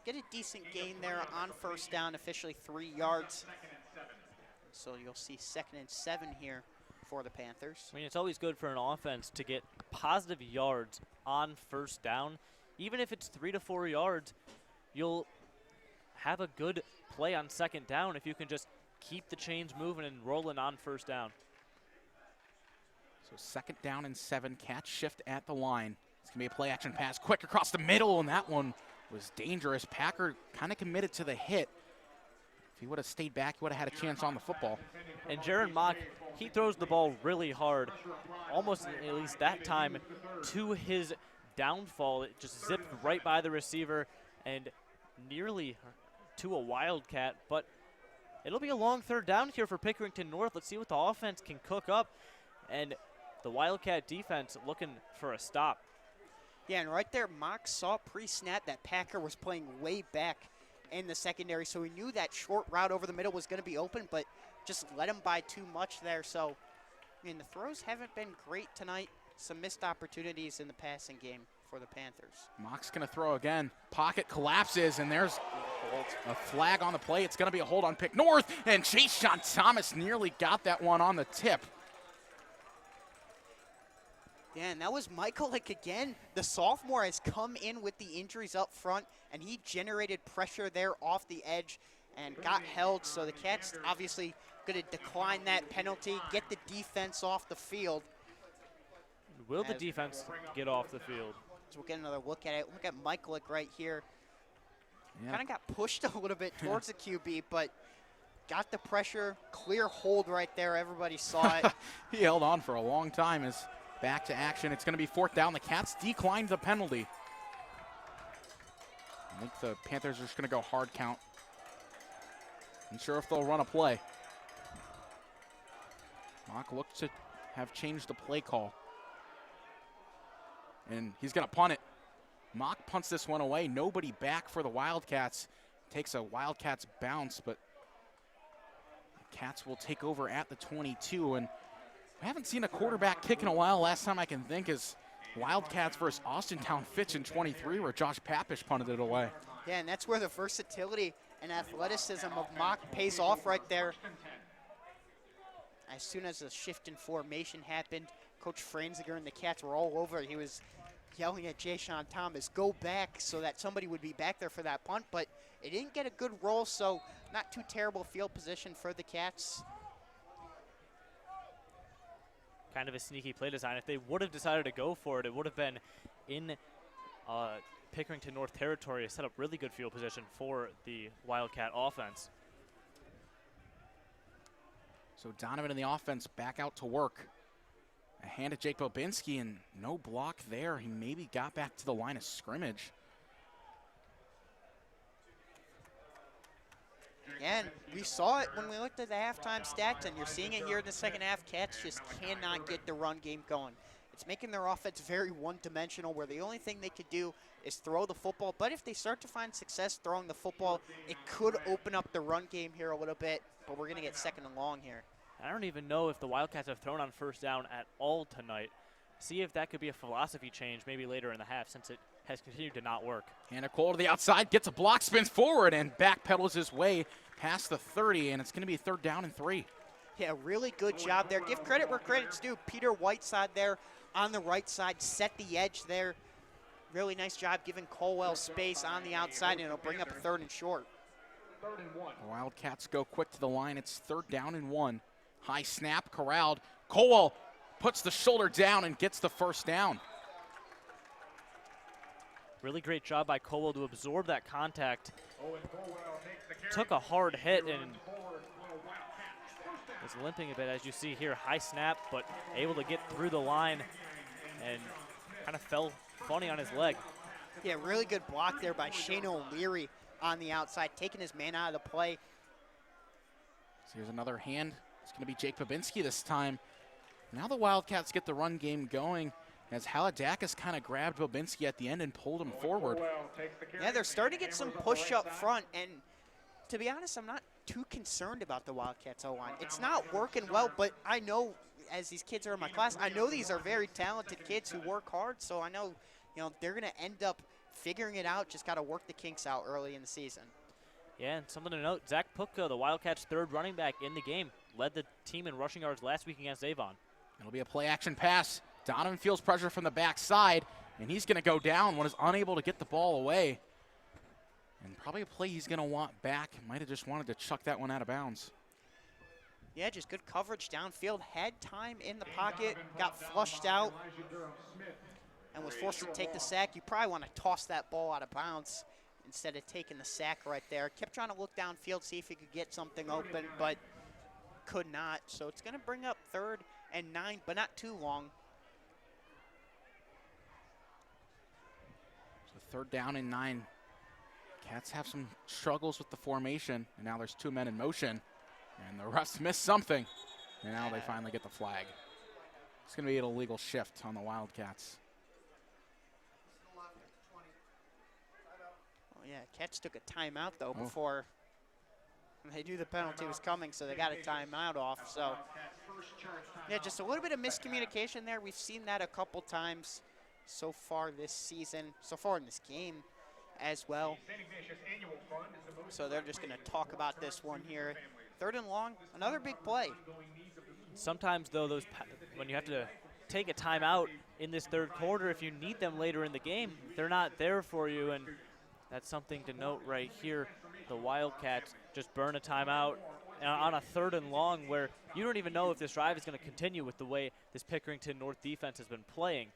Get a decent gain there on 1st down, officially 3 yards. So you'll see 2nd and 7 here for the Panthers. I mean, it's always good for an offense to get positive yards on 1st down. Even if it's 3 to 4 yards, you'll have a good play on 2nd down if you can just keep the chains moving and rolling on 1st down. So 2nd down and 7, Cats shift at the line. It's going to be a play action pass, quick across the middle, and that one was dangerous. Packer kind of committed to the hit. If he would have stayed back, he would have had a chance on the football. And Jaron Mock, he throws the ball really hard, almost at least that time, to his downfall. It just zipped right by the receiver and nearly to a Wildcat, but it'll be a long 3rd down here for Pickerington North. Let's see what the offense can cook up, and the Wildcat defense looking for a stop. Yeah, and right there, Mock saw pre-snap that Packer was playing way back in the secondary, so he knew that short route over the middle was going to be open, but just let him by too much there. So, I mean, the throws haven't been great tonight. Some missed opportunities in the passing game for the Panthers. Mock's going to throw again. Pocket collapses, and there's a flag on the play. It's going to be a hold on Pick North, and Chase Sean Thomas nearly got that one on the tip. Yeah, and that was Michaelic again. The sophomore has come in with the injuries up front, and he generated pressure there off the edge and got held. So the Cats obviously going to decline that penalty, get the defense off the field. Will the defense get off the field? So we'll get another look at it. Look at Michaelic right here. Yeah. Kind of got pushed a little bit towards the QB, but got the pressure. Clear hold right there. Everybody saw it. He held on for a long time. As back to action. It's going to be 4th down. The Cats declined the penalty. I think the Panthers are just going to go hard count. Not sure if they'll run a play. Mock looks to have changed the play call. And he's going to punt it. Mock punts this one away. Nobody back for the Wildcats. Takes a Wildcats bounce, but Cats will take over at the 22, and we haven't seen a quarterback kick in a while. Last time I can think is Wildcats versus Austintown Fitch in 23, where Josh Papish punted it away. Yeah, and that's where the versatility and athleticism of Mock pays off right there. As soon as the shift in formation happened, Coach Franziger and the Cats were all over it. He was yelling at Jay Sean Thomas, go back, so that somebody would be back there for that punt, but it didn't get a good roll, so not too terrible field position for the Cats. Kind of a sneaky play design. If they would have decided to go for it, it would have been in Pickerington North territory to set up really good field position for the Wildcat offense. So Donovan in the offense back out to work. A hand to Jake Bobinski, and no block there. He maybe got back to the line of scrimmage. And we saw it when we looked at the halftime stats, and you're seeing it here in the second half. Cats just cannot get the run game going. It's making their offense very one-dimensional, where the only thing they could do is throw the football. But if they start to find success throwing the football, it could open up the run game here a little bit. But we're going to get second and long here. I don't even know if the Wildcats have thrown on first down at all tonight. See if that could be a philosophy change maybe later in the half, since it has continued to not work. Hannah Cole to the outside, gets a block, spins forward, and backpedals his way past the 30, and it's going to be 3rd down and 3. Yeah, really good job there. Give credit where credit's due. Peter Whiteside there on the right side, set the edge there. Really nice job giving Colwell space on the outside, and it'll bring up a 3rd and short. The Wildcats go quick to the line. It's 3rd down and 1. High snap, corralled. Colwell puts the shoulder down and gets the 1st down. Really great job by Colwell to absorb that contact. Took a hard hit and was limping a bit, as you see here. High snap, but able to get through the line and kind of fell funny on his leg. Yeah, really good block there by Shane O'Leary on the outside, taking his man out of the play. So here's another hand. It's going to be Jake Babinski this time. Now the Wildcats get the run game going, as Haladakis kind of grabbed Babinski at the end and pulled him forward. Yeah, they're starting to get some push up front, and to be honest, I'm not too concerned about the Wildcats O-line. It's not working well, but I know, as these kids are in my class, I know these are very talented kids who work hard, so I know, they're going to end up figuring it out. Just got to work the kinks out early in the season. Yeah, and something to note, Zach Putka, the Wildcats' 3rd running back in the game, led the team in rushing yards last week against Avon. It'll be a play-action pass. Donovan feels pressure from the backside, and he's going to go down when he's unable to get the ball away. And probably a play he's going to want back. Might have just wanted to chuck that one out of bounds. Yeah, just good coverage downfield. Had time in the pocket, got flushed out, and was forced to take the sack. You probably want to toss that ball out of bounds instead of taking the sack right there. Kept trying to look downfield, see if he could get something open, but could not. So it's going to bring up 3rd and 9, but not too long. So 3rd down and 9. Cats have some struggles with the formation, and now there's 2 men in motion, and the refs missed something, and now they finally get the flag. It's going to be an illegal shift on the Wildcats. Oh, yeah, Cats took a timeout, though, before they knew the penalty was coming, so they got a timeout off. So, yeah, just a little bit of miscommunication there. We've seen that a couple times so far this season, so far in this game as well. So they're just going to talk about this one here. 3rd and long, another big play. Sometimes, though, when you have to take a timeout in this 3rd quarter, if you need them later in the game, they're not there for you, and that's something to note right here. The Wildcats just burn a timeout on a 3rd and long, where you don't even know if this drive is going to continue with the way this Pickerington North defense has been playing.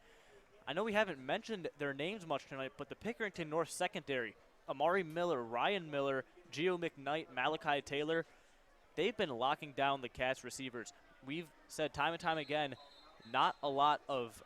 I know we haven't mentioned their names much tonight, but the Pickerington North secondary, Amari Miller, Ryan Miller, Gio McKnight, Malachi Taylor, they've been locking down the Cats receivers. We've said time and time again, not a lot of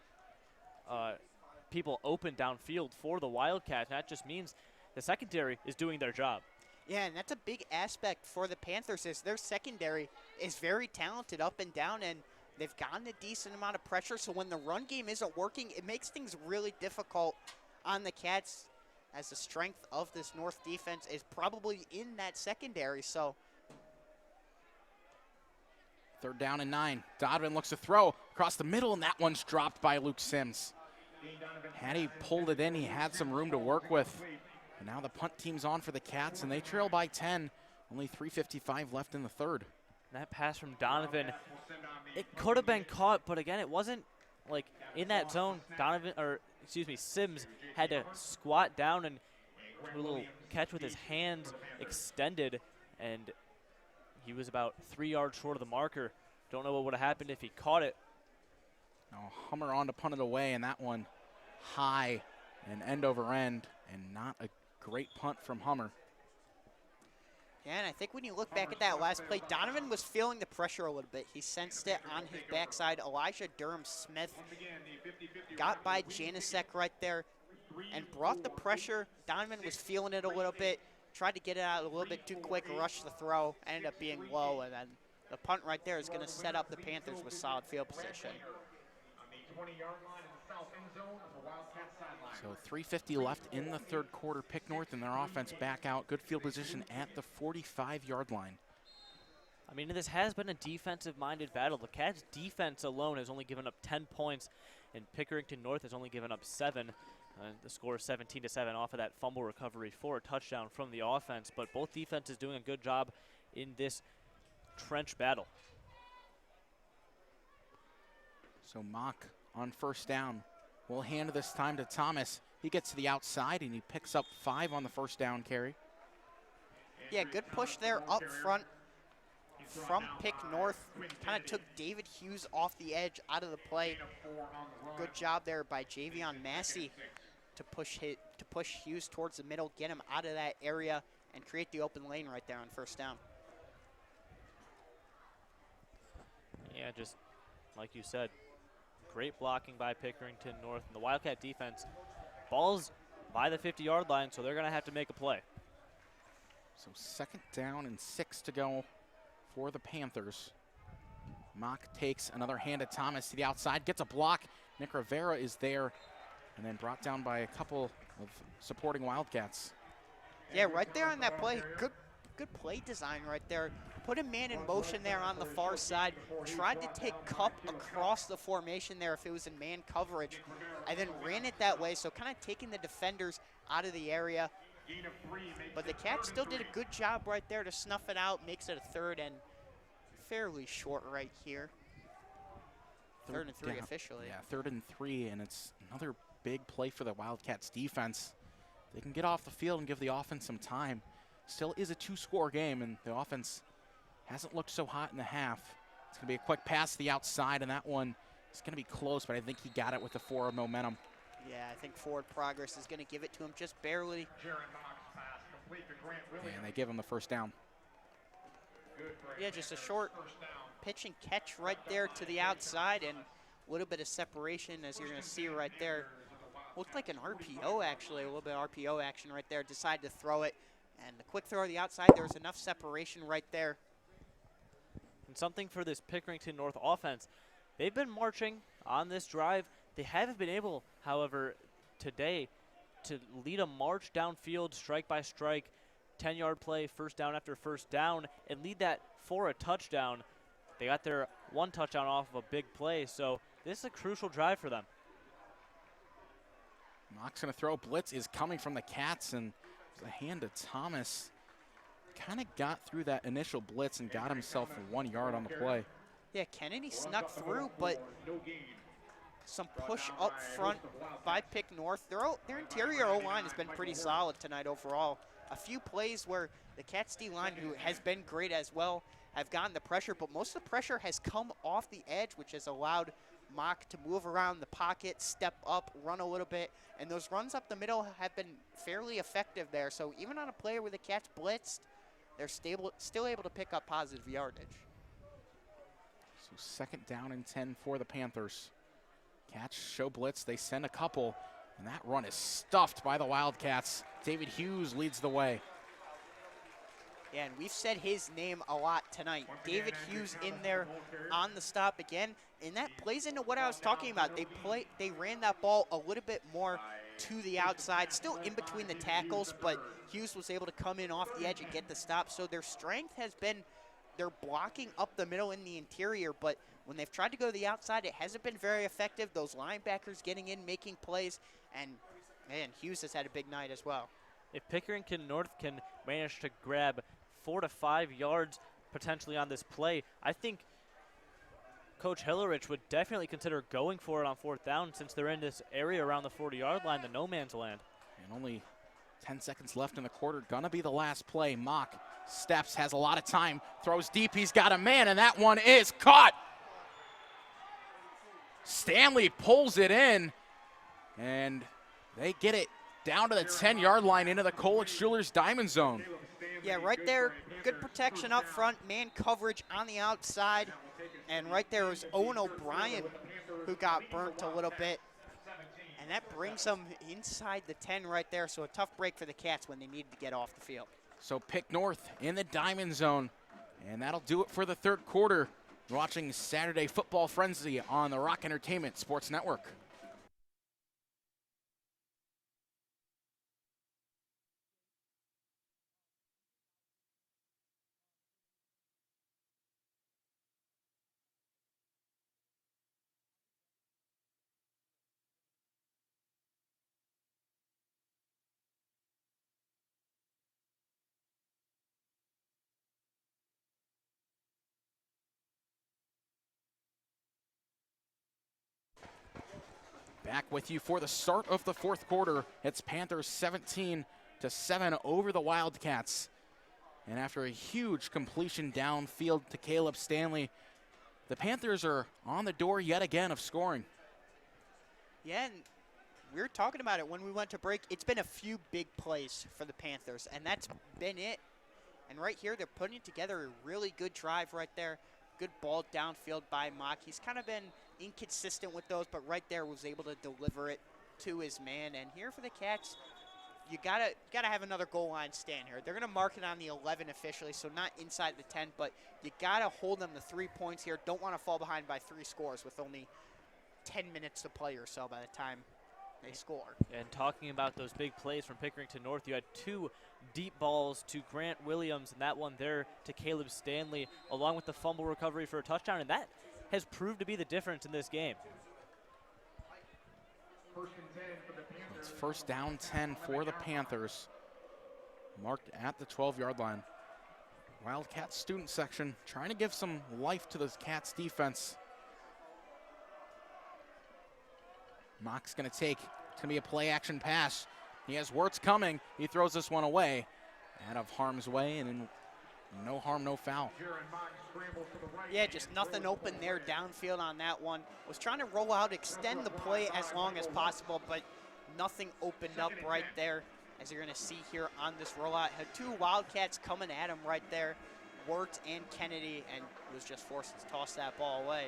people open downfield for the Wildcats. That just means the secondary is doing their job. Yeah, and that's a big aspect for the Panthers, is their secondary is very talented up and down, and they've gotten a decent amount of pressure, so when the run game isn't working, it makes things really difficult on the Cats, as the strength of this North defense is probably in that secondary. So 3rd down and 9. Donovan looks to throw across the middle, and that one's dropped by Luke Sims. Had he pulled it in, he had some room to work with. And now the punt team's on for the Cats, and they trail by 10. Only 3:55 left in the 3rd. That pass from Donovan, it could have been caught, but again, it wasn't like in that zone. Sims had to squat down and do a little catch with his hands extended, and he was about 3 yards short of the marker. Don't know what would have happened if he caught it. Now Hummer on to punt it away, and that one high and end over end, and not a great punt from Hummer. Yeah, and I think when you look back at that last play, Donovan was feeling the pressure a little bit. He sensed it on his backside. Elijah Durham-Smith got by Janisek right there and brought the pressure. Donovan was feeling it a little bit, tried to get it out a little bit too quick, rushed the throw, ended up being low, and then the punt right there is going to set up the Panthers with solid field position. So 3:50 left in the 3rd quarter. Pick North and their offense back out. Good field position at the 45-yard line. I mean, this has been a defensive-minded battle. The Cats' defense alone has only given up 10 points, and Pickerington North has only given up 7. The score is 17-7 off of that fumble recovery for a touchdown from the offense. But both defenses doing a good job in this trench battle. So Mock on 1st down. We'll hand this time to Thomas. He gets to the outside, and he picks up 5 on the 1st down carry. Yeah, good push there up front from Pick North. Kind of took David Hughes off the edge out of the play. Good job there by Javion Massey to push Hughes towards the middle, get him out of that area, and create the open lane right there on 1st down. Yeah, just like you said, great blocking by Pickerington North. And the Wildcat defense, ball's by the 50-yard line, so they're going to have to make a play. So 2nd down and 6 to go for the Panthers. Mock takes another hand at Thomas to the outside, gets a block. Nick Rivera is there, and then brought down by a couple of supporting Wildcats. Yeah, right there on that play, good play design right there. Put a man in motion there on the far side, tried to take Cup across the formation there if it was in man coverage, and then ran it that way, so kind of taking the defenders out of the area. But the Cats still did a good job right there to snuff it out, makes it a 3rd and fairly short right here. 3rd and 3 down. officially. Yeah, 3rd and 3, and it's another big play for the Wildcats defense. They can get off the field and give the offense some time. Still is a 2-score game, and the offense hasn't looked so hot in the half. It's going to be a quick pass to the outside, and that one is going to be close, but I think he got it with the forward momentum. Yeah, I think forward progress is going to give it to him just barely. And they give him the 1st down. Yeah, just a short pitch and catch right there to the outside, and a little bit of separation, as you're going to see right there. Looked like an RPO, actually, a little bit of RPO action right there. Decided to throw it, and the quick throw to the outside, there was enough separation right there. And something for this Pickerington North offense, they've been marching on this drive. They haven't been able, however, today to lead a march downfield, strike by strike, 10-yard play, 1st down after 1st down, and lead that for a touchdown. They got their 1 touchdown off of a big play, so this is a crucial drive for them. Mock's going to throw. Blitz is coming from the Cats, and there's a hand to Thomas. Kind of got through that initial blitz and got himself 1 yard on the play. Yeah, Kennedy snuck through, but some push up front by Pick North. Their interior O-line has been pretty solid tonight overall. A few plays where the Cats D-line, who has been great as well, have gotten the pressure, but most of the pressure has come off the edge, which has allowed Mock to move around the pocket, step up, run a little bit, and those runs up the middle have been fairly effective there. So even on a play where the Cats blitzed, they're still able to pick up positive yardage. So 2nd down and 10 for the Panthers. Cats show blitz. They send a couple, and that run is stuffed by the Wildcats. David Hughes leads the way. Yeah, and we've said his name a lot tonight. David Hughes in there on the stop again, and that plays into what I was talking about. They ran that ball a little bit more to the outside, still in between the tackles, but Hughes was able to come in off the edge and get the stop. So their strength has been they're blocking up the middle in the interior, but when they've tried to go to the outside, it hasn't been very effective. Those linebackers getting in, making plays, and man, Hughes has had a big night as well. If Pickerington North can manage to grab 4 to 5 yards potentially on this play, I think Coach Hillerich would definitely consider going for it on 4th down since they're in this area around the 40-yard line, the no man's land. And only 10 seconds left in the quarter. Gonna be the last play. Mock steps, has a lot of time, throws deep. He's got a man, and that one is caught. Stanley pulls it in, and they get it down to the 10-yard line into the Kolich Jewelers diamond zone. Yeah, right there, good protection up front, man coverage on the outside, and right there was Owen O'Brien who got burnt a little bit, and that brings them inside the 10 right there, so a tough break for the Cats when they needed to get off the field. So Pick North in the diamond zone, and that'll do it for the third quarter. You're watching Saturday Football Frenzy on the Rock Entertainment Sports Network. Back with you for the start of the fourth quarter. It's Panthers 17-7 over the Wildcats. And after a huge completion downfield to Caleb Stanley, the Panthers are on the door yet again of scoring. Yeah, and we were talking about it when we went to break. It's been a few big plays for the Panthers, and that's been it. And right here, they're putting together a really good drive right there. Good ball downfield by Mock. He's kind of been inconsistent with those, but right there was able to deliver it to his man. And here for the Cats, you gotta have another goal line stand here. They're gonna mark it on the 11 officially, so not inside the 10, but you gotta hold them to 3 points here. Don't want to fall behind by 3 scores with only 10 minutes to play or so by the time they score. And talking about those big plays from Pickerington North, you had 2 deep balls to Grant Williams, and that one there to Caleb Stanley, along with the fumble recovery for a touchdown, and that has proved to be the difference in this game. It's first down 10 for the Panthers, marked at the 12-yard line. Wildcats student section trying to give some life to the Cats defense. Mock's going to take, it's going to be a play-action pass. He has Wirtz coming. He throws this one away, out of harm's way, and then no harm, no foul. Yeah, just nothing open there downfield on that one. Was trying to roll out, extend the play as long as possible, but nothing opened up right there, as you're going to see here on this rollout. Had 2 Wildcats coming at him right there, Wirtz and Kennedy, and was just forced to toss that ball away.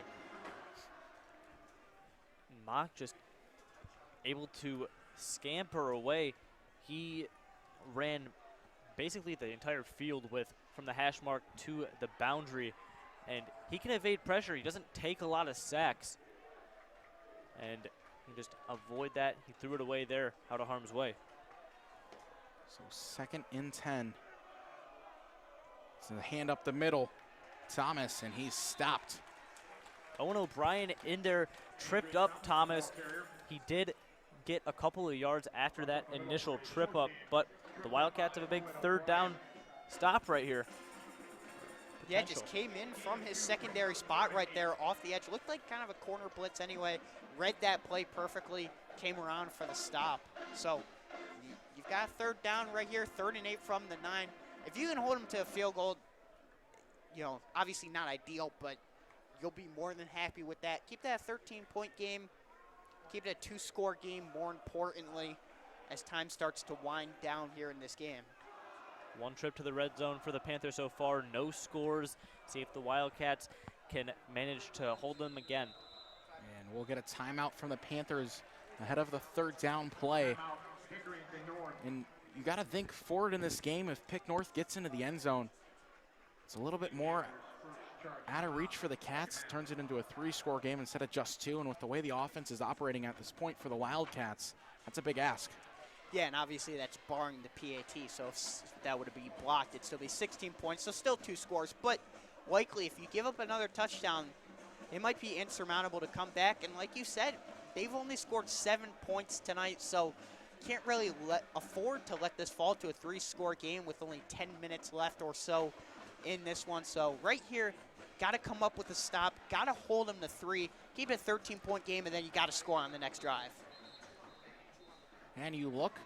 Mock just able to scamper away. He ran basically the entire field with from the hash mark to the boundary, and he can evade pressure. He doesn't take a lot of sacks, and he just avoid that. He threw it away there out of harm's way. So second and 10. It's a hand up the middle. Thomas, and he's stopped. Owen O'Brien in there, tripped up Thomas. He did get a couple of yards after that initial trip up, but the Wildcats have a big third down stop right here. Yeah, just came in from his secondary spot right there off the edge. Looked like kind of a corner blitz anyway. Read that play perfectly, came around for the stop. So you've got a third down right here, 3rd and 8 from the 9. If you can hold them to a field goal, you know, obviously not ideal, but you'll be more than happy with that. Keep that a 13-point game. Keep it a 2-score game, more importantly, as time starts to wind down here in this game. 1 trip to the red zone for the Panthers so far, no scores. See if the Wildcats can manage to hold them again. And we'll get a timeout from the Panthers ahead of the third down play. And you got to think forward in this game. If Pick North gets into the end zone, it's a little bit more out of reach for the Cats. Turns it into a 3-score game instead of just 2. And with the way the offense is operating at this point for the Wildcats, that's a big ask. Yeah, and obviously that's barring the PAT. So if that would be blocked, it'd still be 16 points. So still 2 scores. But likely if you give up another touchdown, it might be insurmountable to come back. And like you said, they've only scored 7 points tonight, so can't really afford to let this fall to a 3-score game with only 10 minutes left or so in this one. So right here, got to come up with a stop, got to hold them to 3, keep it a 13-point game, and then you got to score on the next drive. And you look,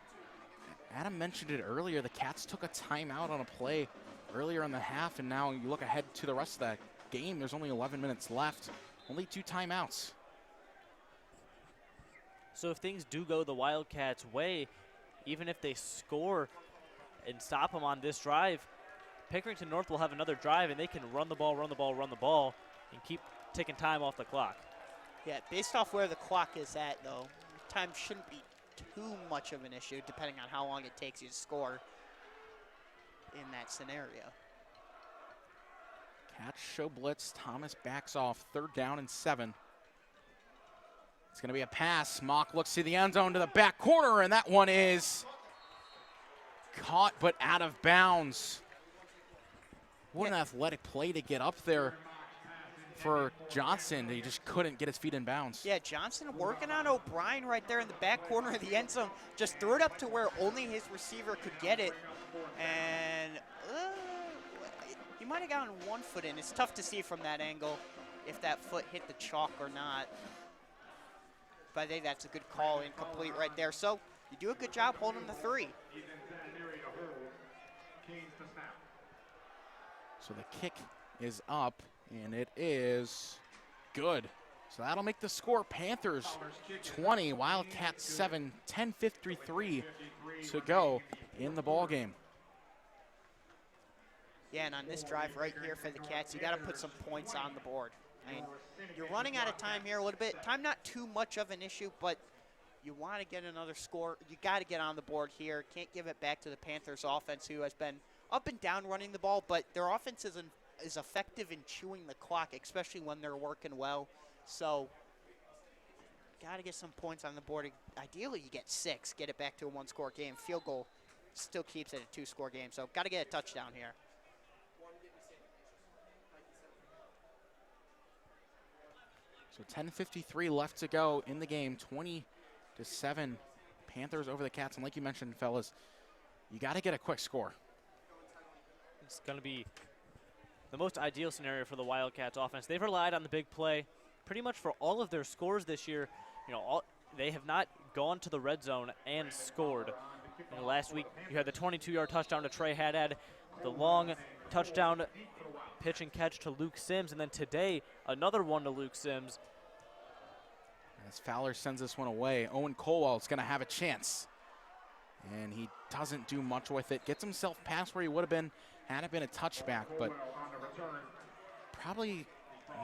Adam mentioned it earlier, the Cats took a timeout on a play earlier in the half, and now you look ahead to the rest of that game. There's only 11 minutes left, only 2 timeouts. So if things do go the Wildcats' way, even if they score and stop them on this drive, Pickerington North will have another drive, and they can run the ball, and keep taking time off the clock. Yeah, based off where the clock is at, though, time shouldn't be too much of an issue, depending on how long it takes you to score in that scenario. Cats show blitz. Thomas backs off. 3rd down and 7. It's going to be a pass. Mock looks to the end zone to the back corner, and that one is caught but out of bounds. What an athletic play to get up there for Johnson. He just couldn't get his feet in bounds. Yeah, Johnson working on O'Brien right there in the back corner of the end zone. Just threw it up to where only his receiver could get it. And he might have gotten 1 foot in. It's tough to see from that angle if that foot hit the chalk or not. But I think that's a good call, incomplete right there. So you do a good job holding the 3. So the kick is up, and it is good. So that'll make the score Panthers 20, Wildcats 7, 10:53 to go in the ball game. Yeah, and on this drive right here for the Cats, you got to put some points on the board. I mean, you're running out of time here a little bit. Time not too much of an issue, but you want to get another score. You got to get on the board here. Can't give it back to the Panthers offense, who has been up and down running the ball, but their offense is effective in chewing the clock, especially when they're working well. So got to get some points on the board. Ideally, you get 6, get it back to a 1-score game. Field goal still keeps it a 2-score game, so got to get a touchdown here. So 10:53 left to go in the game, 20-7. Panthers over the Cats, and like you mentioned, fellas, you got to get a quick score. It's going to be the most ideal scenario for the Wildcats offense. They've relied on the big play pretty much for all of their scores this year. You know, they have not gone to the red zone and scored. You know, last week you had the 22-yard touchdown to Trey Haddad, the long touchdown pitch and catch to Luke Sims, and then today another one to Luke Sims. As Fowler sends this one away, Owen Colwell is going to have a chance. And he doesn't do much with it. Gets himself past where he would have been had it been a touchback, but probably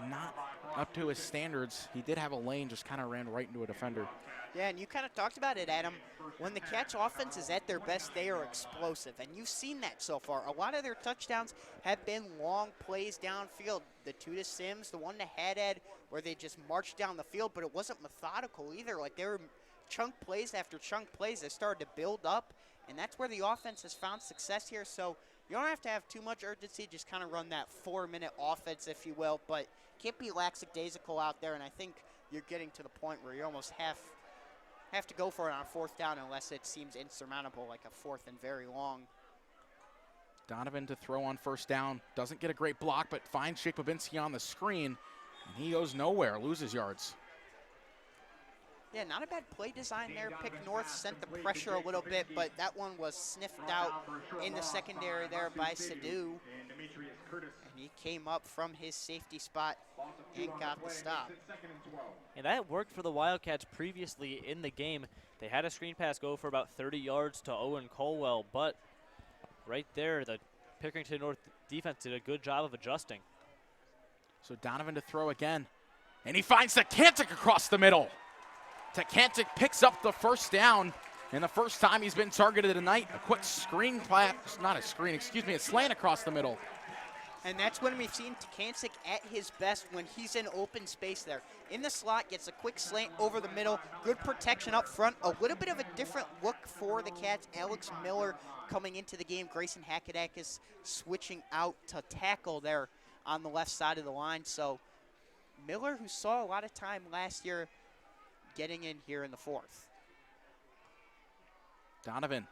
not up to his standards. He did have a lane, just kind of ran right into a defender. Yeah, and you kind of talked about it, Adam. When the Cats offense is at their best, they are explosive, and you've seen that so far. A lot of their touchdowns have been long plays downfield. The 2 to Sims, the 1 to Haddad, where they just marched down the field, but it wasn't methodical either. Like, they were chunk plays after chunk plays that started to build up, and that's where the offense has found success here. So you don't have to have too much urgency, just kind of run that 4-minute offense, if you will, but can't be lackadaisical out there, and I think you're getting to the point where you almost have to go for it on 4th down unless it seems insurmountable, like a 4th and very long. Donovan to throw on 1st down. Doesn't get a great block, but finds Jake Babinski on the screen, and he goes nowhere, loses yards. Yeah, not a bad play design there. Pick North sent the pressure a little bit, but that one was sniffed out in the secondary there by Sadu. And he came up from his safety spot and got the stop. And that worked for the Wildcats previously in the game. They had a screen pass go for about 30 yards to Owen Colwell, but right there, the Pickerington North defense did a good job of adjusting. So Donovan to throw again, and he finds Tekantic across the middle. Tekantic picks up the 1st down, and the first time he's been targeted tonight. A quick screen pass, not a screen, excuse me, a slant across the middle. And that's when we've seen Tekantic at his best, when he's in open space there. In the slot, gets a quick slant over the middle, good protection up front, a little bit of a different look for the Cats. Alex Miller coming into the game. Grayson Hackadack is switching out to tackle there on the left side of the line. So Miller, who saw a lot of time last year, getting in here in the fourth. Donovan,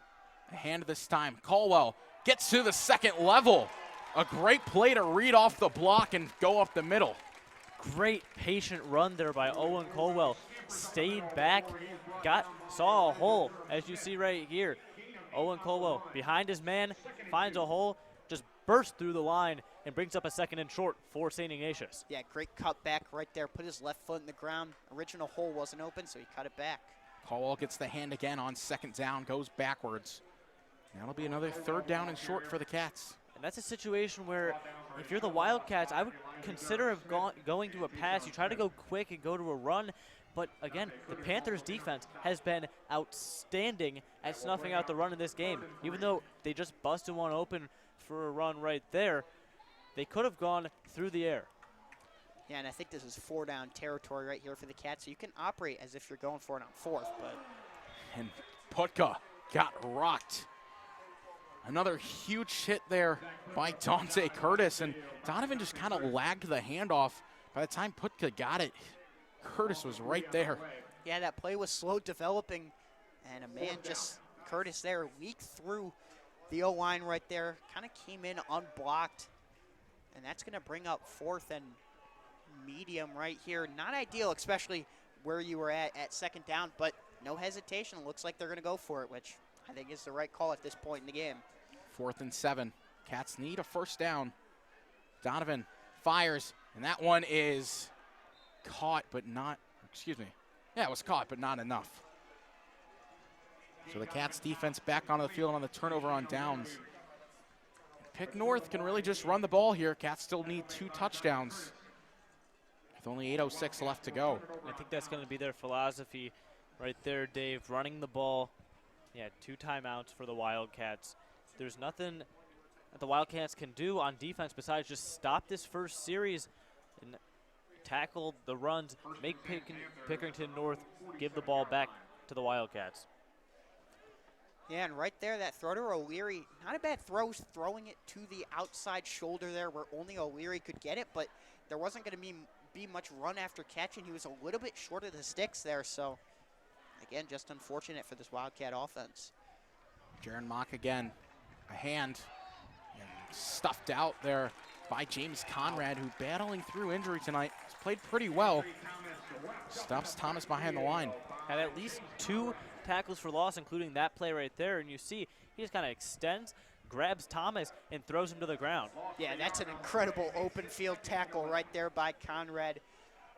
a hand this time. Caldwell gets to the second level. A great play to read off the block and go up the middle. Great patient run there by Owen Caldwell. Stayed back, saw a hole, as you see right here. Owen Caldwell behind his man, finds a hole, just bursts through the line and brings up a second and short for St. Ignatius. Yeah, great cut back right there. Put his left foot in the ground. Original hole wasn't open, so he cut it back. Caldwell gets the hand again on second down, goes backwards. That'll be another third down and short for the Cats. And that's a situation where if you're the Wildcats, I would consider going to a pass. You try to go quick and go to a run. But again, the Panthers defense has been outstanding at snuffing out the run in this game. Even though they just busted one open for a run right there, they could have gone through the air. Yeah, and I think this is 4-down territory right here for the Cats. So you can operate as if you're going for it on fourth. But And Putka got rocked. Another huge hit there by Dante Curtis, and Donovan just kind of lagged the handoff. By the time Putka got it, Curtis was right there. yeah, that play was slow developing, and a man just, Curtis there, leaked through the O-line right there, kind of came in unblocked, and that's going to bring up fourth and medium right here. Not ideal, especially where you were at second down, but no hesitation. Looks like they're going to go for it, which I think is the right call at this point in the game. 4th and 7. Cats need a first down. Donovan fires, and that one is caught, but not, excuse me. Yeah, it was caught, but not enough. So the Cats defense back onto the field on the turnover on downs. Pick North can really just run the ball here. Cats still need 2 touchdowns with only 8:06 left to go. I think that's going to be their philosophy right there, Dave. Running the ball. Yeah, 2 timeouts for the Wildcats. There's nothing that the Wildcats can do on defense besides just stop this first series and tackle the runs, make Pickerington North give the ball back to the Wildcats. Yeah, and right there, that throw to O'Leary, not a bad throw, throwing it to the outside shoulder there where only O'Leary could get it, but there wasn't going to be much run after catch, and he was a little bit short of the sticks there, so again, just unfortunate for this Wildcat offense. Jaron Mock again, a hand, and stuffed out there by James Conrad, who battling through injury tonight. He's played pretty well. Stops Thomas behind the line. Had at least 2 tackles for loss, including that play right there, and you see he just kind of extends, grabs Thomas, and throws him to the ground. Yeah, that's an incredible open field tackle right there by Conrad.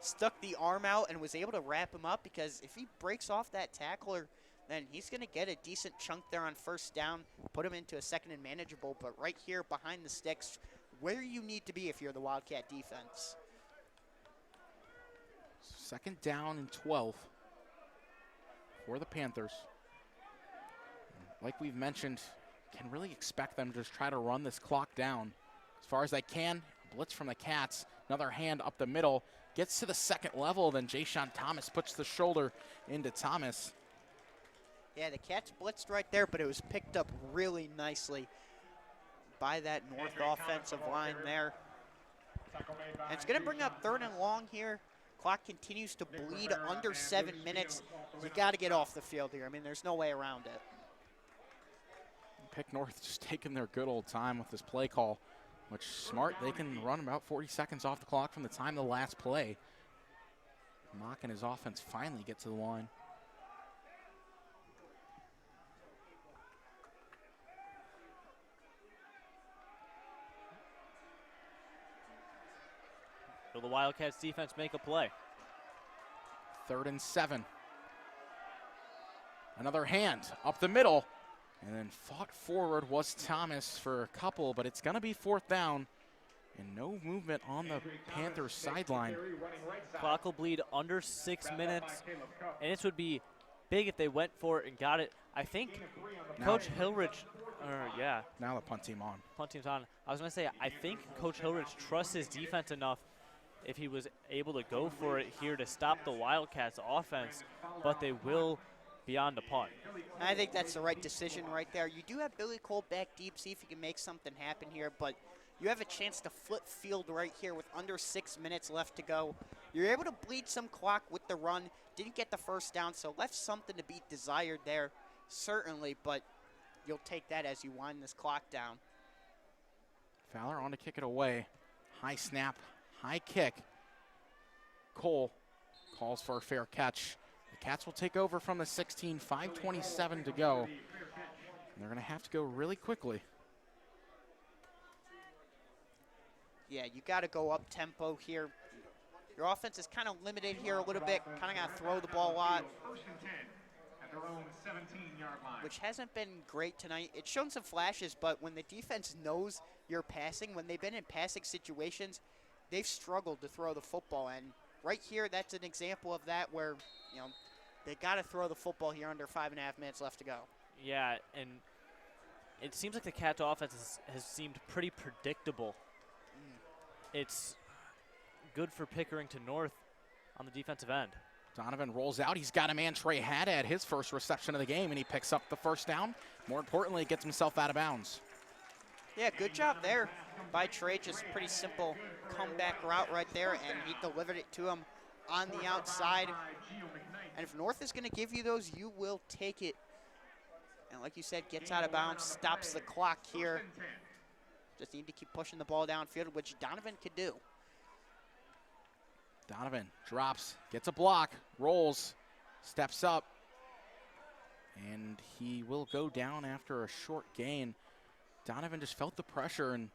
Stuck the arm out and was able to wrap him up, because if he breaks off that tackler, then he's going to get a decent chunk there on first down, put him into a second and manageable, but right here behind the sticks, where you need to be if you're the Wildcat defense. 2nd down and 12 for the Panthers. Like we've mentioned, can really expect them to just try to run this clock down as far as they can. Blitz from the Cats, another hand up the middle, gets to the second level, then Jayshon Thomas puts the shoulder into Thomas. Yeah, the Cats blitzed right there, but it was picked up really nicely by that North offensive line there. And it's going to bring up 3rd and long here. Clock continues to bleed under 7 minutes. You got to get off the field here. I mean, there's no way around it. Pick North just taking their good old time with this play call, which smart. They can run about 40 seconds off the clock from the time of the last play. Mock and his offense finally get to the line. Will the Wildcats defense make a play? 3rd and 7. Another hand up the middle, and then fought forward was Thomas for a couple, but it's going to be 4th down, and no movement on the Panthers sideline. Clock will bleed under 6 minutes, and this would be big if they went for it and got it. I think Coach Hillrich, yeah. Now the punt team on. Punt team's on. I was going to say, I think Coach Hillrich trusts his defense enough if he was able to go for it here to stop the Wildcats offense, but they will be on the punt. I think that's the right decision right there. You do have Billy Cole back deep, see if he can make something happen here, but you have a chance to flip field right here with under 6 minutes left to go. You're able to bleed some clock with the run. Didn't get the first down, so left something to be desired there, certainly, but you'll take that as you wind this clock down. Fowler on to kick it away. High snap, high kick. Cole calls for a fair catch. The Cats will take over from the 16, 5:27 to go. And they're going to have to go really quickly. Yeah, you got to go up tempo here. Your offense is kind of limited here a little bit. Kind of got to throw the ball a lot, First and 10 at their own 17-yard line. which hasn't been great tonight. It's shown some flashes, but when the defense knows you're passing, when they've been in passing situations, they've struggled to throw the football. And right here, that's an example of that where, you know, they got to throw the football here under 5.5 minutes left to go. Yeah, and it seems like the Cats offense has seemed pretty predictable. It's good for Pickerington North on the defensive end. Donovan rolls out. He's got a man, Trey Haddad, his first reception of the game, and he picks up the first down. More importantly, gets himself out of bounds. Yeah, good job there by Trey. Just pretty simple comeback route right there, and he delivered it to him on the outside. And if North is going to give you those, you will take it. And like you said, gets out of bounds, stops the clock here. Just need to keep pushing the ball downfield, which Donovan could do. Donovan drops, gets a block, rolls, steps up, and he will go down after a short gain. Donovan just felt the pressure and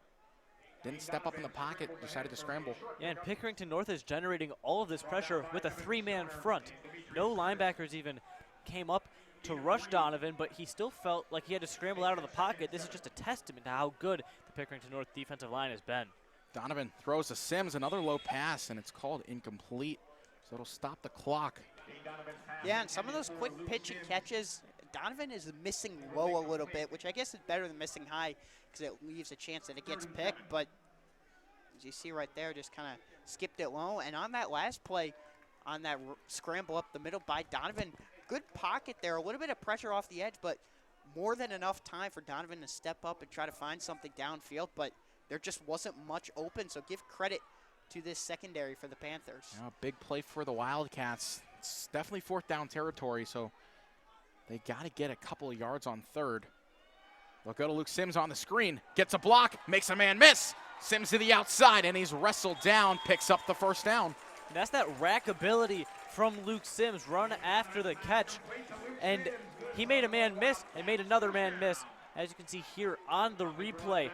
didn't step up in the pocket, decided to scramble. Yeah, and Pickerington North is generating all of this pressure with a three-man front. No linebackers even came up to rush Donovan, but he still felt like he had to scramble out of the pocket. This is just a testament to how good the Pickerington North defensive line has been. Donovan throws to Sims, another low pass, and it's called incomplete, so it'll stop the clock. Yeah, and some of those quick pitch and catches, Donovan is missing low a little bit, which I guess is better than missing high because it leaves a chance that it gets picked. But as you see right there, just kind of skipped it low. And on that last play, on that scramble up the middle by Donovan, good pocket there, a little bit of pressure off the edge, but more than enough time for Donovan to step up and try to find something downfield. But there just wasn't much open, so give credit to this secondary for the Panthers. Yeah, big play for the Wildcats. It's definitely fourth down territory, so they got to get a couple of yards on third. They'll go to Luke Sims on the screen. Gets a block, makes a man miss. Sims to the outside, and he's wrestled down, picks up the first down. And that's that rack ability from Luke Sims, run after the catch. And he made a man miss and made another man miss. As you can see here on the replay,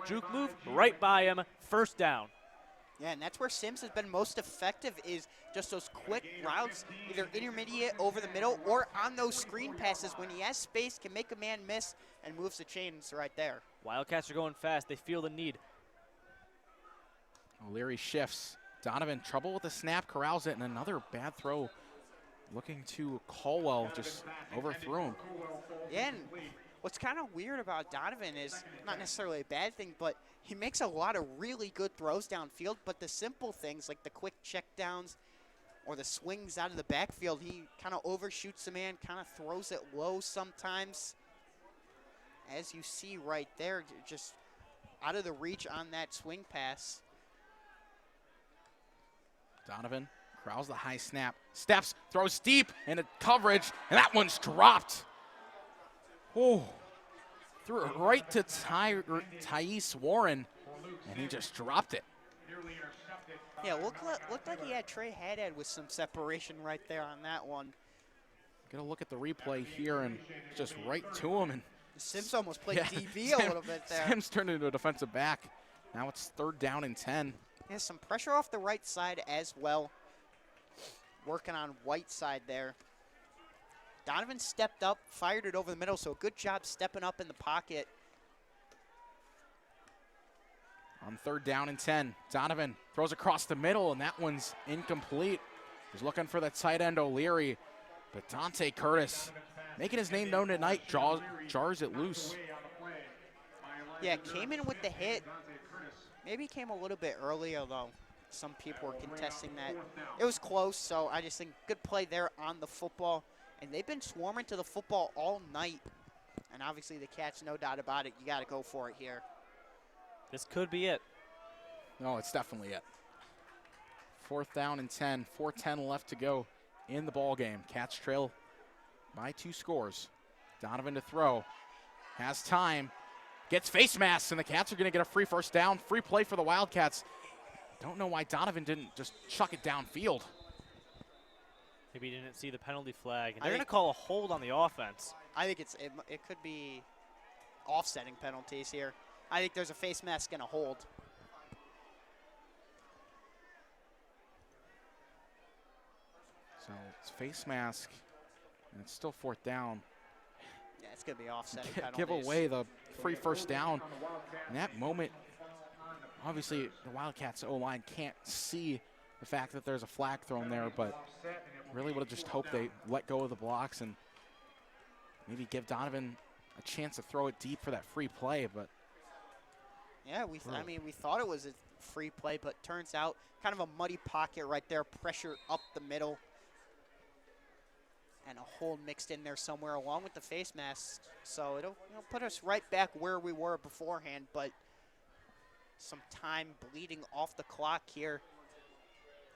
juke move right by him, first down. Yeah, and that's where Sims has been most effective, is just those quick routes, either intermediate over the middle or on those screen passes when he has space, can make a man miss and moves the chains right there. Wildcats are going fast. They feel the need. O'Leary shifts. Donovan, trouble with the snap, corrals it, and another bad throw. Looking to Colwell, just overthrew him. Yeah, and what's kind of weird about Donovan is not necessarily a bad thing, but he makes a lot of really good throws downfield, but the simple things like the quick checkdowns or the swings out of the backfield, he kind of overshoots the man, kind of throws it low sometimes. As you see right there, just out of the reach on that swing pass. Donovan corrals the high snap, steps, throws deep into coverage, and that one's dropped. Oh, threw it right to Thais Warren, and he just dropped it. Yeah, looked like he had Trey Haddad with some separation right there on that one. Gonna look at the replay here, and just right to him. And Sims almost played DB a little bit there. Sims turned into a defensive back. Now it's 3rd down and 10. Yeah, some pressure off the right side as well. Working on White side there. Donovan stepped up, fired it over the middle, so good job stepping up in the pocket. On 3rd down and 10, Donovan throws across the middle, and that one's incomplete. He's looking for the tight end O'Leary, but Dante Curtis, making his name known tonight, jars it loose. Yeah, came in with the hit. Maybe came a little bit early, although some people were contesting that. It was close, so I just think good play there on the football. And they've been swarming to the football all night. And obviously the Cats, no doubt about it, you got to go for it here. This could be it. No, it's definitely it. 4th down and 10, 4:10 left to go in the ball game. Cats trail by 2 scores. Donovan to throw, has time, gets face masks, and the Cats are going to get a free first down. Free play for the Wildcats. Don't know why Donovan didn't just chuck it downfield. Maybe he didn't see the penalty flag. And they're going to call a hold on the offense. I think it could be offsetting penalties here. I think there's a face mask and a hold. So it's face mask, and it's still 4th down. Yeah, it's going to be offsetting penalties. Give away the free first down. In that moment, obviously the Wildcats O-line can't see the fact that there's a flag thrown there, but really would have just hoped they let go of the blocks and maybe give Donovan a chance to throw it deep for that free play. But yeah, we thought it was a free play, but turns out kind of a muddy pocket right there, pressure up the middle, and a hold mixed in there somewhere along with the face mask. So it'll put us right back where we were beforehand, but some time bleeding off the clock here.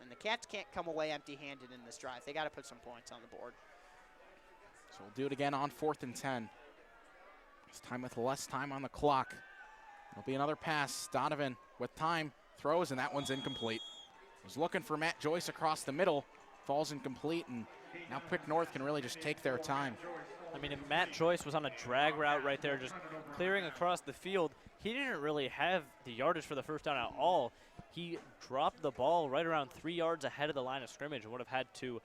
And the Cats can't come away empty-handed in this drive. They got to put some points on the board. So we'll do it again on 4th and 10. This time with less time on the clock. There'll be another pass. Donovan with time, throws, and that one's incomplete. Was looking for Matt Joyce across the middle. Falls incomplete, and now Pick North can really just take their time. I mean, if Matt Joyce was on a drag route right there, just clearing across the field. He didn't really have the yardage for the first down at all. He dropped the ball right around 3 yards ahead of the line of scrimmage and would have had to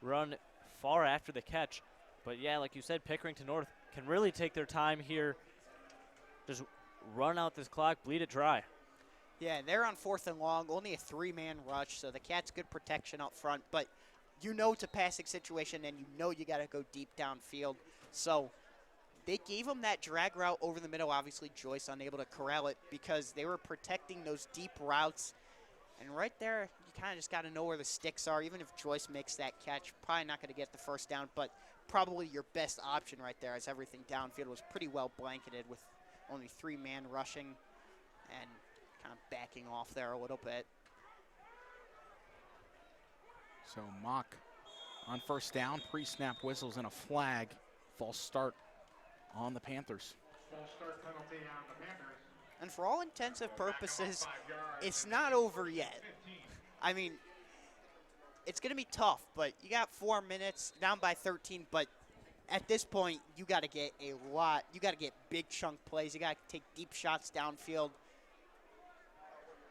run far after the catch. But yeah, like you said, Pickerington North can really take their time here. Just run out this clock, bleed it dry. Yeah, they're on 4th and long, only a 3-man rush, so the Cats good protection up front. But you know it's a passing situation, and you know you got to go deep downfield. So they gave him that drag route over the middle. Obviously, Joyce unable to corral it because they were protecting those deep routes. And right there, you kind of just got to know where the sticks are. Even if Joyce makes that catch, probably not going to get the first down, but probably your best option right there, as everything downfield was pretty well blanketed with only 3-man rushing and kind of backing off there a little bit. So Mock on first down, pre-snap whistles and a flag. False start on the Panthers. False start penalty on the Panthers. And for all intents and purposes, it's not over yet. I mean, it's going to be tough, but you got 4 minutes, down by 13, but at this point, you got to get a lot. You got to get big chunk plays. You got to take deep shots downfield.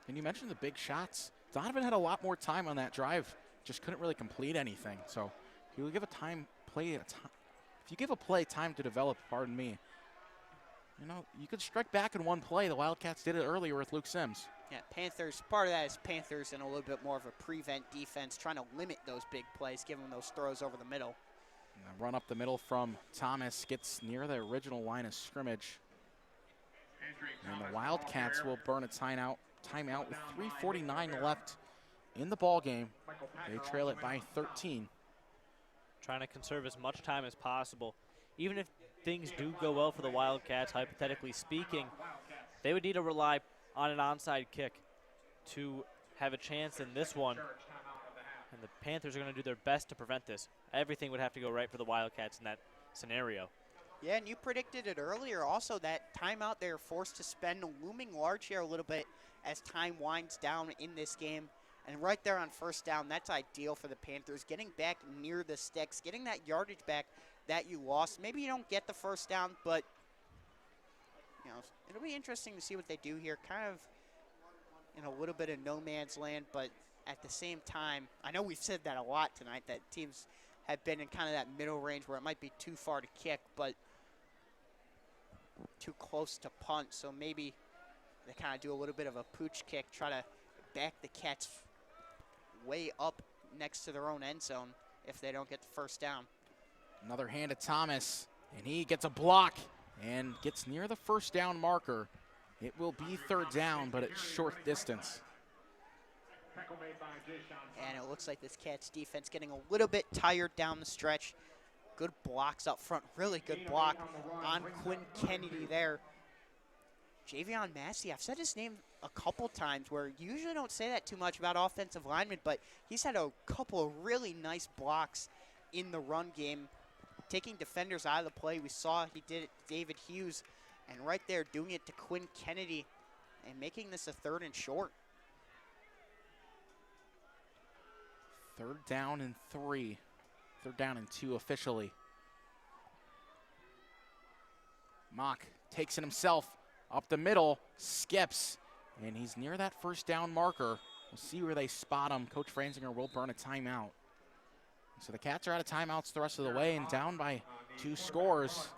And you mentioned the big shots. Donovan had a lot more time on that drive, just couldn't really complete anything. So if you give if you give a play time to develop, pardon me, you could strike back in one play. The Wildcats did it earlier with Luke Sims. Yeah, Panthers, part of that is Panthers and a little bit more of a prevent defense, trying to limit those big plays, giving them those throws over the middle. And a run up the middle from Thomas gets near the original line of scrimmage. And the Wildcats will burn a timeout with 3:49 left in the ball game. They trail it by 13. Trying to conserve as much time as possible. Even if things do go well for the Wildcats, hypothetically speaking, they would need to rely on an onside kick to have a chance in this one. And the Panthers are going to do their best to prevent this. Everything would have to go right for the Wildcats in that scenario. Yeah, and you predicted it earlier also, that timeout they're forced to spend looming large here a little bit as time winds down in this game. And right there on first down, that's ideal for the Panthers, getting back near the sticks, getting that yardage back that you lost. Maybe you don't get the first down, but it'll be interesting to see what they do here, kind of in a little bit of no man's land, but at the same time, I know we've said that a lot tonight, that teams have been in kind of that middle range where it might be too far to kick, but too close to punt. So maybe they kind of do a little bit of a pooch kick, try to back the Cats way up next to their own end zone if they don't get the first down. Another hand to Thomas, and he gets a block and gets near the first down marker. It will be third down, but it's short distance. And it looks like this Cats defense getting a little bit tired down the stretch. Good blocks up front, really good block on Quinn Kennedy there. Javion Massey, I've said his name a couple times where you usually don't say that too much about offensive linemen, but he's had a couple of really nice blocks in the run game, taking defenders out of the play. We saw he did it to David Hughes, and right there doing it to Quinn Kennedy and making this a 3rd and short. 3rd down and 3. 3rd down and 2 officially. Mock takes it himself up the middle, skips, and he's near that 1st down marker. We'll see where they spot him. Coach Franzinger will burn a timeout. So the Cats are out of timeouts the rest of the way and down by 2 scores.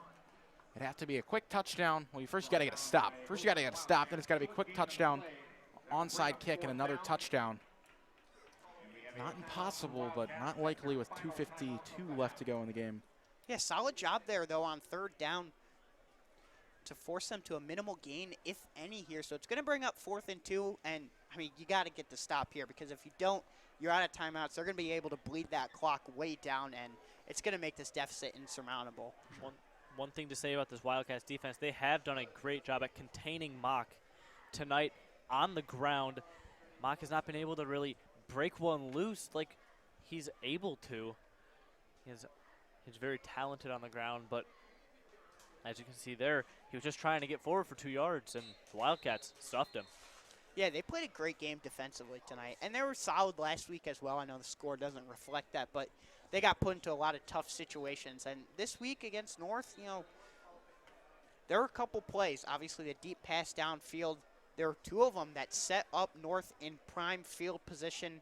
It'd have to be a quick touchdown. Well, first you got to get a stop. First you got to get a stop, then it's got to be a quick touchdown, onside kick, and another touchdown. Not impossible, but not likely with 2:52 left to go in the game. Yeah, solid job there, though, on 3rd down to force them to a minimal gain, if any, here. So it's going to bring up 4th and 2, and, I mean, you got to get the stop here because if you don't, you're out of timeouts. They're going to be able to bleed that clock way down, and it's going to make this deficit insurmountable. One thing to say about this Wildcats defense, they have done a great job at containing Mock tonight on the ground. Mock has not been able to really break one loose like he's able to. He's very talented on the ground, but as you can see there, he was just trying to get forward for 2 yards, and the Wildcats stuffed him. Yeah, they played a great game defensively tonight, and they were solid last week as well. I know the score doesn't reflect that, but they got put into a lot of tough situations. And this week against North, you know, there were a couple plays. Obviously, the deep pass downfield, there were 2 of them that set up North in prime field position,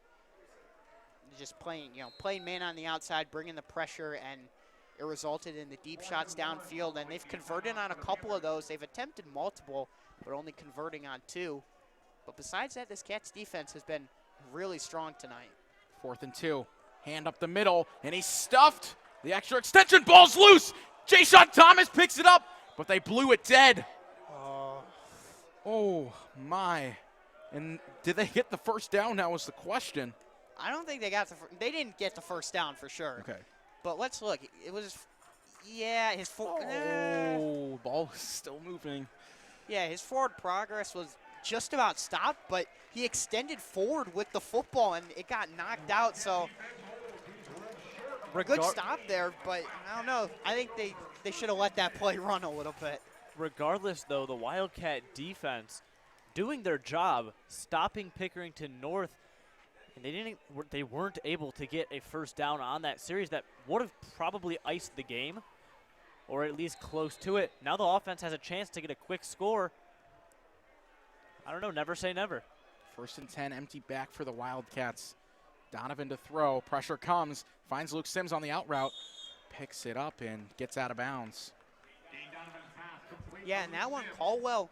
just playing man on the outside, bringing the pressure, and it resulted in the deep shots downfield. And they've converted on a couple of those. They've attempted multiple, but only converting on 2. But besides that, this Cats defense has been really strong tonight. 4th and 2. Hand up the middle, and he's stuffed. The extra extension, ball's loose. Jayshon Thomas picks it up, but they blew it dead. Oh, my. And did they get the 1st down? That was the question. I don't think they got they didn't get the 1st down for sure. Okay. But let's look. It was, yeah, his Ball is still moving. Yeah, his forward progress was just about stopped, but he extended forward with the football, and it got knocked out. So good stop there, but I don't know. I think they should have let that play run a little bit. Regardless, though, the Wildcat defense doing their job, stopping Pickerington North, and they weren't able to get a 1st down on that series that would have probably iced the game, or at least close to it. Now the offense has a chance to get a quick score. I don't know, never say never. 1st and 10, empty back for the Wildcats. Donovan to throw, pressure comes, finds Luke Sims on the out route, picks it up and gets out of bounds. Yeah, and that one, Caldwell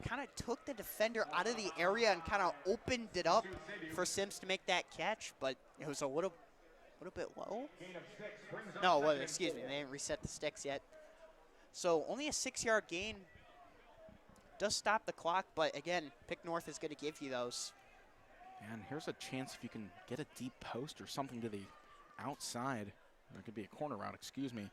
kind of took the defender out of the area and kind of opened it up for Sims to make that catch, but it was a little bit low. No, well, excuse me, they didn't reset the sticks yet. So only a 6-yard gain. Does stop the clock, but again, Pick North is going to give you those. And here's a chance if you can get a deep post or something to the outside. There could be a corner route, excuse me.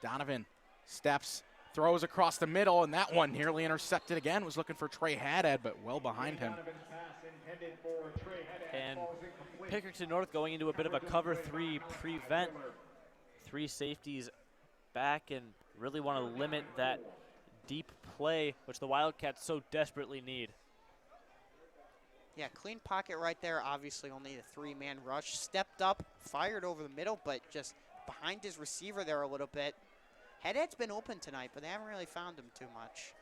Donovan steps, throws across the middle, and that one nearly intercepted again. Was looking for Trey Haddad, but well behind him. And Pickerington North going into a bit of a cover 3 prevent. 3 safeties back and really want to limit that deep play, which the Wildcats so desperately need. Yeah, clean pocket right there. Obviously only the 3-man rush. Stepped up, fired over the middle, but just behind his receiver there a little bit. Haddad's been open tonight, but they haven't really found him too much.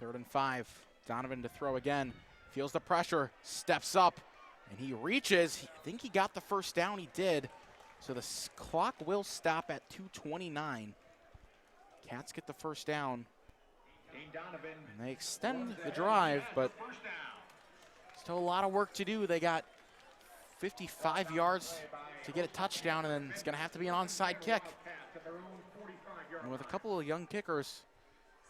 3rd and 5. Donovan to throw again. Feels the pressure, steps up, and he reaches. I think he got the 1st down. He did. So the clock will stop at 2:29. Cats get the 1st down. And they extend the drive, but still a lot of work to do. They got 55 yards to get a touchdown, and then it's going to have to be an onside kick. And with a couple of young kickers,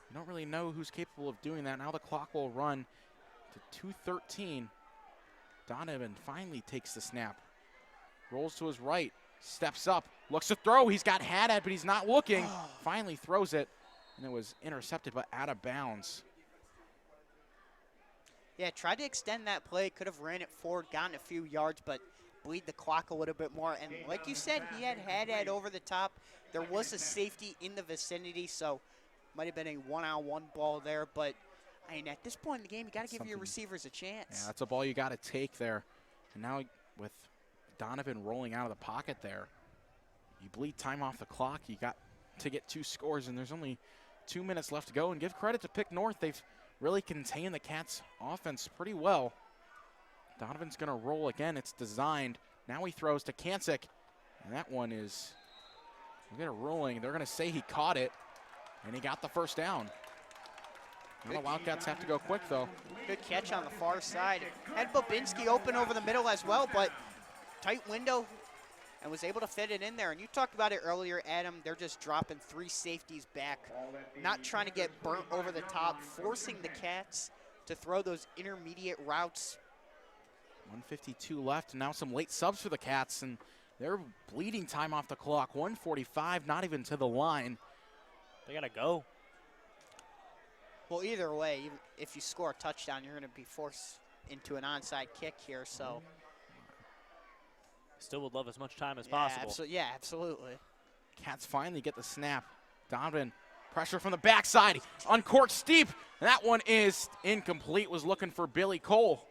you don't really know who's capable of doing that. Now the clock will run to 2:13. Donovan finally takes the snap. Rolls to his right, steps up, looks to throw. He's got Haddad, but he's not looking. Finally throws it, and it was intercepted, but out of bounds. Yeah, tried to extend that play, could have ran it forward, gotten a few yards, but bleed the clock a little bit more. And like you said, he had that over the top. There was a safety in the vicinity, so might have been a one-on-one ball there. But, I mean, at this point in the game, you got to give your receivers a chance. Yeah, that's a ball you got to take there. And now with Donovan rolling out of the pocket there, you bleed time off the clock. You got to get 2 scores, and there's only 2 minutes left to go. And give credit to Pick North. They've really contained the Cats' offense pretty well. Donovan's going to roll again. It's designed. Now he throws to Kancic, and that one is we'll get it rolling. They're going to say he caught it, and he got the first down. Now the Wildcats have to go quick, though. Good catch on the far side. Had Babinski open over the middle as well, but tight window and was able to fit it in there. And you talked about it earlier, Adam. They're just dropping 3 safeties back, not trying to get burnt over the top, forcing the Cats to throw those intermediate routes. 1:52 left, and now some late subs for the Cats, and they're bleeding time off the clock. 1:45, not even to the line. They got to go. Well, either way, even if you score a touchdown, you're going to be forced into an onside kick here, so. Still would love as much time as possible. Yeah, absolutely. Cats finally get the snap. Donovan, pressure from the backside, uncorked steep. That one is incomplete, was looking for Billy Cole.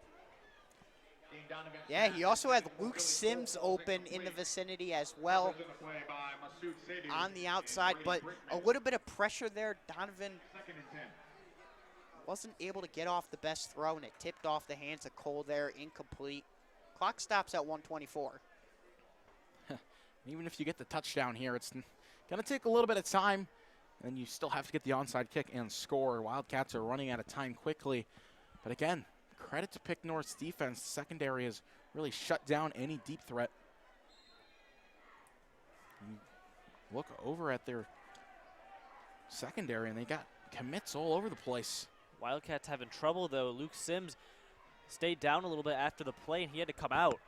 Yeah, he also had Luke Sims open in the vicinity as well on the outside, but a little bit of pressure there. Donovan wasn't able to get off the best throw, and it tipped off the hands of Cole there, incomplete. Clock stops at 1:24. Even if you get the touchdown here, it's going to take a little bit of time, and you still have to get the onside kick and score. Wildcats are running out of time quickly. But again, credit to Pick North's defense. The secondary has really shut down any deep threat. You look over at their secondary, and they got commits all over the place. Wildcats having trouble, though. Luke Sims stayed down a little bit after the play, and he had to come out.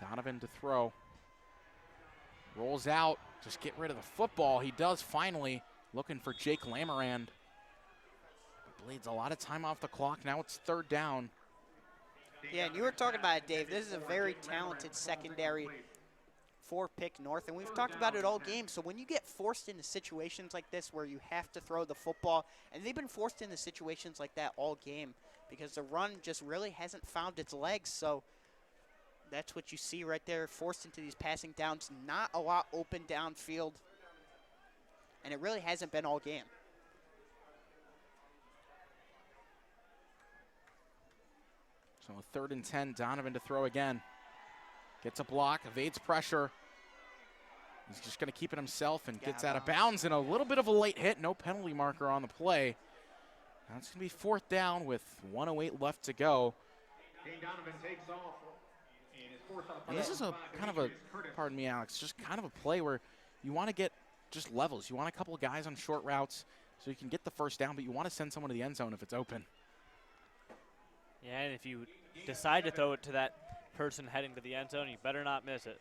Donovan to throw. Rolls out. Just get rid of the football. He does finally. Looking for Jake Lamarand. Bleeds a lot of time off the clock. Now it's 3rd down. Yeah, and you were talking about it, Dave. This is a very talented secondary for Pick North, and we've talked about it all game. So when you get forced into situations like this where you have to throw the football, and they've been forced into situations like that all game because the run just really hasn't found its legs. So that's what you see right there, forced into these passing downs. Not a lot open downfield, and it really hasn't been all game. So 3rd and 10, Donovan to throw again. Gets a block, evades pressure. He's just going to keep it himself and gets out of bounds, and a little bit of a late hit. No penalty marker on the play. That's going to be 4th down with 1:08 left to go. Donovan takes off. And this is a kind of a, pardon me, Alex, just kind of a play where you want to get just levels. You want a couple of guys on short routes so you can get the first down, but you want to send someone to the end zone if it's open. Yeah, and if you decide to throw it to that person heading to the end zone, you better not miss it,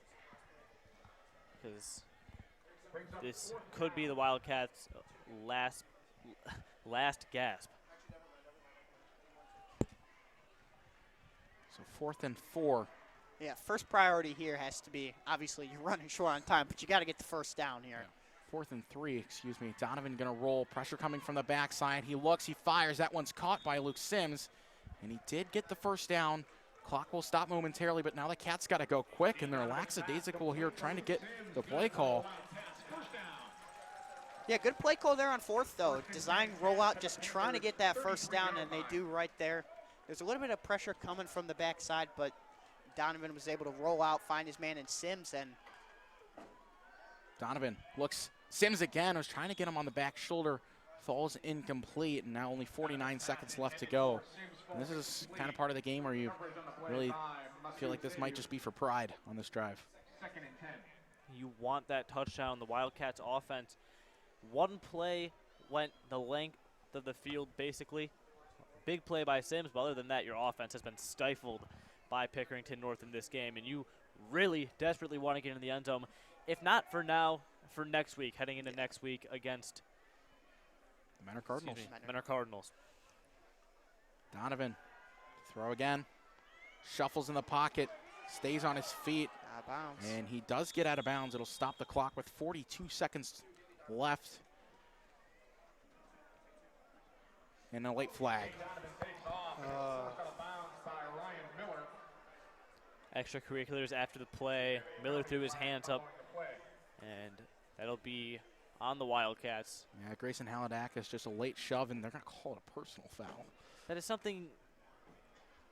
because this could be the Wildcats' last gasp. So 4th and 4. Yeah, first priority here has to be, obviously, you're running short on time, but you got to get the first down here. Yeah. 4th and 3, excuse me. Donovan going to roll. Pressure coming from the backside. He looks, he fires. That one's caught by Luke Sims, and he did get the first down. Clock will stop momentarily, but now the Cats got to go quick, and they're lackadaisical here trying to get the play call. Yeah, good play call there on 4th, though. Design rollout, just trying to get that first down, and they do right there. There's a little bit of pressure coming from the backside, but Donovan was able to roll out, find his man in Sims, and Donovan looks, Sims again, was trying to get him on the back shoulder, falls incomplete, and now only 49 seconds left to go. And this is kind of part of the game where you really feel like this might just be for pride on this drive. You want that touchdown. The Wildcats offense, one play went the length of the field, basically. Big play by Sims, but other than that, your offense has been stifled by Pickerington North in this game, and you really desperately want to get in the end zone. If not for now, for next week, heading into next week against the Menor Cardinals. Menor Cardinals. Donovan Throw again. Shuffles in the pocket. Stays on his feet. Out of bounds. And he does get out of bounds. It'll stop the clock with 42 seconds left. And a late flag. Extracurriculars after the play. Miller threw his hands up, and that'll be on the Wildcats. Yeah, Grayson Haladakis just a late shove, and they're going to call it a personal foul. That is something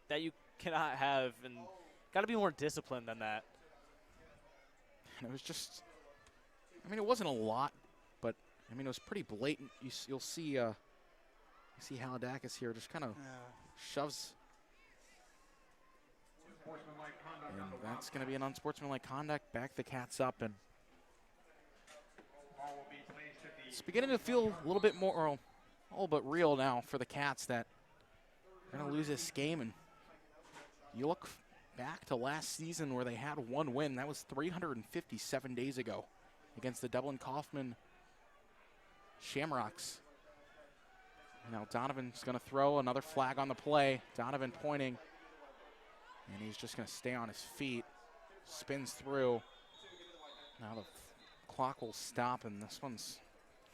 that you cannot have, and got to be more disciplined than that. And it was just, I mean, it wasn't a lot, but, I mean, it was pretty blatant. You'll see Haladakis here just kind of shoves. And that's going to be an unsportsmanlike conduct. Back the Cats up, and it's beginning to feel a little bit more, all but real now for the Cats that they're going to lose this game. And you look back to last season where they had one win. That was 357 days ago against the Dublin Kaufman Shamrocks. Now Donovan's going to throw another flag on the play. Donovan pointing. And he's just going to stay on his feet. Spins through. Now the clock will stop, and this one's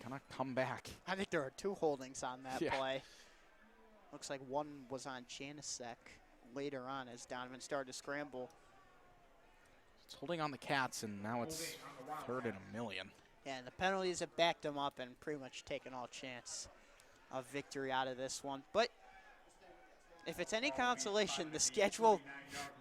going to come back. I think there are 2 holdings on that Yeah. play. Looks like one was on Janicek later on as Donovan started to scramble. It's holding on the Cats, and now it's 3rd and a million. Yeah, and the penalties have backed them up and pretty much taken all chance of victory out of this one. But if it's any consolation, the schedule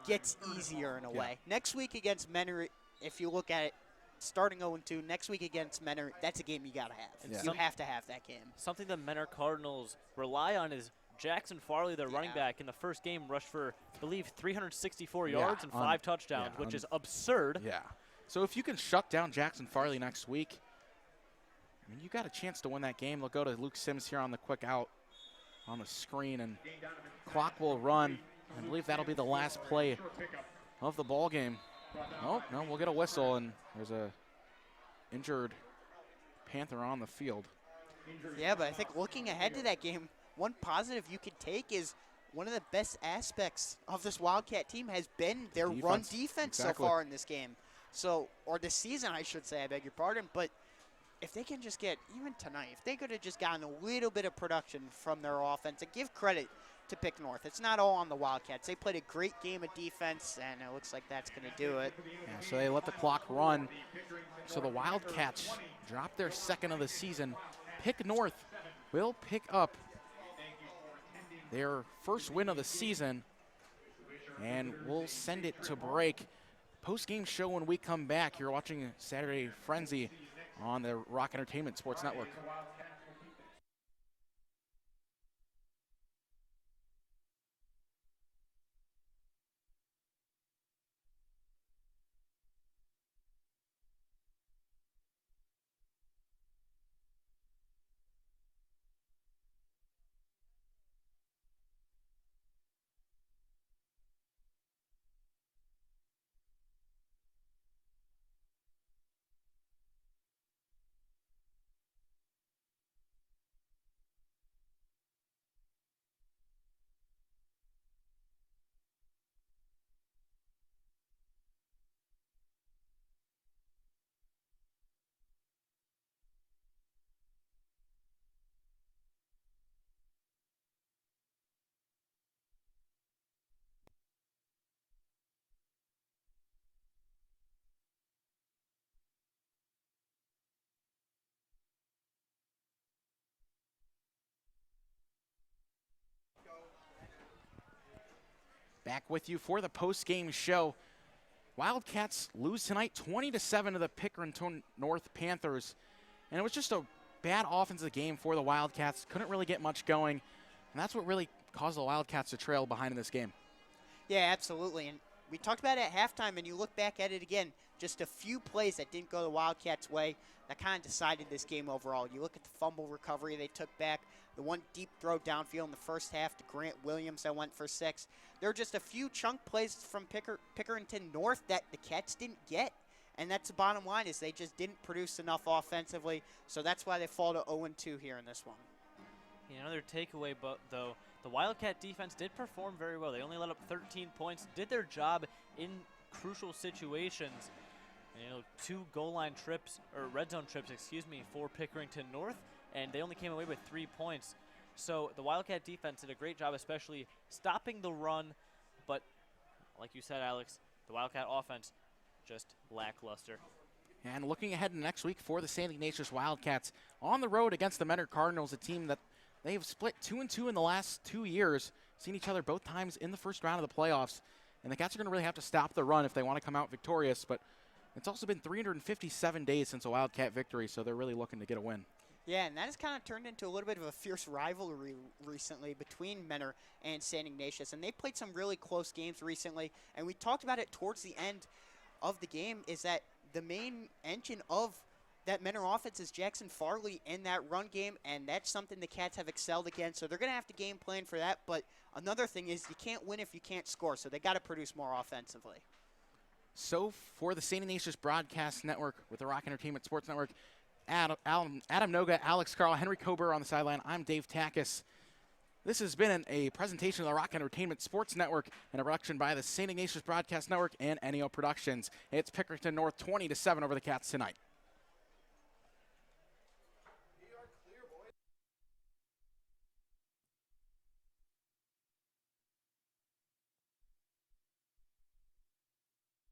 gets easier in a way. Next week against Menor, if you look at it, starting 0-2, next week against Menor, that's a game you got to have. Yeah. You have to have that game. Something the Menor Cardinals rely on is Jackson Farley, their running back, in the first game rushed for, I believe, 364 yards and 5 touchdowns, which is absurd. Yeah. So if you can shut down Jackson Farley next week, I mean, you got a chance to win that game. They'll go to Luke Sims here on the quick out on the screen, and clock will run. I believe that'll be the last play of the ball game. Oh, no, we'll get a whistle, and there's a injured Panther on the field. Yeah, but I think looking ahead to that game, one positive you could take is one of the best aspects of this Wildcat team has been their run defense so far in this game. So, or this season, I should say, I beg your pardon. But if they can just get, even tonight, if they could have just gotten a little bit of production from their offense, and give credit to Pick North. It's not all on the Wildcats. They played a great game of defense, and it looks like that's going to do it. Yeah, so they let the clock run. So the Wildcats drop their 2nd of the season. Pick North will pick up their first win of the season, and we'll send it to break. Post-game show when we come back. You're watching Saturday Frenzy on the Rock Entertainment Sports Network. Back with you for the post-game show. Wildcats lose tonight 20-7 to the Pickerington North Panthers. And it was just a bad offensive game for the Wildcats. Couldn't really get much going. And that's what really caused the Wildcats to trail behind in this game. Yeah, absolutely. And we talked about it at halftime, and you look back at it again, just a few plays that didn't go the Wildcats' way that kind of decided this game overall. You look at the fumble recovery they took back, the one deep throw downfield in the first half to Grant Williams that went for 6. There were just a few chunk plays from Pickerington North that the Cats didn't get. And that's the bottom line, is they just didn't produce enough offensively. So that's why they fall to 0-2 here in this one. Another takeaway, though, the Wildcat defense did perform very well. They only let up 13 points, did their job in crucial situations. And, you know, 2 goal line trips, or red zone trips, excuse me, for Pickerington North, and they only came away with 3 points. So the Wildcat defense did a great job, especially stopping the run, but like you said, Alex, the Wildcat offense just lackluster. And looking ahead to next week for the St. Ignatius Wildcats on the road against the Mentor Cardinals, a team that they've split 2-2 in the last 2 years, seen each other both times in the first round of the playoffs. And the Cats are going to really have to stop the run if they want to come out victorious. But it's also been 357 days since a Wildcat victory, so they're really looking to get a win. Yeah, and that has kind of turned into a little bit of a fierce rivalry recently between Mentor and St. Ignatius. And they played some really close games recently. And we talked about it towards the end of the game, is that the main engine of that Mentor offense is Jackson Farley in that run game, and that's something the Cats have excelled against. So they're going to have to game plan for that. But another thing is you can't win if you can't score, so they got to produce more offensively. So for the St. Ignatius Broadcast Network with the Rock Entertainment Sports Network, Adam Noga, Alex Carl, Henry Cober on the sideline. I'm Dave Takis. This has been a presentation of the Rock Entertainment Sports Network and a production by the St. Ignatius Broadcast Network and NEO Productions. It's Pickerington North 20-7 over the Cats tonight.